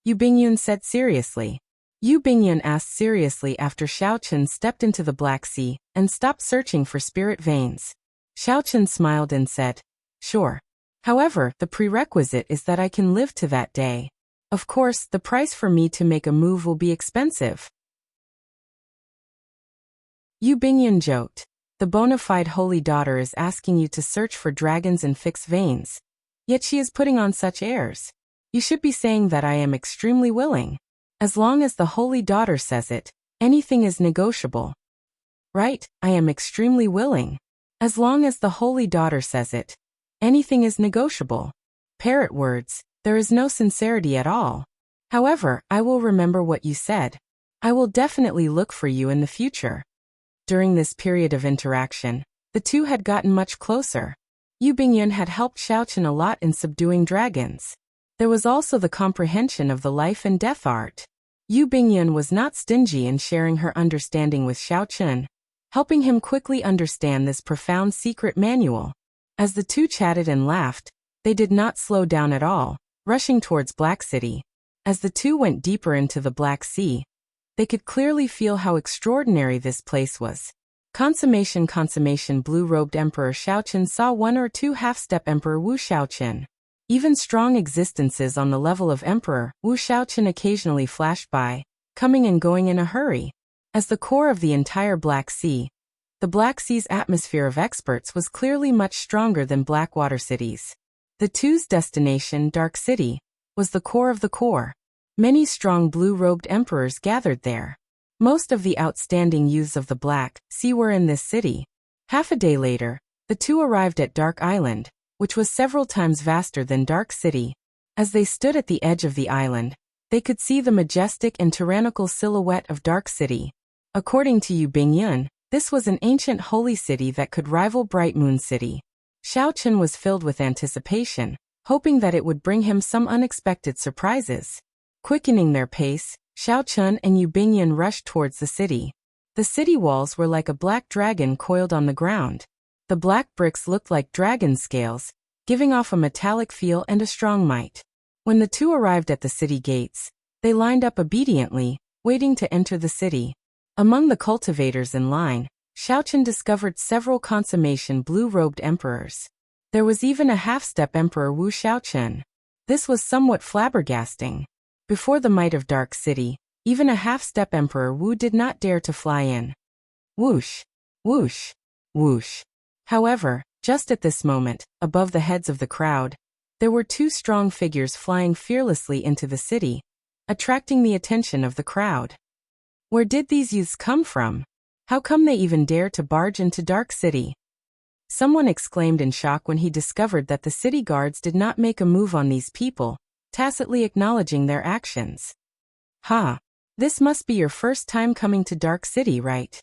A: Yu Bingyun said seriously. Yu Bingyan asked seriously after Xiao Chen stepped into the Black Sea and stopped searching for spirit veins. Xiao Chen smiled and said, "Sure. However, the prerequisite is that I can live to that day." Of course, the price for me to make a move will be expensive. Yu Bingyun joked. The bona fide holy daughter is asking you to search for dragons and fix veins. Yet she is putting on such airs. You should be saying that I am extremely willing. As long as the holy daughter says it, anything is negotiable. Right, I am extremely willing. As long as the holy daughter says it, anything is negotiable. Parrot words, there is no sincerity at all. However, I will remember what you said. I will definitely look for you in the future. During this period of interaction, the two had gotten much closer. Yu Bingyun had helped Xiaochen a lot in subduing dragons. There was also the comprehension of the life and death art. Yu Bingyun was not stingy in sharing her understanding with Xiaochen, helping him quickly understand this profound secret manual. As the two chatted and laughed, they did not slow down at all, rushing towards Black City. As the two went deeper into the Black Sea, they could clearly feel how extraordinary this place was. Consummation. Blue-robed Emperor Xiaochen saw one or two half-step Emperor Wu Xiaochen. Even strong existences on the level of Emperor Wu Xiaochen occasionally flashed by, coming and going in a hurry. As the core of the entire Black Sea, the Black Sea's atmosphere of experts was clearly much stronger than Blackwater cities. The two's destination, Dark City, was the core of the core. Many strong blue-robed emperors gathered there. Most of the outstanding youths of the Black Sea were in this city. Half a day later, the two arrived at Dark Island, which was several times vaster than Dark City. As they stood at the edge of the island, they could see the majestic and tyrannical silhouette of Dark City. According to Yu Bingyun, this was an ancient holy city that could rival Bright Moon City. Xiaochen was filled with anticipation, hoping that it would bring him some unexpected surprises. Quickening their pace, Xiaochen and Yu Bingyun rushed towards the city. The city walls were like a black dragon coiled on the ground. The black bricks looked like dragon scales, giving off a metallic feel and a strong might. When the two arrived at the city gates, they lined up obediently, waiting to enter the city. Among the cultivators in line, Xiaochen discovered several consummation blue-robed emperors. There was even a half-step Emperor Wu Xiaochen. This was somewhat flabbergasting. Before the might of Dark City, even a half-step Emperor Wu did not dare to fly in. Whoosh! Whoosh! Whoosh! However, just at this moment, above the heads of the crowd, there were two strong figures flying fearlessly into the city, attracting the attention of the crowd. Where did these youths come from? How come they even dare to barge into Dark City? Someone exclaimed in shock when he discovered that the city guards did not make a move on these people, tacitly acknowledging their actions. Ha! This must be your first time coming to Dark City, right?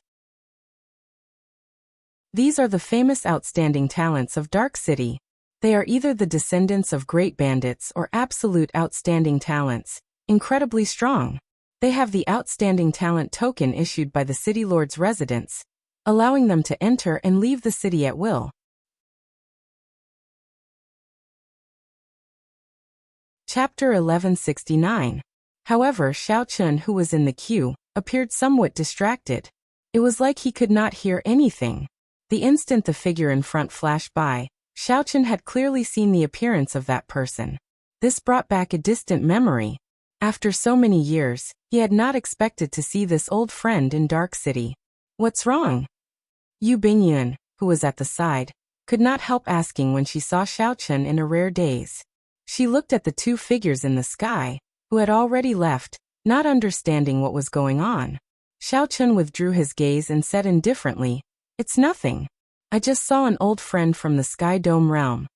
A: These are the famous outstanding talents of Dark City. They are either the descendants of great bandits or absolute outstanding talents, incredibly strong. They have the outstanding talent token issued by the city lord's residence, allowing them to enter and leave the city at will. Chapter 1169. However, Xiaochen, who was in the queue, appeared somewhat distracted. It was like he could not hear anything. The instant the figure in front flashed by, Xiaochen had clearly seen the appearance of that person. This brought back a distant memory. After so many years, he had not expected to see this old friend in Dark City. What's wrong? Yu Bingyun, who was at the side, could not help asking when she saw Xiaochen in a rare daze. She looked at the two figures in the sky, who had already left, not understanding what was going on. Xiaochen withdrew his gaze and said indifferently, "It's nothing. I just saw an old friend from the Sky Dome realm."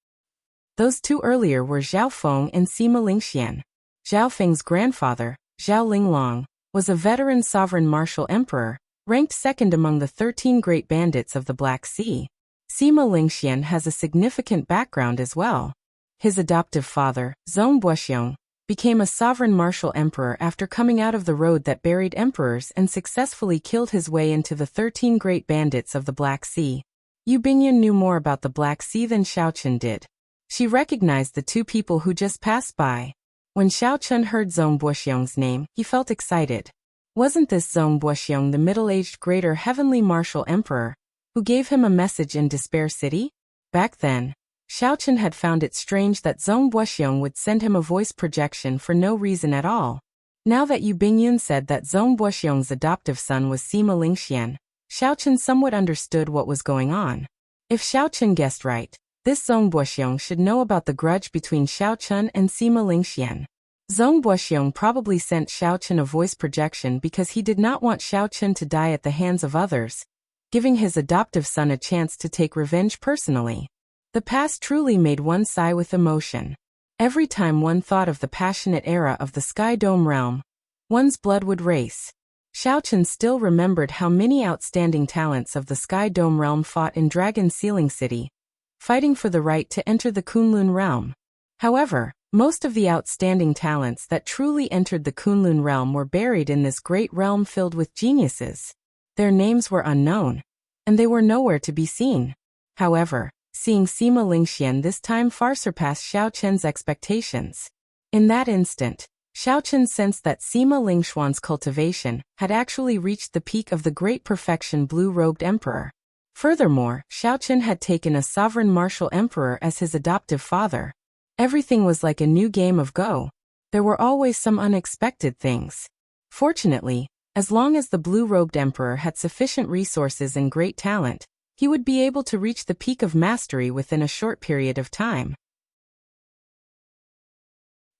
A: Those two earlier were Zhao Feng and Sima Lingxian. Zhao Feng's grandfather, Zhao Linglong, was a veteran sovereign martial emperor, ranked second among the 13 great bandits of the Black Sea. Sima Lingxian has a significant background as well. His adoptive father, Zhongbuoxiong, became a sovereign martial emperor after coming out of the road that buried emperors and successfully killed his way into the 13 great bandits of the Black Sea. Yu Bingyun knew more about the Black Sea than Xiaochen did. She recognized the two people who just passed by. When Xiaochen heard Zhongbuoxiong's name, he felt excited. Wasn't this Zhongbuoxiong the middle-aged greater heavenly martial emperor, who gave him a message in Despair City? Back then, Xiaochen had found it strange that Zhong Buoxiong would send him a voice projection for no reason at all. Now that Yu Bingyun said that Zhong Buoxiong's adoptive son was Sima Lingxian, Xiaochen somewhat understood what was going on. If Xiaochen guessed right, this Zhong Buoxiong should know about the grudge between Xiaochen and Sima Lingxian. Zhong Buoxiong probably sent Xiaochen a voice projection because he did not want Xiaochen to die at the hands of others, giving his adoptive son a chance to take revenge personally. The past truly made one sigh with emotion. Every time one thought of the passionate era of the Sky Dome realm, one's blood would race. Xiaochen still remembered how many outstanding talents of the Sky Dome realm fought in Dragon Sealing City, fighting for the right to enter the Kunlun realm. However, most of the outstanding talents that truly entered the Kunlun realm were buried in this great realm filled with geniuses. Their names were unknown, and they were nowhere to be seen. However, seeing Sima Lingxian this time far surpassed Xiaochen's expectations. In that instant, Xiaochen sensed that Sima Lingxuan's cultivation had actually reached the peak of the great perfection blue-robed emperor. Furthermore, Xiaochen had taken a sovereign martial emperor as his adoptive father. Everything was like a new game of Go. There were always some unexpected things. Fortunately, as long as the blue-robed emperor had sufficient resources and great talent, he would be able to reach the peak of mastery within a short period of time.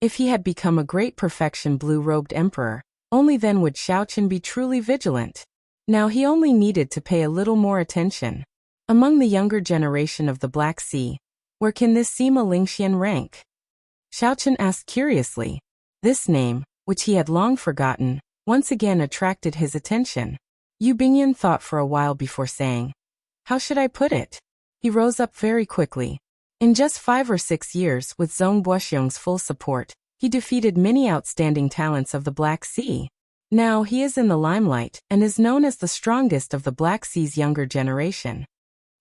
A: If he had become a great perfection blue-robed emperor, only then would Xiaochen be truly vigilant. Now he only needed to pay a little more attention. Among the younger generation of the Black Sea, where can this Sima Lingxian rank? Xiaochen asked curiously. This name, which he had long forgotten, once again attracted his attention. Yu Bingyun thought for a while before saying, "How should I put it?" He rose up very quickly. In just 5 or 6 years, with Zhong Buoxiong's full support, he defeated many outstanding talents of the Black Sea. Now he is in the limelight and is known as the strongest of the Black Sea's younger generation.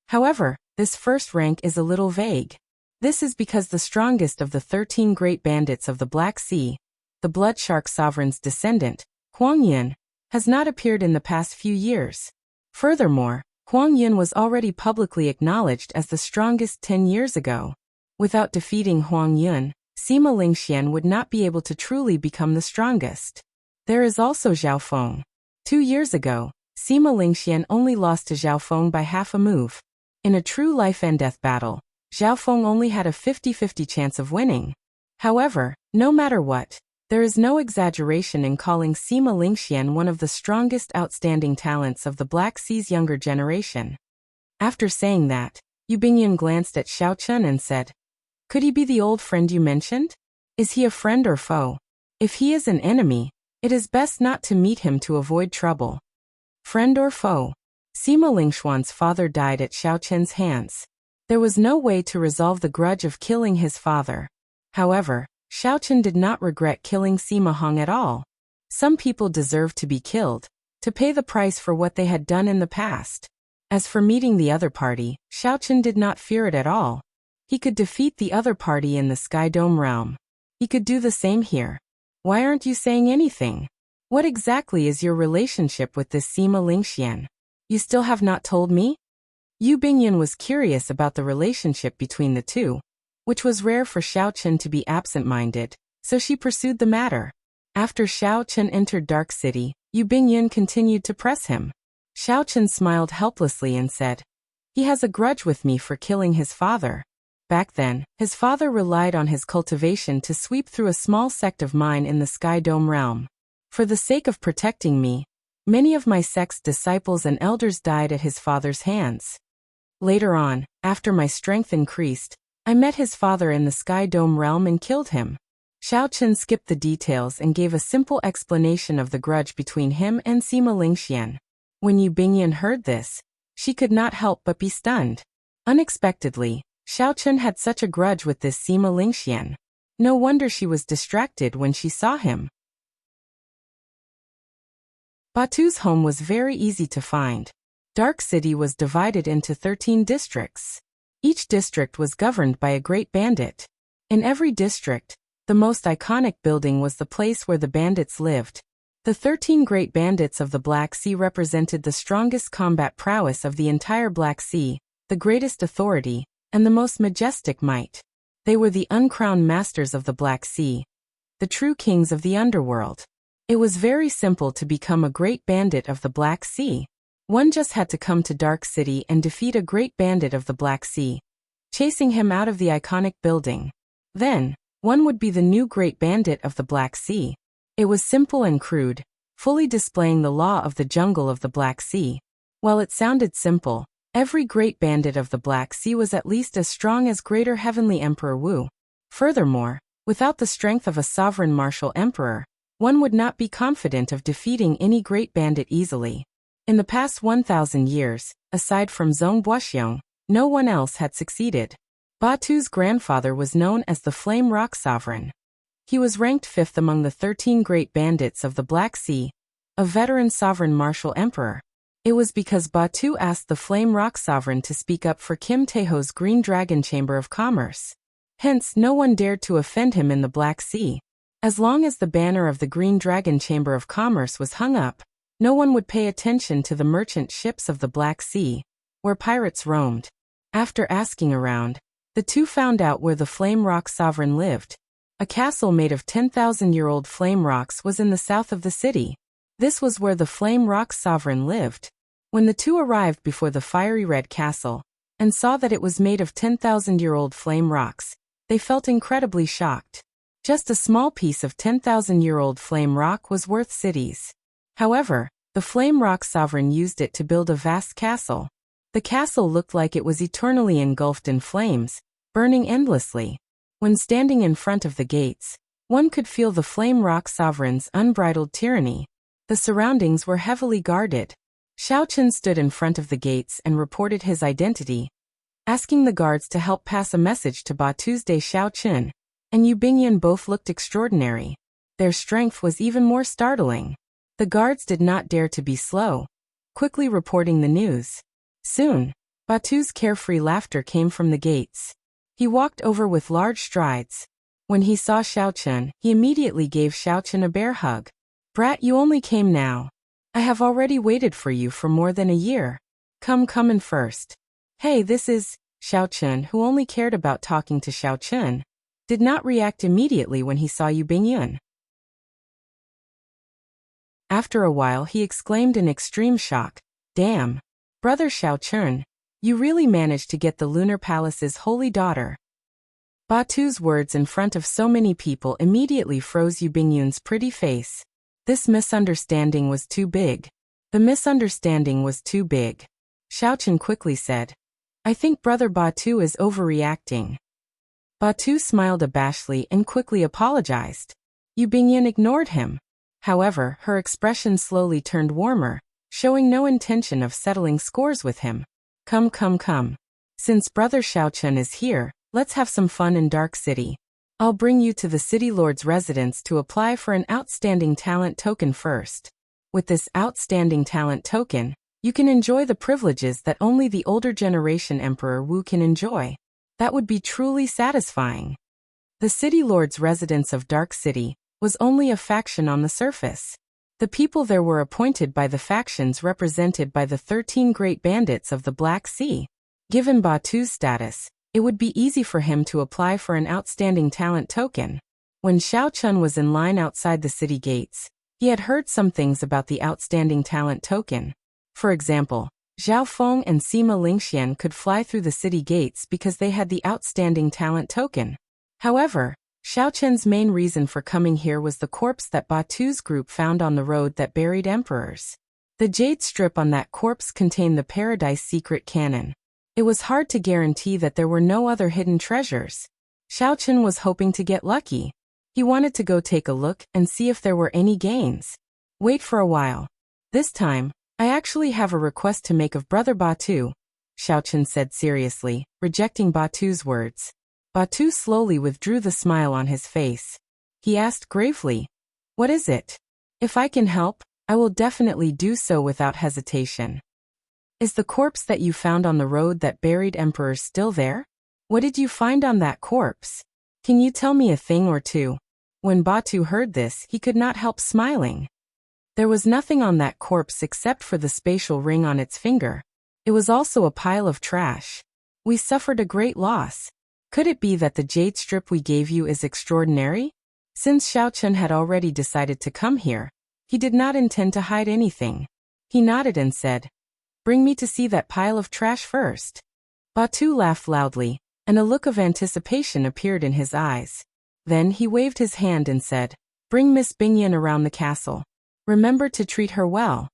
A: However, this first rank is a little vague. This is because the strongest of the 13 great bandits of the Black Sea, the Blood Shark Sovereign's descendant, Huang Yun, has not appeared in the past few years. Furthermore, Huang Yun was already publicly acknowledged as the strongest 10 years ago. Without defeating Huang Yun, Sima Lingxian would not be able to truly become the strongest. There is also Zhao Feng. 2 years ago, Sima Lingxian only lost to Zhao Feng by half a move. In a true life-and-death battle, Zhao Feng only had a 50-50 chance of winning. However, no matter what, there is no exaggeration in calling Sima Lingxian one of the strongest outstanding talents of the Black Sea's younger generation. After saying that, Yu Bingyun glanced at Xiaochen and said, "Could he be the old friend you mentioned? Is he a friend or foe? If he is an enemy, it is best not to meet him to avoid trouble." Friend or foe? Sima Lingxuan's father died at Xiaochen's hands. There was no way to resolve the grudge of killing his father. However, Xiaochen did not regret killing Sima Hong at all. Some people deserved to be killed, to pay the price for what they had done in the past. As for meeting the other party, Xiaochen did not fear it at all. He could defeat the other party in the Sky Dome realm. He could do the same here. Why aren't you saying anything? What exactly is your relationship with this Sima Lingxian? You still have not told me? Yu Bingyun was curious about the relationship between the two, which was rare for Xiaochen to be absent-minded, so she pursued the matter. After Xiaochen entered Dark City, Yu Bingyun continued to press him. Xiaochen smiled helplessly and said, "He has a grudge with me for killing his father. Back then, his father relied on his cultivation to sweep through a small sect of mine in the Sky Dome realm. For the sake of protecting me, many of my sect's disciples and elders died at his father's hands. Later on, after my strength increased, I met his father in the Sky Dome realm and killed him." Xiaochen skipped the details and gave a simple explanation of the grudge between him and Sima Lingxian. When Yu Bingyun heard this, she could not help but be stunned. Unexpectedly, Xiaochen had such a grudge with this Sima Lingxian. No wonder she was distracted when she saw him. Batu's home was very easy to find. Dark City was divided into 13 districts. Each district was governed by a great bandit. In every district, the most iconic building was the place where the bandits lived. The 13 great bandits of the Black Sea represented the strongest combat prowess of the entire Black Sea, the greatest authority, and the most majestic might. They were the uncrowned masters of the Black Sea, the true kings of the underworld. It was very simple to become a great bandit of the Black Sea. One just had to come to Dark City and defeat a great bandit of the Black Sea, chasing him out of the iconic building. Then, one would be the new great bandit of the Black Sea. It was simple and crude, fully displaying the law of the jungle of the Black Sea. While it sounded simple, every great bandit of the Black Sea was at least as strong as Greater Heavenly Emperor Wu. Furthermore, without the strength of a sovereign martial emperor, one would not be confident of defeating any great bandit easily. In the past 1,000 years, aside from Zhong Buoxiong, no one else had succeeded. Batu's grandfather was known as the Flame Rock Sovereign. He was ranked 5th among the 13 great bandits of the Black Sea, a veteran sovereign martial emperor. It was because Batu asked the Flame Rock Sovereign to speak up for Kim Taeho's Green Dragon Chamber of Commerce. Hence, no one dared to offend him in the Black Sea. As long as the banner of the Green Dragon Chamber of Commerce was hung up, no one would pay attention to the merchant ships of the Black Sea, where pirates roamed. After asking around, the two found out where the Flame Rock Sovereign lived. A castle made of 10,000-year-old flame rocks was in the south of the city. This was where the Flame Rock Sovereign lived. When the two arrived before the fiery red castle, and saw that it was made of 10,000-year-old flame rocks, they felt incredibly shocked. Just a small piece of 10,000-year-old flame rock was worth cities. However, the Flame Rock Sovereign used it to build a vast castle. The castle looked like it was eternally engulfed in flames, burning endlessly. When standing in front of the gates, one could feel the Flame Rock Sovereign's unbridled tyranny. The surroundings were heavily guarded. Xiaoqun stood in front of the gates and reported his identity, asking the guards to help pass a message to Batu's Day. Xiaoqun and Yu Bingyan both looked extraordinary. Their strength was even more startling. The guards did not dare to be slow, quickly reporting the news. Soon, Batu's carefree laughter came from the gates. He walked over with large strides. When he saw Xiaoqun, he immediately gave Xiaoqun a bear hug. "Brat, you only came now. I have already waited for you for more than a year. Come in first." "Hey, this is..." Xiaoqun, who only cared about talking to Xiaoqun, did not react immediately when he saw Yu Bingyun. After a while he exclaimed in extreme shock, "Damn! Brother Xiaoqun, you really managed to get the Lunar Palace's holy daughter." Batu's words in front of so many people immediately froze Yu Bingyun's pretty face. This misunderstanding was too big. The misunderstanding was too big. Xiaoqun quickly said, "I think Brother Batu is overreacting." Batu smiled abashedly and quickly apologized. Yu Bingyan ignored him. However, her expression slowly turned warmer, showing no intention of settling scores with him. Come. Since Brother Xiaoqun is here, let's have some fun in Dark City. I'll bring you to the City Lord's residence to apply for an Outstanding Talent Token first. With this Outstanding Talent Token, you can enjoy the privileges that only the older generation Emperor Wu can enjoy. That would be truly satisfying. The City Lord's residence of Dark City was only a faction on the surface. The people there were appointed by the factions represented by the 13 great bandits of the Black Sea. Given Batu's status, it would be easy for him to apply for an Outstanding Talent Token. When Xiaoqun was in line outside the city gates, he had heard some things about the Outstanding Talent Token. For example, Zhao Feng and Sima Lingxian could fly through the city gates because they had the Outstanding Talent Token. However, Xiaoqun's main reason for coming here was the corpse that Batu's group found on the road that buried emperors. The jade strip on that corpse contained the Paradise Secret Cannon. It was hard to guarantee that there were no other hidden treasures. Xiaoqun was hoping to get lucky. He wanted to go take a look and see if there were any gains. "Wait for a while. This time, I actually have a request to make of Brother Batu," Xiaoqun said seriously, rejecting Batu's words. Batu slowly withdrew the smile on his face. He asked gravely, "What is it? If I can help, I will definitely do so without hesitation." "Is the corpse that you found on the road that buried emperors still there? What did you find on that corpse? Can you tell me a thing or two?" When Batu heard this, he could not help smiling. There was nothing on that corpse except for the spatial ring on its finger. It was also a pile of trash. We suffered a great loss. Could it be that the jade strip we gave you is extraordinary? Since Xiaochun had already decided to come here, he did not intend to hide anything. He nodded and said, "Bring me to see that pile of trash first." Batu laughed loudly, and a look of anticipation appeared in his eyes. Then he waved his hand and said, "Bring Miss Bingyan around the castle. Remember to treat her well."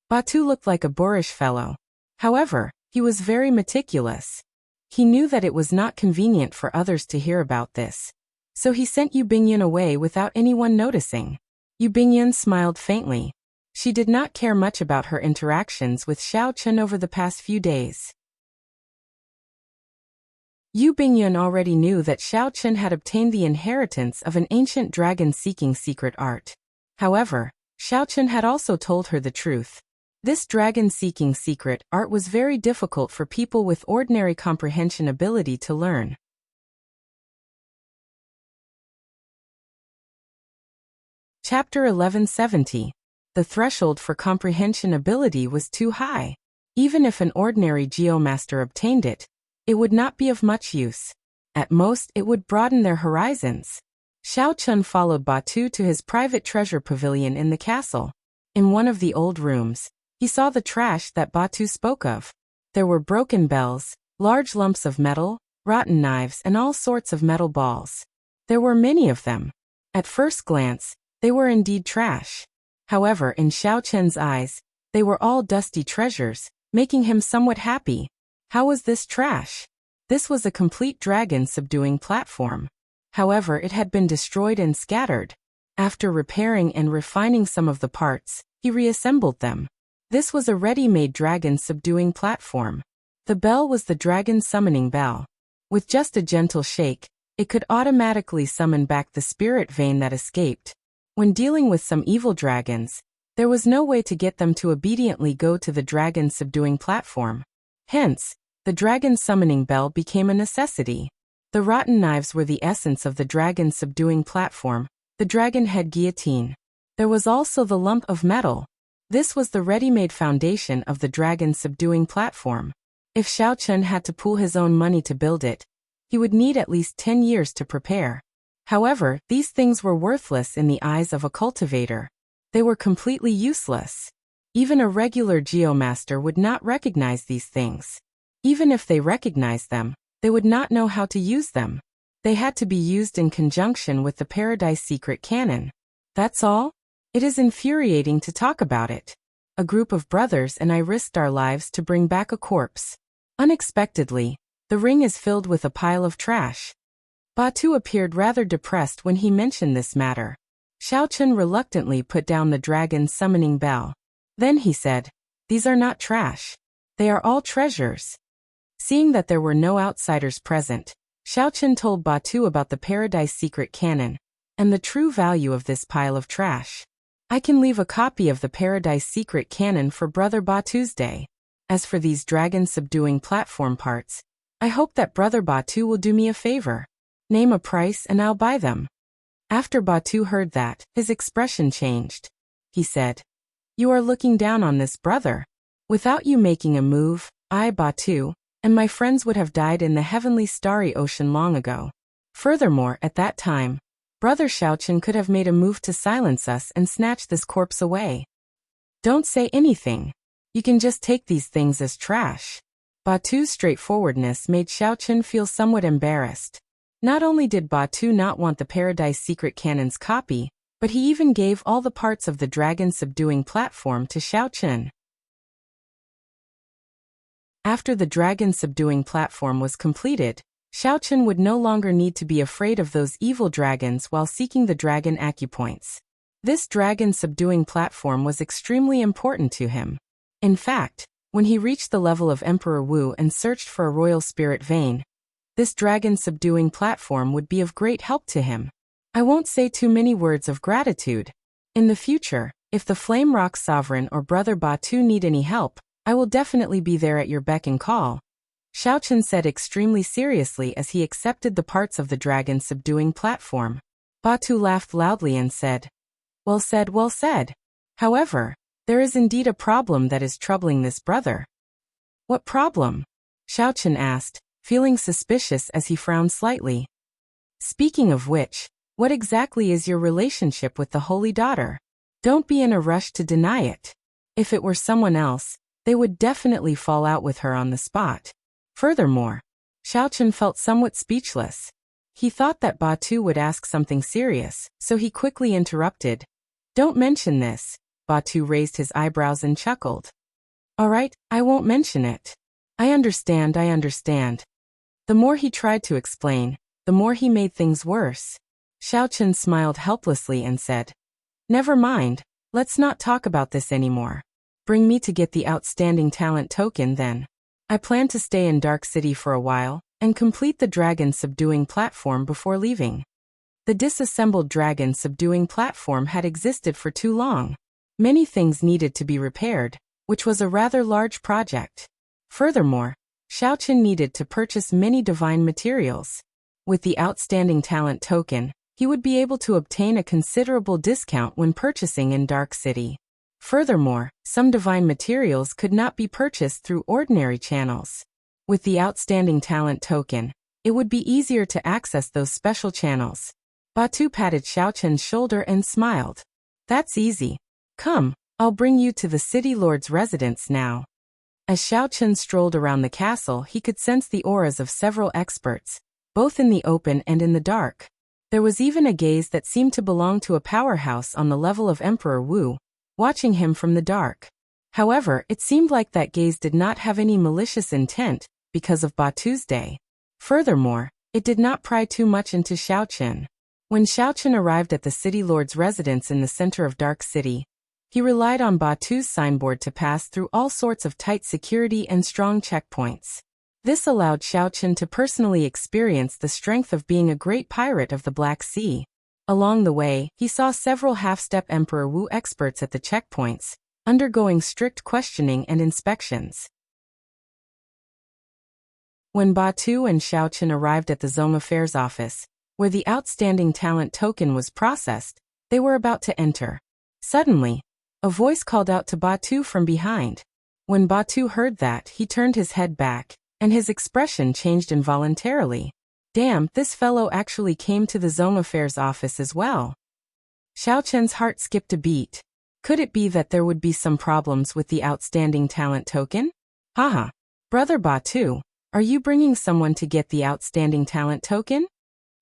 A: Batu looked like a boorish fellow. However, he was very meticulous. He knew that it was not convenient for others to hear about this. So he sent Yu Bingyan away without anyone noticing. Yu Bingyan smiled faintly. She did not care much about her interactions with Xiaochun over the past few days. Yu Bingyan already knew that Xiaochun had obtained the inheritance of an ancient dragon-seeking secret art. However, Xiaochun had also told her the truth. This dragon-seeking secret art was very difficult for people with ordinary comprehension ability to learn. Chapter 1170. The threshold for comprehension ability was too high. Even if an ordinary geomaster obtained it, it would not be of much use. At most, it would broaden their horizons. Xiaochun followed Batu to his private treasure pavilion in the castle. In one of the old rooms, he saw the trash that Batu spoke of. There were broken bells, large lumps of metal, rotten knives, and all sorts of metal balls. There were many of them. At first glance, they were indeed trash. However, in Xiaochun's eyes, they were all dusty treasures, making him somewhat happy. How was this trash? This was a complete dragon-subduing platform. However, it had been destroyed and scattered. After repairing and refining some of the parts, he reassembled them. This was a ready-made dragon-subduing platform. The bell was the dragon summoning bell. With just a gentle shake, it could automatically summon back the spirit vein that escaped. When dealing with some evil dragons, there was no way to get them to obediently go to the dragon-subduing platform. Hence, the dragon summoning bell became a necessity. The rotten knives were the essence of the dragon-subduing platform, the dragon head guillotine. There was also the lump of metal. This was the ready-made foundation of the dragon-subduing platform. If Xiaochun had to pool his own money to build it, he would need at least 10 years to prepare. However, these things were worthless in the eyes of a cultivator. They were completely useless. Even a regular geomaster would not recognize these things. Even if they recognized them, they would not know how to use them. They had to be used in conjunction with the Paradise Secret Cannon. That's all? It is infuriating to talk about it. A group of brothers and I risked our lives to bring back a corpse. Unexpectedly, the ring is filled with a pile of trash. Batu appeared rather depressed when he mentioned this matter. Xiaochun reluctantly put down the dragon's summoning bell. Then he said, "These are not trash. They are all treasures." Seeing that there were no outsiders present, Xiaochun told Batu about the Paradise Secret Cannon and the true value of this pile of trash. "I can leave a copy of the Paradise Secret Cannon for Brother Batu's day. As for these dragon-subduing platform parts, I hope that Brother Batu will do me a favor. Name a price and I'll buy them." After Batu heard that, his expression changed. He said, "You are looking down on this brother. Without you making a move, I, Batu, and my friends would have died in the heavenly starry ocean long ago. Furthermore, at that time, Brother Xiaochun could have made a move to silence us and snatch this corpse away. Don't say anything. You can just take these things as trash." Batu's straightforwardness made Xiaochun feel somewhat embarrassed. Not only did Batu not want the Paradise Secret Cannon's copy, but he even gave all the parts of the dragon-subduing platform to Xiaochun. After the dragon-subduing platform was completed, Xiaochun would no longer need to be afraid of those evil dragons while seeking the dragon acupoints. This dragon-subduing platform was extremely important to him. In fact, when he reached the level of Emperor Wu and searched for a royal spirit vein, this dragon-subduing platform would be of great help to him. I won't say too many words of gratitude. In the future, if the Flame Rock Sovereign or Brother Batu need any help, I will definitely be there at your beck and call," Xiaochun said extremely seriously as he accepted the parts of the dragon-subduing platform. Batu laughed loudly and said, well said, well said. However, there is indeed a problem that is troubling this brother." "What problem?" Xiaochun asked, feeling suspicious as he frowned slightly. Speaking of which, what exactly is your relationship with the Holy Daughter? Don't be in a rush to deny it. If it were someone else, they would definitely fall out with her on the spot. Furthermore, Xiaochen felt somewhat speechless. He thought that Batu would ask something serious, so he quickly interrupted. Don't mention this. Batu raised his eyebrows and chuckled. All right, I won't mention it. I understand. The more he tried to explain, the more he made things worse. Xiaochen smiled helplessly and said, Never mind, let's not talk about this anymore. Bring me to get the outstanding talent token then. I plan to stay in Dark City for a while, and complete the dragon subduing platform before leaving. The disassembled dragon subduing platform had existed for too long. Many things needed to be repaired, which was a rather large project. Furthermore, Xiaochen needed to purchase many divine materials. With the outstanding talent token, he would be able to obtain a considerable discount when purchasing in Dark City. Furthermore, some divine materials could not be purchased through ordinary channels. With the outstanding talent token, it would be easier to access those special channels. Batu patted Xiaochen's shoulder and smiled. That's easy. Come, I'll bring you to the city lord's residence now. As Xiaochen strolled around the castle, he could sense the auras of several experts, both in the open and in the dark. There was even a gaze that seemed to belong to a powerhouse on the level of Emperor Wu, watching him from the dark. However, it seemed like that gaze did not have any malicious intent, because of Batu's day. Furthermore, it did not pry too much into Xiaochen. When Xiaochen arrived at the city lord's residence in the center of Dark City, he relied on Batu's signboard to pass through all sorts of tight security and strong checkpoints. This allowed Xiaochen to personally experience the strength of being a great pirate of the Black Sea. Along the way, he saw several half-step Emperor Wu experts at the checkpoints, undergoing strict questioning and inspections. When Batu and Xiaochen arrived at the Zong Affairs office, where the outstanding talent token was processed, they were about to enter. Suddenly, a voice called out to Batu from behind. When Batu heard that, he turned his head back, and his expression changed involuntarily. Damn, this fellow actually came to the Zong Affairs office as well. Xiaochen's heart skipped a beat. Could it be that there would be some problems with the outstanding talent token? Haha. Brother Batu, are you bringing someone to get the outstanding talent token?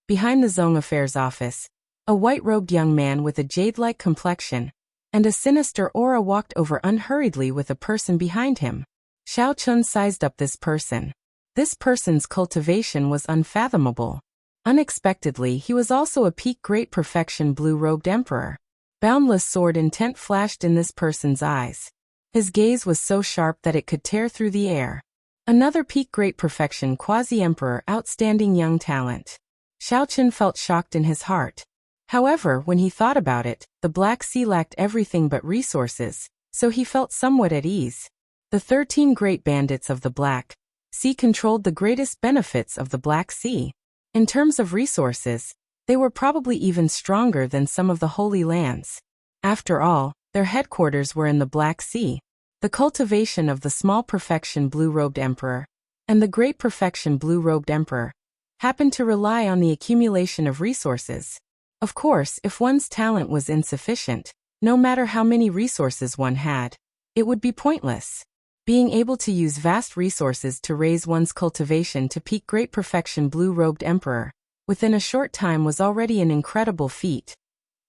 A: Behind the Zong Affairs office, a white-robed young man with a jade-like complexion and a sinister aura walked over unhurriedly with a person behind him. Xiaochen sized up this person. This person's cultivation was unfathomable. Unexpectedly, he was also a peak great perfection blue-robed emperor. Boundless sword intent flashed in this person's eyes. His gaze was so sharp that it could tear through the air. Another peak great perfection quasi-emperor outstanding young talent. Xiaochen felt shocked in his heart. However, when he thought about it, the Black Sea lacked everything but resources, so he felt somewhat at ease. The 13 great bandits of the Black Sea controlled the greatest benefits of the Black Sea. In terms of resources, they were probably even stronger than some of the Holy Lands. After all, their headquarters were in the Black Sea. The cultivation of the small perfection blue-robed emperor and the great perfection blue-robed emperor happened to rely on the accumulation of resources. Of course, if one's talent was insufficient, no matter how many resources one had, it would be pointless. Being able to use vast resources to raise one's cultivation to peak great perfection blue-robed emperor within a short time was already an incredible feat.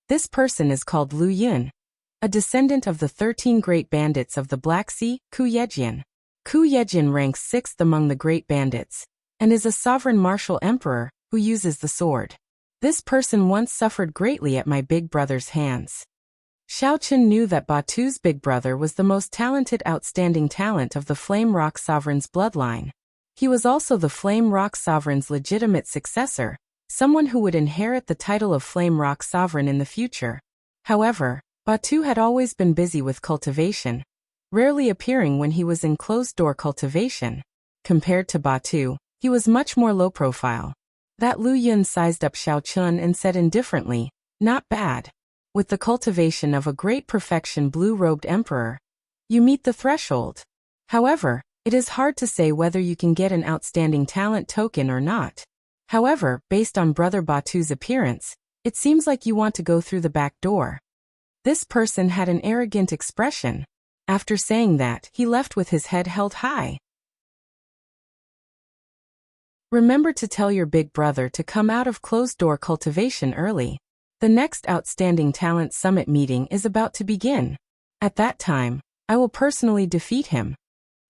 A: This person is called Lu Yun, a descendant of the 13 great bandits of the Black Sea, Ku Yejian. Ku Yejian ranks 6th among the great bandits, and is a sovereign martial emperor who uses the sword. This person once suffered greatly at my big brother's hands. Xiaochen knew that Batu's big brother was the most talented outstanding talent of the Flame Rock Sovereign's bloodline. He was also the Flame Rock Sovereign's legitimate successor, someone who would inherit the title of Flame Rock Sovereign in the future. However, Batu had always been busy with cultivation, rarely appearing when he was in closed-door cultivation. Compared to Batu, he was much more low-profile. That Lu Yun sized up Xiaochen and said indifferently, "Not bad. With the cultivation of a great perfection blue-robed emperor, you meet the threshold. However, It is hard to say whether you can get an outstanding talent token or not. However, based on Brother Batu's appearance, it seems like you want to go through the back door. This person had an arrogant expression. After saying that, he left with his head held high. Remember to tell your big brother to come out of closed-door cultivation early. The next Outstanding Talent Summit meeting is about to begin. At that time, I will personally defeat him.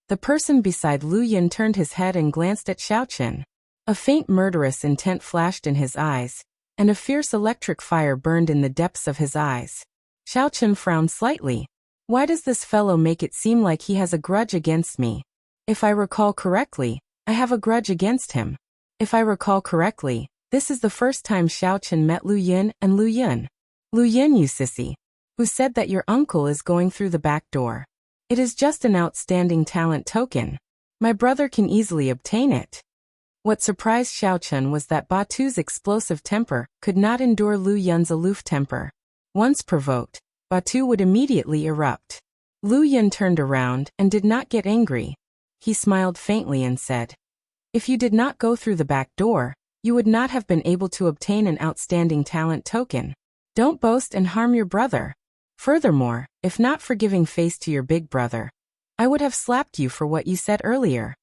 A: The person beside Lu Yun turned his head and glanced at Xiaochen. A faint murderous intent flashed in his eyes, and a fierce electric fire burned in the depths of his eyes. Xiaochen frowned slightly. Why does this fellow make it seem like he has a grudge against me? If I recall correctly, I have a grudge against him. If I recall correctly, this is the first time Xiaochen met Lu Yun and Lu Yun. Lu Yun, you sissy, who said that your uncle is going through the back door. It is just an outstanding talent token. My brother can easily obtain it. What surprised Xiaochen was that Batu's explosive temper could not endure Lu Yun's aloof temper. Once provoked, Batu would immediately erupt. Lu Yun turned around and did not get angry. He smiled faintly and said, "If you did not go through the back door, you would not have been able to obtain an outstanding talent token. Don't boast and harm your brother. Furthermore, if not for giving face to your big brother, I would have slapped you for what you said earlier."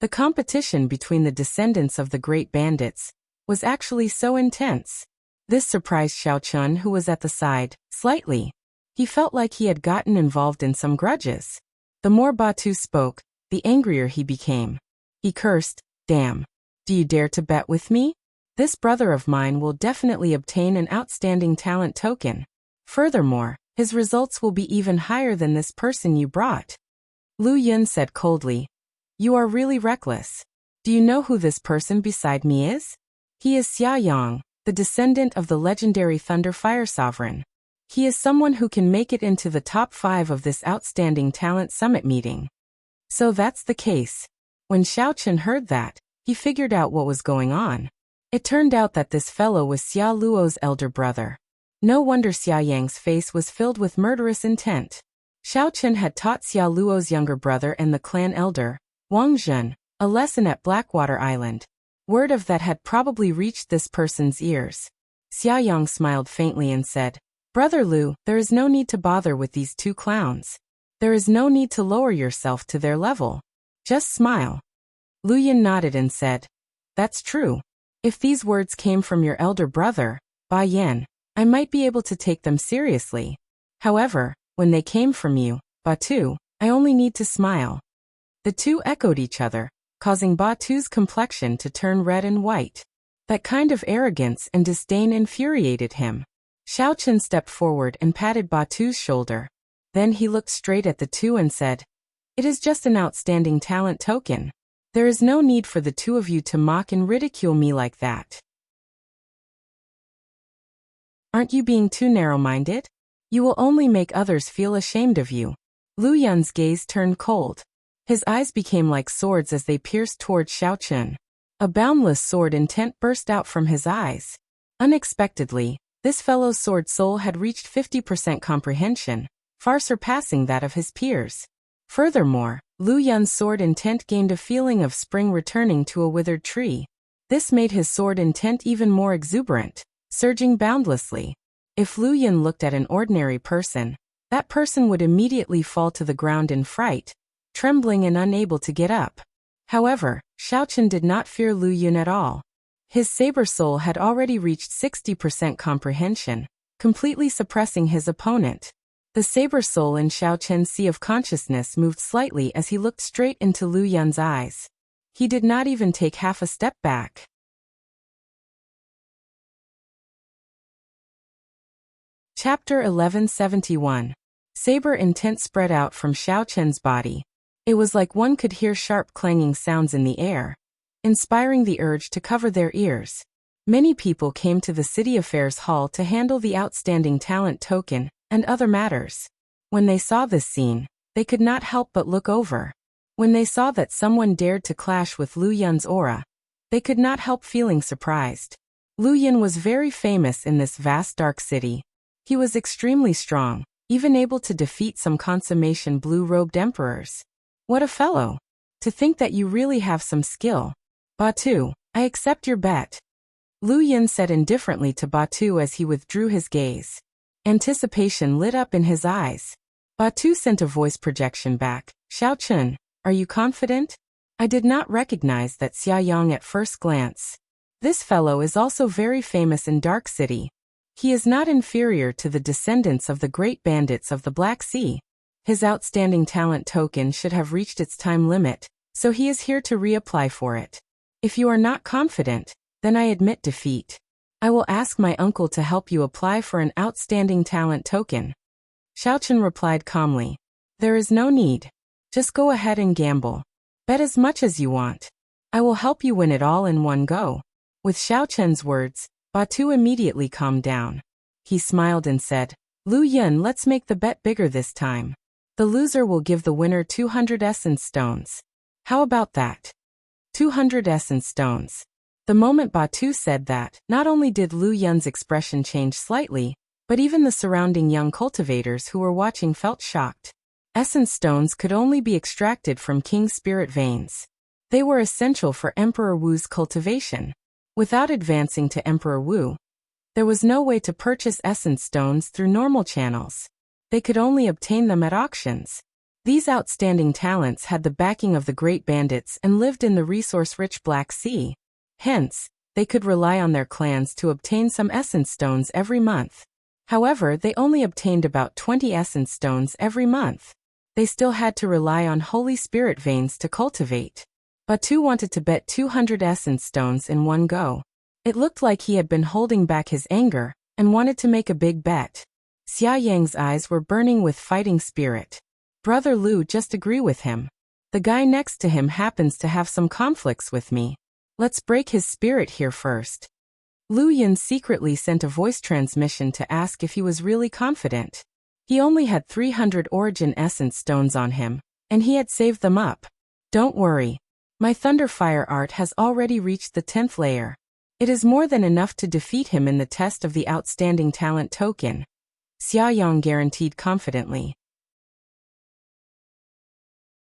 A: The competition between the descendants of the great bandits was actually so intense. This surprised Xiaochen, who was at the side, slightly. He felt like he had gotten involved in some grudges. The more Batu spoke, the angrier he became. He cursed, "Damn. Do you dare to bet with me? This brother of mine will definitely obtain an outstanding talent token. Furthermore, his results will be even higher than this person you brought." Lu Yun said coldly, "You are really reckless. Do you know who this person beside me is? He is Xia Yang, the descendant of the legendary Thunder Fire Sovereign. He is someone who can make it into the top 5 of this Outstanding Talent Summit meeting." So that's the case. When Xiaochen heard that, he figured out what was going on. It turned out that this fellow was Xia Luo's elder brother. No wonder Xia Yang's face was filled with murderous intent. Xiaochen had taught Xia Luo's younger brother and the clan elder, Wang Zhen, a lesson at Blackwater Island. Word of that had probably reached this person's ears. Xia Yang smiled faintly and said, "Brother Lu, there is no need to bother with these two clowns. There is no need to lower yourself to their level. Just smile." Lu Yun nodded and said, "That's true. If these words came from your elder brother, Ba Yan, I might be able to take them seriously. However, when they came from you, Batu, I only need to smile." The two echoed each other, causing Batu's complexion to turn red and white. That kind of arrogance and disdain infuriated him. Xiaochen stepped forward and patted Batu's shoulder. Then he looked straight at the two and said, "It is just an outstanding talent token. There is no need for the two of you to mock and ridicule me like that. Aren't you being too narrow-minded? You will only make others feel ashamed of you." Lu Yun's gaze turned cold. His eyes became like swords as they pierced toward Xiaochen. A boundless sword intent burst out from his eyes. Unexpectedly, this fellow's sword soul had reached 50% comprehension, far surpassing that of his peers. Furthermore, Lu Yun's sword intent gained a feeling of spring returning to a withered tree. This made his sword intent even more exuberant, surging boundlessly. If Lu Yun looked at an ordinary person, that person would immediately fall to the ground in fright, trembling and unable to get up. However, Xiaochen did not fear Lu Yun at all. His saber soul had already reached 60% comprehension, completely suppressing his opponent. The saber soul in Xiaochen's sea of consciousness moved slightly as he looked straight into Lu Yun's eyes. He did not even take half a step back. Chapter 1171. Saber intent spread out from Xiaochen's body. It was like one could hear sharp clanging sounds in the air, inspiring the urge to cover their ears. Many people came to the City Affairs Hall to handle the outstanding talent token and other matters. When they saw this scene, they could not help but look over. When they saw that someone dared to clash with Lu Yun's aura, they could not help feeling surprised. Lu Yun was very famous in this vast dark city. He was extremely strong, even able to defeat some consummation blue-robed emperors. What a fellow! To think that you really have some skill. Batu, I accept your bet. Lu Yun said indifferently to Batu as he withdrew his gaze. Anticipation lit up in his eyes. Batu sent a voice projection back. Xiao Chun, are you confident? I did not recognize that Xia Yang at first glance. This fellow is also very famous in Dark City. He is not inferior to the descendants of the great bandits of the Black Sea. His outstanding talent token should have reached its time limit, so he is here to reapply for it. If you are not confident, then I admit defeat. I will ask my uncle to help you apply for an outstanding talent token. Xiaochen replied calmly. There is no need. Just go ahead and gamble. Bet as much as you want. I will help you win it all in one go. With Xiaochen's words, Batu immediately calmed down. He smiled and said, Lu Yun, let's make the bet bigger this time. The loser will give the winner 200 essence stones. How about that? 200 essence stones. The moment Batu said that, not only did Lu Yun's expression change slightly, but even the surrounding young cultivators who were watching felt shocked. Essence stones could only be extracted from King's spirit veins. They were essential for Emperor Wu's cultivation. Without advancing to Emperor Wu, there was no way to purchase essence stones through normal channels. They could only obtain them at auctions. These outstanding talents had the backing of the great bandits and lived in the resource-rich Black Sea. Hence, they could rely on their clans to obtain some essence stones every month. However, they only obtained about 20 essence stones every month. They still had to rely on Holy Spirit veins to cultivate. Batu wanted to bet 200 essence stones in one go. It looked like he had been holding back his anger and wanted to make a big bet. Xia Yang's eyes were burning with fighting spirit. Brother Lu, just agree with him. The guy next to him happens to have some conflicts with me. Let's break his spirit here first. Lu Yun secretly sent a voice transmission to ask if he was really confident. He only had 300 origin essence stones on him, and he had saved them up. Don't worry. My Thunderfire art has already reached the 10th layer. It is more than enough to defeat him in the test of the outstanding talent token. Xia Yang guaranteed confidently.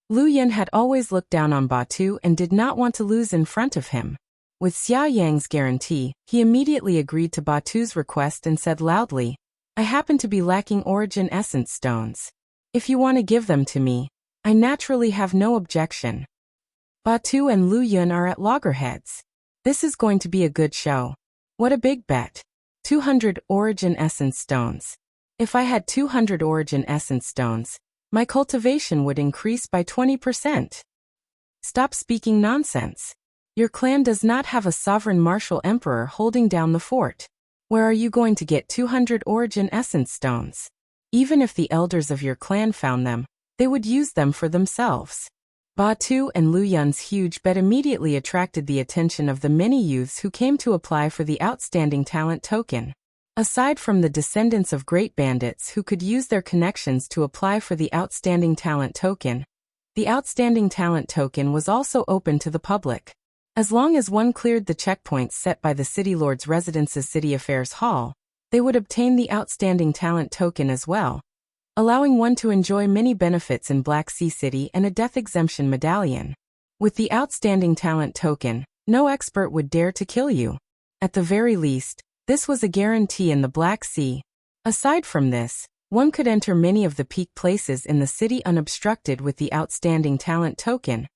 A: Lu Yun had always looked down on Batu and did not want to lose in front of him. With Xia Yang's guarantee, he immediately agreed to Batu's request and said loudly, I happen to be lacking origin essence stones. If you want to give them to me, I naturally have no objection. Batu and Lu Yun are at loggerheads. This is going to be a good show. What a big bet. 200 origin essence stones. If I had 200 origin essence stones, my cultivation would increase by 20%. Stop speaking nonsense. Your clan does not have a sovereign martial emperor holding down the fort. Where are you going to get 200 origin essence stones? Even if the elders of your clan found them, they would use them for themselves. Batu and Lu Yun's huge bet immediately attracted the attention of the many youths who came to apply for the outstanding talent token. Aside from the descendants of great bandits who could use their connections to apply for the outstanding talent token, the outstanding talent token was also open to the public. As long as one cleared the checkpoints set by the City Lord's Residence's City Affairs Hall, they would obtain the outstanding talent token as well, allowing one to enjoy many benefits in Black Sea City and a death exemption medallion. With the outstanding talent token, no expert would dare to kill you. At the very least, this was a guarantee in the Black Sea. Aside from this, one could enter many of the peak places in the city unobstructed with the outstanding talent token,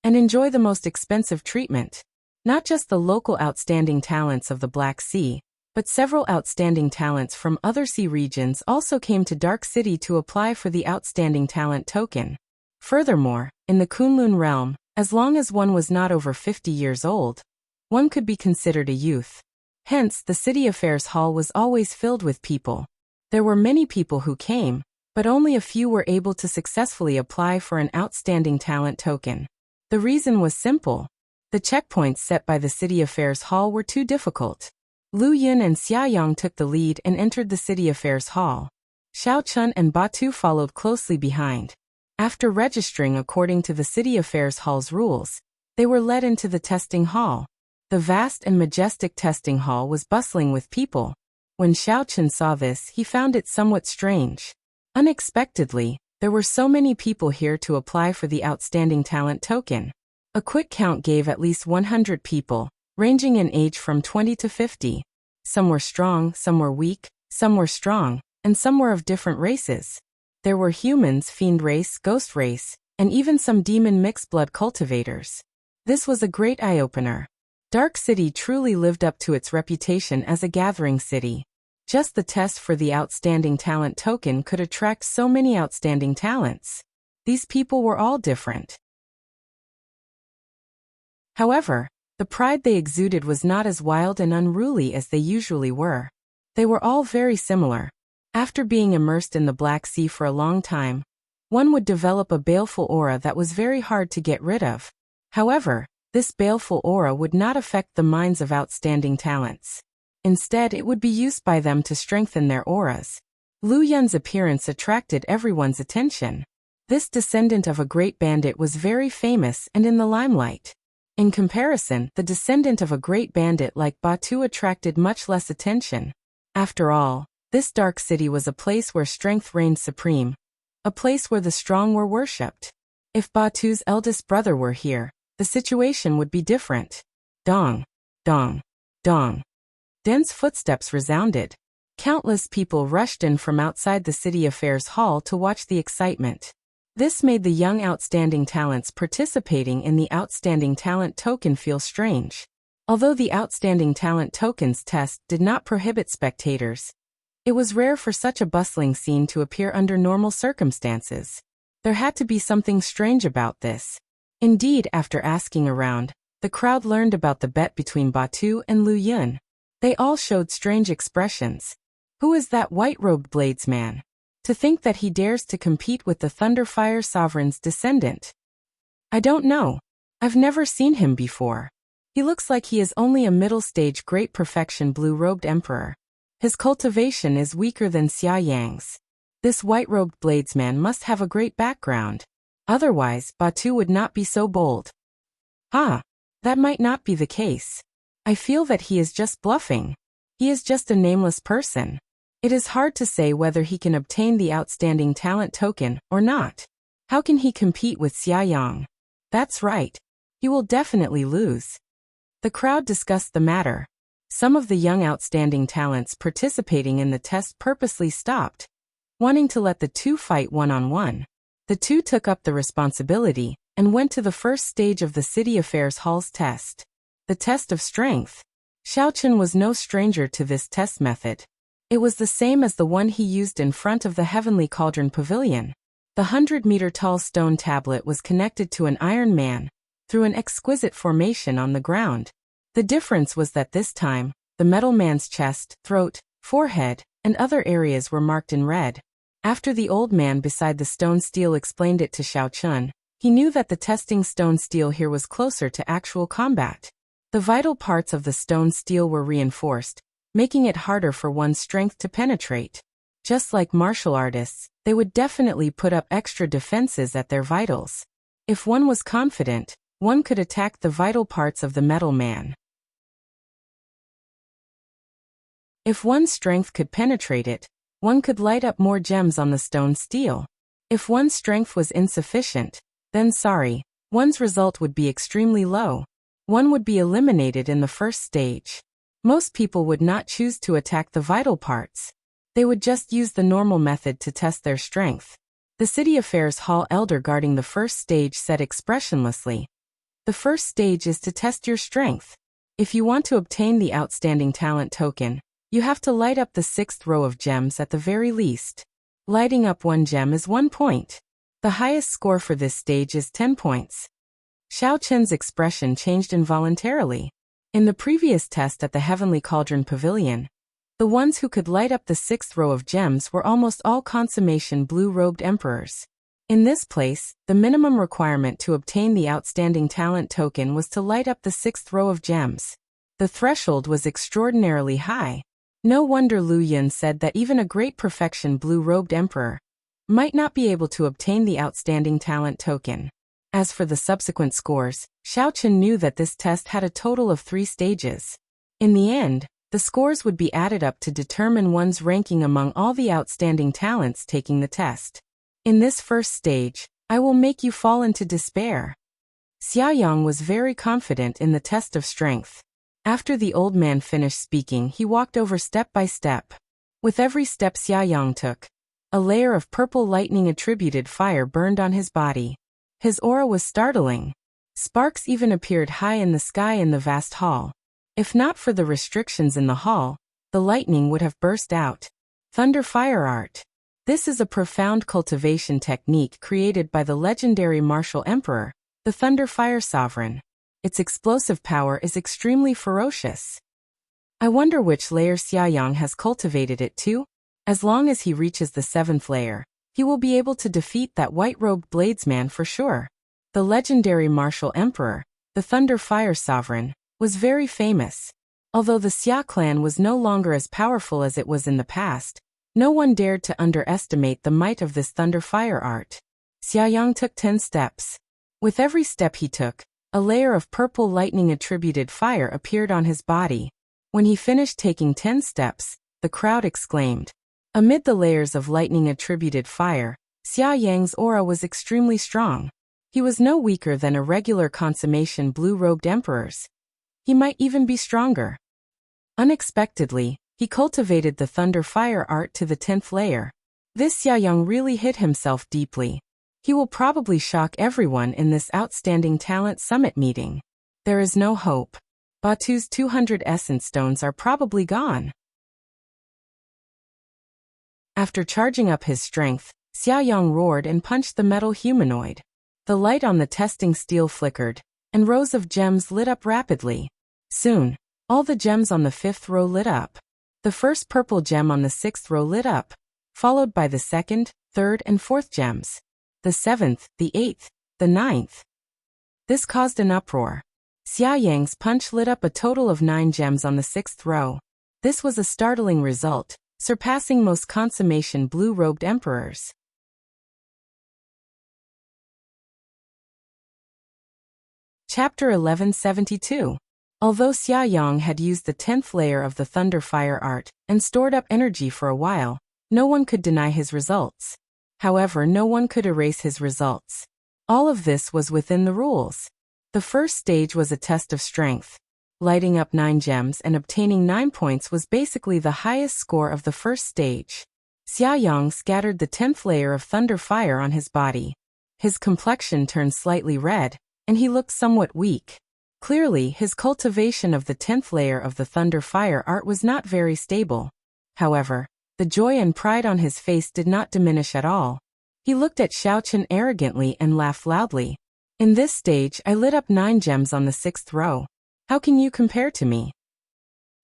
A: and enjoy the most expensive treatment. Not just the local outstanding talents of the Black Sea, but several outstanding talents from other sea regions also came to Dark City to apply for the outstanding talent token. Furthermore, in the Kunlun realm, as long as one was not over 50 years old, one could be considered a youth. Hence, the City Affairs Hall was always filled with people. There were many people who came, but only a few were able to successfully apply for an outstanding talent token. The reason was simple. The checkpoints set by the City Affairs Hall were too difficult. Lu Yun and Xia Yang took the lead and entered the City Affairs Hall. Xiao Chun and Batu followed closely behind. After registering according to the City Affairs Hall's rules, they were led into the testing hall. The vast and majestic testing hall was bustling with people. When Xiao Chun saw this, he found it somewhat strange. Unexpectedly, There were so many people here to apply for the outstanding talent token. A quick count gave at least 100 people, ranging in age from 20 to 50. Some were strong, some were weak, some were strong, and some were of different races. There were humans, fiend race, ghost race, and even some demon mixed blood cultivators. This was a great eye-opener. Dark City truly lived up to its reputation as a gathering city. Just the test for the outstanding talent token could attract so many outstanding talents. These people were all different. However, the pride they exuded was not as wild and unruly as they usually were. They were all very similar. After being immersed in the Black Sea for a long time, one would develop a baleful aura that was very hard to get rid of. However, this baleful aura would not affect the minds of outstanding talents. Instead, it would be used by them to strengthen their auras. Lu Yun's appearance attracted everyone's attention. This descendant of a great bandit was very famous and in the limelight. In comparison, the descendant of a great bandit like Batu attracted much less attention. After all, this dark city was a place where strength reigned supreme, a place where the strong were worshipped. If Batu's eldest brother were here, the situation would be different. Dong, dong, dong. Dense footsteps resounded. Countless people rushed in from outside the city affairs hall to watch the excitement. This made the young outstanding talents participating in the outstanding talent token feel strange. Although the outstanding talent tokens test did not prohibit spectators, it was rare for such a bustling scene to appear under normal circumstances. There had to be something strange about this. Indeed, after asking around, the crowd learned about the bet between Batu and Lu Yun. They all showed strange expressions. Who is that white-robed bladesman? To think that he dares to compete with the Thunderfire Sovereign's descendant. I don't know. I've never seen him before. He looks like he is only a middle-stage great perfection blue-robed emperor. His cultivation is weaker than Xia Yang's. This white-robed bladesman must have a great background. Otherwise, Batu would not be so bold. That might not be the case. I feel that he is just bluffing. He is just a nameless person. It is hard to say whether he can obtain the outstanding talent token or not. How can he compete with Xia Yang? That's right. He will definitely lose. The crowd discussed the matter. Some of the young outstanding talents participating in the test purposely stopped, wanting to let the two fight one-on-one. The two took up the responsibility and went to the first stage of the City Affairs Hall's test. The test of strength. Xiaochen was no stranger to this test method. It was the same as the one he used in front of the Heavenly Cauldron Pavilion. The 100-meter-tall stone tablet was connected to an Iron Man through an exquisite formation on the ground. The difference was that this time, the Metal Man's chest, throat, forehead, and other areas were marked in red. After the old man beside the stone steel explained it to Xiaochen, he knew that the testing stone steel here was closer to actual combat. The vital parts of the stone steel were reinforced, making it harder for one's strength to penetrate. Just like martial artists, they would definitely put up extra defenses at their vitals. If one was confident, one could attack the vital parts of the metal man. If one's strength could penetrate it, one could light up more gems on the stone steel. If one's strength was insufficient, then one's result would be extremely low. One would be eliminated in the first stage. Most people would not choose to attack the vital parts. They would just use the normal method to test their strength. The City Affairs Hall elder guarding the first stage said expressionlessly, "The first stage is to test your strength. If you want to obtain the outstanding talent token, you have to light up the 6th row of gems at the very least. Lighting up one gem is 1 point. The highest score for this stage is 10 points. Xiaochen's expression changed involuntarily. In the previous test at the Heavenly Cauldron Pavilion, the ones who could light up the 6th row of gems were almost all consummation blue-robed emperors. In this place, the minimum requirement to obtain the outstanding talent token was to light up the 6th row of gems. The threshold was extraordinarily high. No wonder Lu Yun said that even a great perfection blue-robed emperor might not be able to obtain the outstanding talent token. As for the subsequent scores, Xiaochen knew that this test had a total of 3 stages. In the end, the scores would be added up to determine one's ranking among all the outstanding talents taking the test. In this first stage, I will make you fall into despair. Xiaoyang was very confident in the test of strength. After the old man finished speaking, he walked over step by step. With every step Xiaoyang took, a layer of purple lightning-attributed fire burned on his body. His aura was startling. Sparks even appeared high in the sky in the vast hall. If not for the restrictions in the hall, the lightning would have burst out. Thunder Fire Art. This is a profound cultivation technique created by the legendary martial emperor, the Thunder Fire Sovereign. Its explosive power is extremely ferocious. I wonder which layer Xiaoyang has cultivated it to? As long as he reaches the 7th layer, he will be able to defeat that white-robed bladesman for sure. The legendary martial emperor, the Thunder Fire Sovereign, was very famous. Although the Xia clan was no longer as powerful as it was in the past, no one dared to underestimate the might of this Thunder Fire art. Xiaoyang took 10 steps. With every step he took, a layer of purple lightning-attributed fire appeared on his body. When he finished taking 10 steps, the crowd exclaimed. Amid the layers of lightning-attributed fire, Xiaoyang's aura was extremely strong. He was no weaker than a regular consummation blue-robed emperors. He might even be stronger. Unexpectedly, he cultivated the Thunder Fire art to the 10th layer. This Xiaoyang really hit himself deeply. He will probably shock everyone in this outstanding talent summit meeting. There is no hope. Batu's 200 essence stones are probably gone. After charging up his strength, Xiaoyang roared and punched the metal humanoid. The light on the testing steel flickered, and rows of gems lit up rapidly. Soon, all the gems on the 5th row lit up. The first purple gem on the 6th row lit up, followed by the 2nd, 3rd, and 4th gems. The 7th, the 8th, the 9th. This caused an uproar. Xiaoyang's punch lit up a total of 9 gems on the 6th row. This was a startling result, surpassing most consummation blue-robed emperors. Chapter 1172. Although Xiaoyang had used the 10th layer of the Thunder Fire art and stored up energy for a while, no one could deny his results. However, no one could erase his results. All of this was within the rules. The first stage was a test of strength. Lighting up 9 gems and obtaining 9 points was basically the highest score of the first stage. Xiaoyang scattered the 10th layer of Thunder Fire on his body. His complexion turned slightly red, and he looked somewhat weak. Clearly, his cultivation of the 10th layer of the Thunder Fire art was not very stable. However, the joy and pride on his face did not diminish at all. He looked at Xiaochen arrogantly and laughed loudly. In this stage, I lit up 9 gems on the 6th row. How can you compare to me?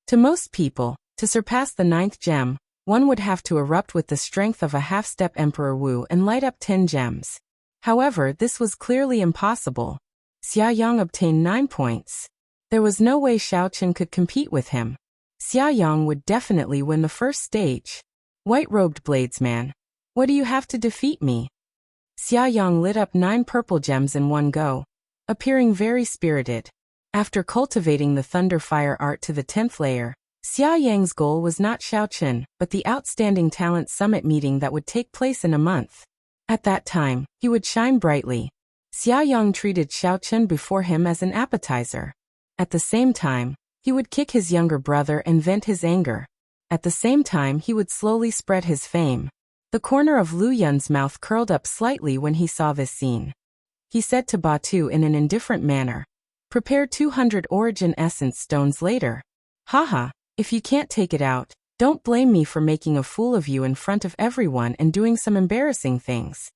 A: To most people, to surpass the 9th gem, one would have to erupt with the strength of a half-step Emperor Wu and light up 10 gems. However, this was clearly impossible. Xiaoyang obtained 9 points. There was no way Xiaochen could compete with him. Xiaoyang would definitely win the first stage. White-robed bladesman, what do you have to defeat me? Xiaoyang lit up 9 purple gems in one go, appearing very spirited. After cultivating the Thunder Fire art to the 10th layer, Xiaoyang's goal was not Xiaochen, but the outstanding talent summit meeting that would take place in a month. At that time, he would shine brightly. Xiaoyang treated Xiaochen before him as an appetizer. At the same time, he would kick his younger brother and vent his anger. At the same time, he would slowly spread his fame. The corner of Lu Yun's mouth curled up slightly when he saw this scene. He said to Batu in an indifferent manner, "Prepare 200 origin essence stones later. Haha, if you can't take it out, don't blame me for making a fool of you in front of everyone and doing some embarrassing things."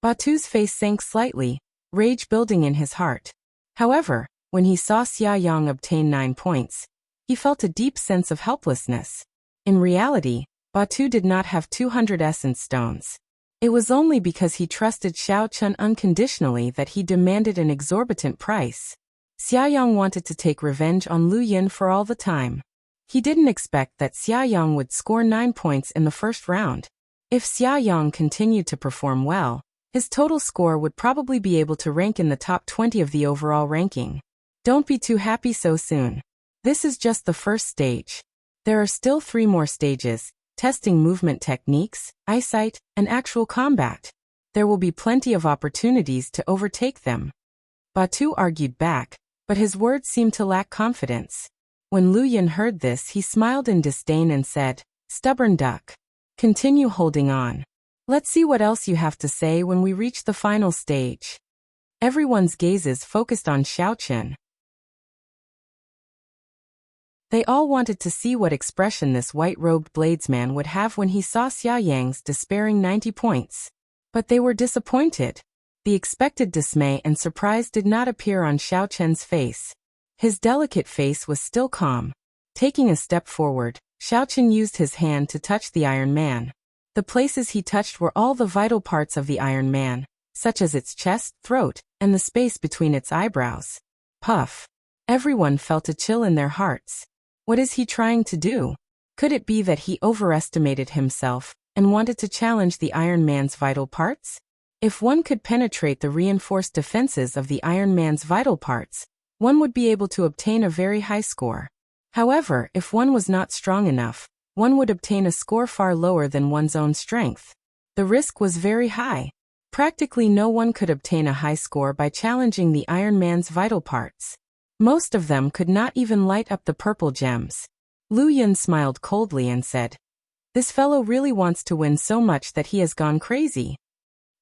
A: Batu's face sank slightly, rage building in his heart. However, when he saw Xiaoyang obtain 9 points, he felt a deep sense of helplessness. In reality, Batu did not have 200 essence stones. It was only because he trusted Xiaochen unconditionally that he demanded an exorbitant price. Xiaoyang wanted to take revenge on Lu Yun for all the time. He didn't expect that Xiaoyang would score 9 points in the first round. If Xiaoyang continued to perform well, his total score would probably be able to rank in the top 20 of the overall ranking. Don't be too happy so soon. This is just the first stage. There are still 3 more stages, testing movement techniques, eyesight, and actual combat. There will be plenty of opportunities to overtake them. Batu argued back, but his words seemed to lack confidence. When Lu Yun heard this, he smiled in disdain and said, "Stubborn duck. Continue holding on. Let's see what else you have to say when we reach the final stage." Everyone's gazes focused on Xiaochen. They all wanted to see what expression this white-robed bladesman would have when he saw Xia Yang's despairing 90 points. But they were disappointed. The expected dismay and surprise did not appear on Xiaochen's face. His delicate face was still calm. Taking a step forward, Xiaochen used his hand to touch the Iron Man. The places he touched were all the vital parts of the Iron Man, such as its chest, throat, and the space between its eyebrows. Puff. Everyone felt a chill in their hearts. What is he trying to do? Could it be that he overestimated himself and wanted to challenge the Iron Man's vital parts? If one could penetrate the reinforced defenses of the Iron Man's vital parts, one would be able to obtain a very high score. However, if one was not strong enough, one would obtain a score far lower than one's own strength. The risk was very high. Practically no one could obtain a high score by challenging the Iron Man's vital parts. Most of them could not even light up the purple gems. Lu Yun smiled coldly and said, "This fellow really wants to win so much that he has gone crazy."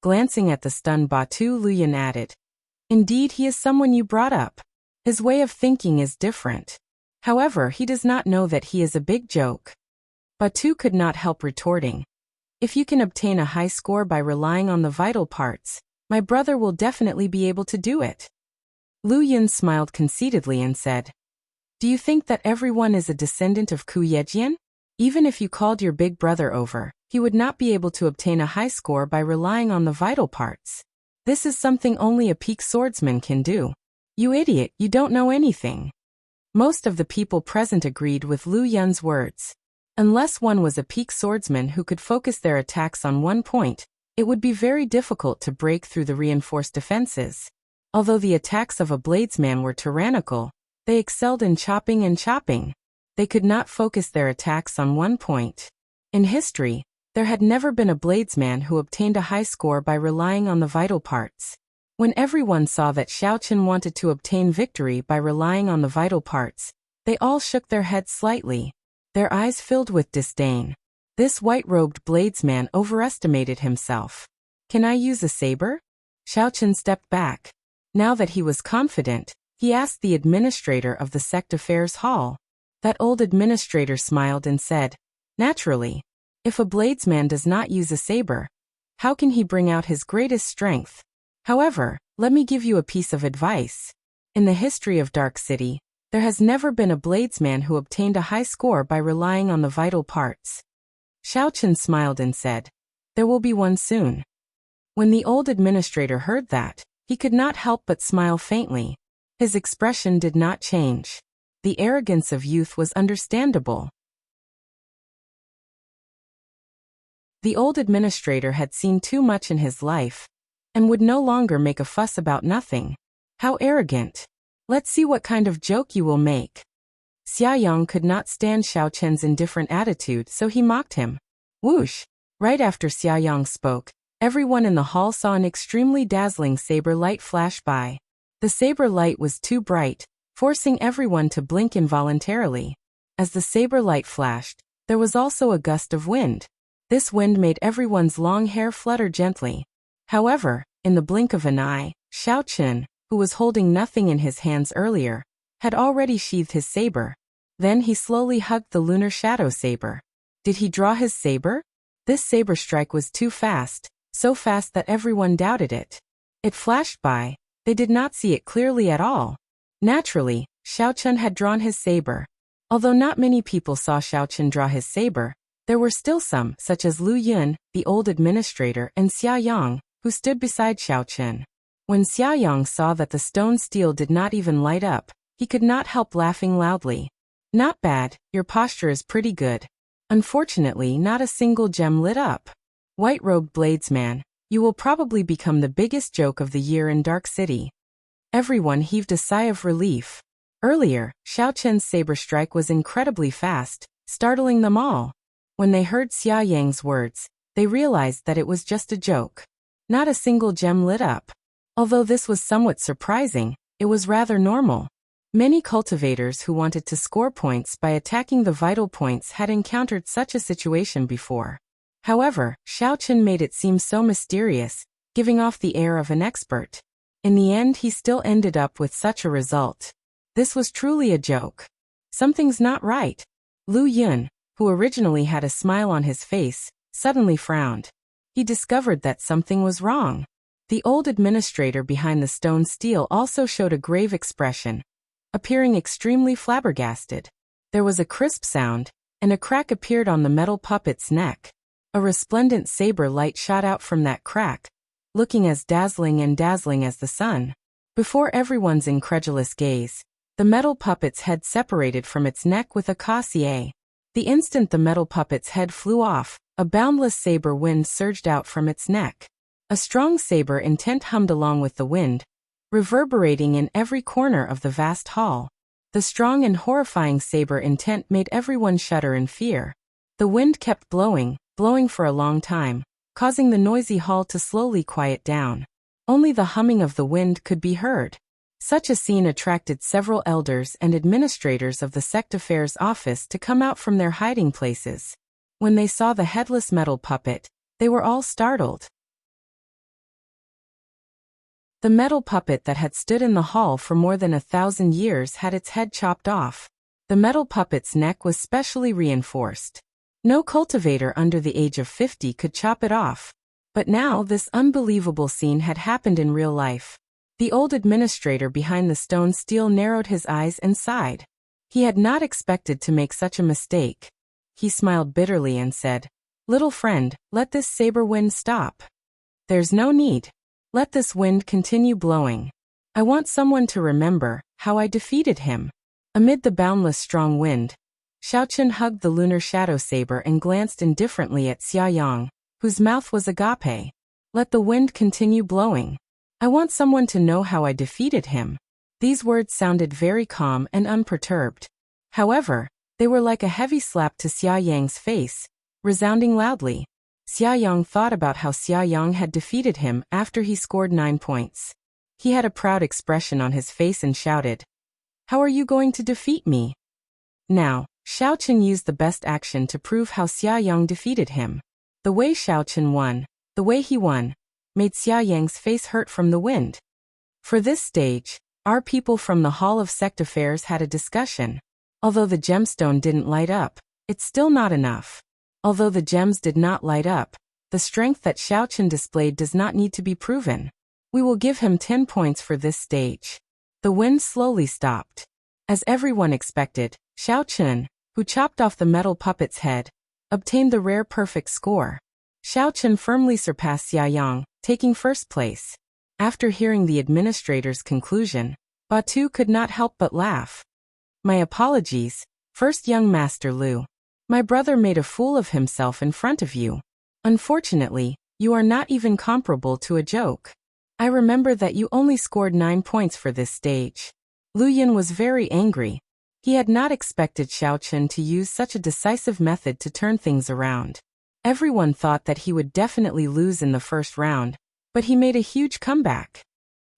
A: Glancing at the stunned Batu, Lu Yun added, "Indeed, he is someone you brought up. His way of thinking is different. However, he does not know that he is a big joke." Batu could not help retorting, "If you can obtain a high score by relying on the vital parts, my brother will definitely be able to do it." Lu Yun smiled conceitedly and said, "Do you think that everyone is a descendant of Ku Yejian? Even if you called your big brother over, he would not be able to obtain a high score by relying on the vital parts. This is something only a peak swordsman can do. You idiot, you don't know anything." Most of the people present agreed with Lu Yun's words. Unless one was a peak swordsman who could focus their attacks on one point, it would be very difficult to break through the reinforced defenses. Although the attacks of a bladesman were tyrannical, they excelled in chopping and chopping. They could not focus their attacks on one point. In history, there had never been a bladesman who obtained a high score by relying on the vital parts. When everyone saw that Xiaochen wanted to obtain victory by relying on the vital parts, they all shook their heads slightly. Their eyes filled with disdain. This white-robed bladesman overestimated himself. "Can I use a saber?" Xiaochen stepped back. Now that he was confident, he asked the administrator of the sect affairs hall. That old administrator smiled and said, "Naturally. If a bladesman does not use a saber, how can he bring out his greatest strength? However, let me give you a piece of advice. In the history of Dark City, there has never been a bladesman who obtained a high score by relying on the vital parts." Xiaochen smiled and said, "There will be one soon." When the old administrator heard that, he could not help but smile faintly. His expression did not change. The arrogance of youth was understandable. The old administrator had seen too much in his life, and would no longer make a fuss about nothing. How arrogant! Let's see what kind of joke you will make. Xia Yang could not stand Xiaochen's indifferent attitude, so he mocked him. Whoosh! Right after Xia Yang spoke, everyone in the hall saw an extremely dazzling saber light flash by. The saber light was too bright, forcing everyone to blink involuntarily. As the saber light flashed, there was also a gust of wind. This wind made everyone's long hair flutter gently. However, in the blink of an eye, Xiaochen, who was holding nothing in his hands earlier, had already sheathed his saber. Then he slowly hugged the lunar shadow saber. Did he draw his saber? This saber strike was too fast, so fast that everyone doubted it. It flashed by. They did not see it clearly at all. Naturally, Xiaochen had drawn his saber. Although not many people saw Xiaochen draw his saber, there were still some, such as Lu Yun, the old administrator, and Xia Yang, who stood beside Xiaochen. When Xia Yang saw that the stone steel did not even light up, he could not help laughing loudly. "Not bad, your posture is pretty good. Unfortunately, not a single gem lit up. White-robed bladesman, you will probably become the biggest joke of the year in Dark City." Everyone heaved a sigh of relief. Earlier, Xiaochen's saber strike was incredibly fast, startling them all. When they heard Xia Yang's words, they realized that it was just a joke. Not a single gem lit up. Although this was somewhat surprising, it was rather normal. Many cultivators who wanted to score points by attacking the vital points had encountered such a situation before. However, Xiaochen made it seem so mysterious, giving off the air of an expert. In the end, he still ended up with such a result. This was truly a joke. Something's not right. Lu Yun, who originally had a smile on his face, suddenly frowned. He discovered that something was wrong. The old administrator behind the stone stele also showed a grave expression, appearing extremely flabbergasted. There was a crisp sound, and a crack appeared on the metal puppet's neck. A resplendent saber light shot out from that crack, looking as dazzling as the sun. Before everyone's incredulous gaze, the metal puppet's head separated from its neck with a cassier. The instant the metal puppet's head flew off, a boundless saber wind surged out from its neck. A strong saber intent hummed along with the wind, reverberating in every corner of the vast hall. The strong and horrifying saber intent made everyone shudder in fear. The wind kept blowing for a long time, causing the noisy hall to slowly quiet down. Only the humming of the wind could be heard. Such a scene attracted several elders and administrators of the sect affairs office to come out from their hiding places. When they saw the headless metal puppet, they were all startled. The metal puppet that had stood in the hall for more than 1,000 years had its head chopped off. The metal puppet's neck was specially reinforced. No cultivator under the age of 50 could chop it off. But now this unbelievable scene had happened in real life. The old administrator behind the stone stele narrowed his eyes and sighed. He had not expected to make such a mistake. He smiled bitterly and said, "Little friend, let this saber wind stop. There's no need. Let this wind continue blowing. I want someone to remember how I defeated him." Amid the boundless strong wind, Xiaochen hugged the lunar shadow saber and glanced indifferently at Xiaoyang, whose mouth was agape. "Let the wind continue blowing. I want someone to know how I defeated him." These words sounded very calm and unperturbed. However, they were like a heavy slap to Xiaoyang's face, resounding loudly. Xiaoyang thought about how Xiaoyang had defeated him after he scored 9 points. He had a proud expression on his face and shouted, "How are you going to defeat me?" Now, Xiaochen used the best action to prove how Xiaoyang defeated him. The way Xiaochen won, the way he won, made Xiaoyang's face hurt from the wind. For this stage, our people from the Hall of Sect Affairs had a discussion. Although the gemstone didn't light up, it's still not enough. Although the gems did not light up, the strength that Xiaochen displayed does not need to be proven. We will give him 10 points for this stage. The wind slowly stopped. As everyone expected, Xiaochen, who chopped off the metal puppet's head, obtained the rare perfect score. Xiaochen firmly surpassed Xiaoyang, taking first place. After hearing the administrator's conclusion, Batu could not help but laugh. "My apologies, first young Master Lu. My brother made a fool of himself in front of you. Unfortunately, you are not even comparable to a joke. I remember that you only scored 9 points for this stage." Lu Yun was very angry. He had not expected Xiaochen to use such a decisive method to turn things around. Everyone thought that he would definitely lose in the first round, but he made a huge comeback.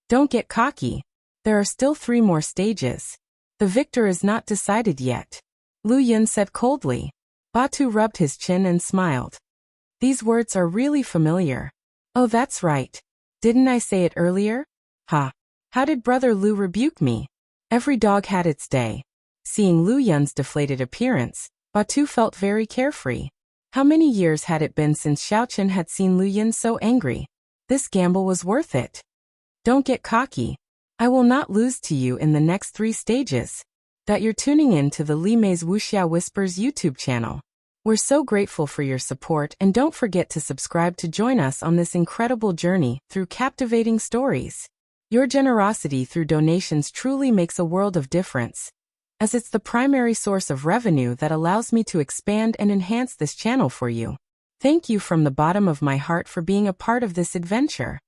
A: "Don't get cocky. There are still 3 more stages. The victor is not decided yet," Lu Yun said coldly. Batu rubbed his chin and smiled. "These words are really familiar. Oh, that's right. Didn't I say it earlier? Ha! How did Brother Lu rebuke me? Every dog had its day." Seeing Lu Yun's deflated appearance, Batu felt very carefree. How many years had it been since Xiaochen had seen Lu Yun so angry? This gamble was worth it. "Don't get cocky. I will not lose to you in the next 3 stages." That you're tuning in to the Li Mei's Wuxia Whispers YouTube channel. We're so grateful for your support, and don't forget to subscribe to join us on this incredible journey through captivating stories. Your generosity through donations truly makes a world of difference, as it's the primary source of revenue that allows me to expand and enhance this channel for you. Thank you from the bottom of my heart for being a part of this adventure.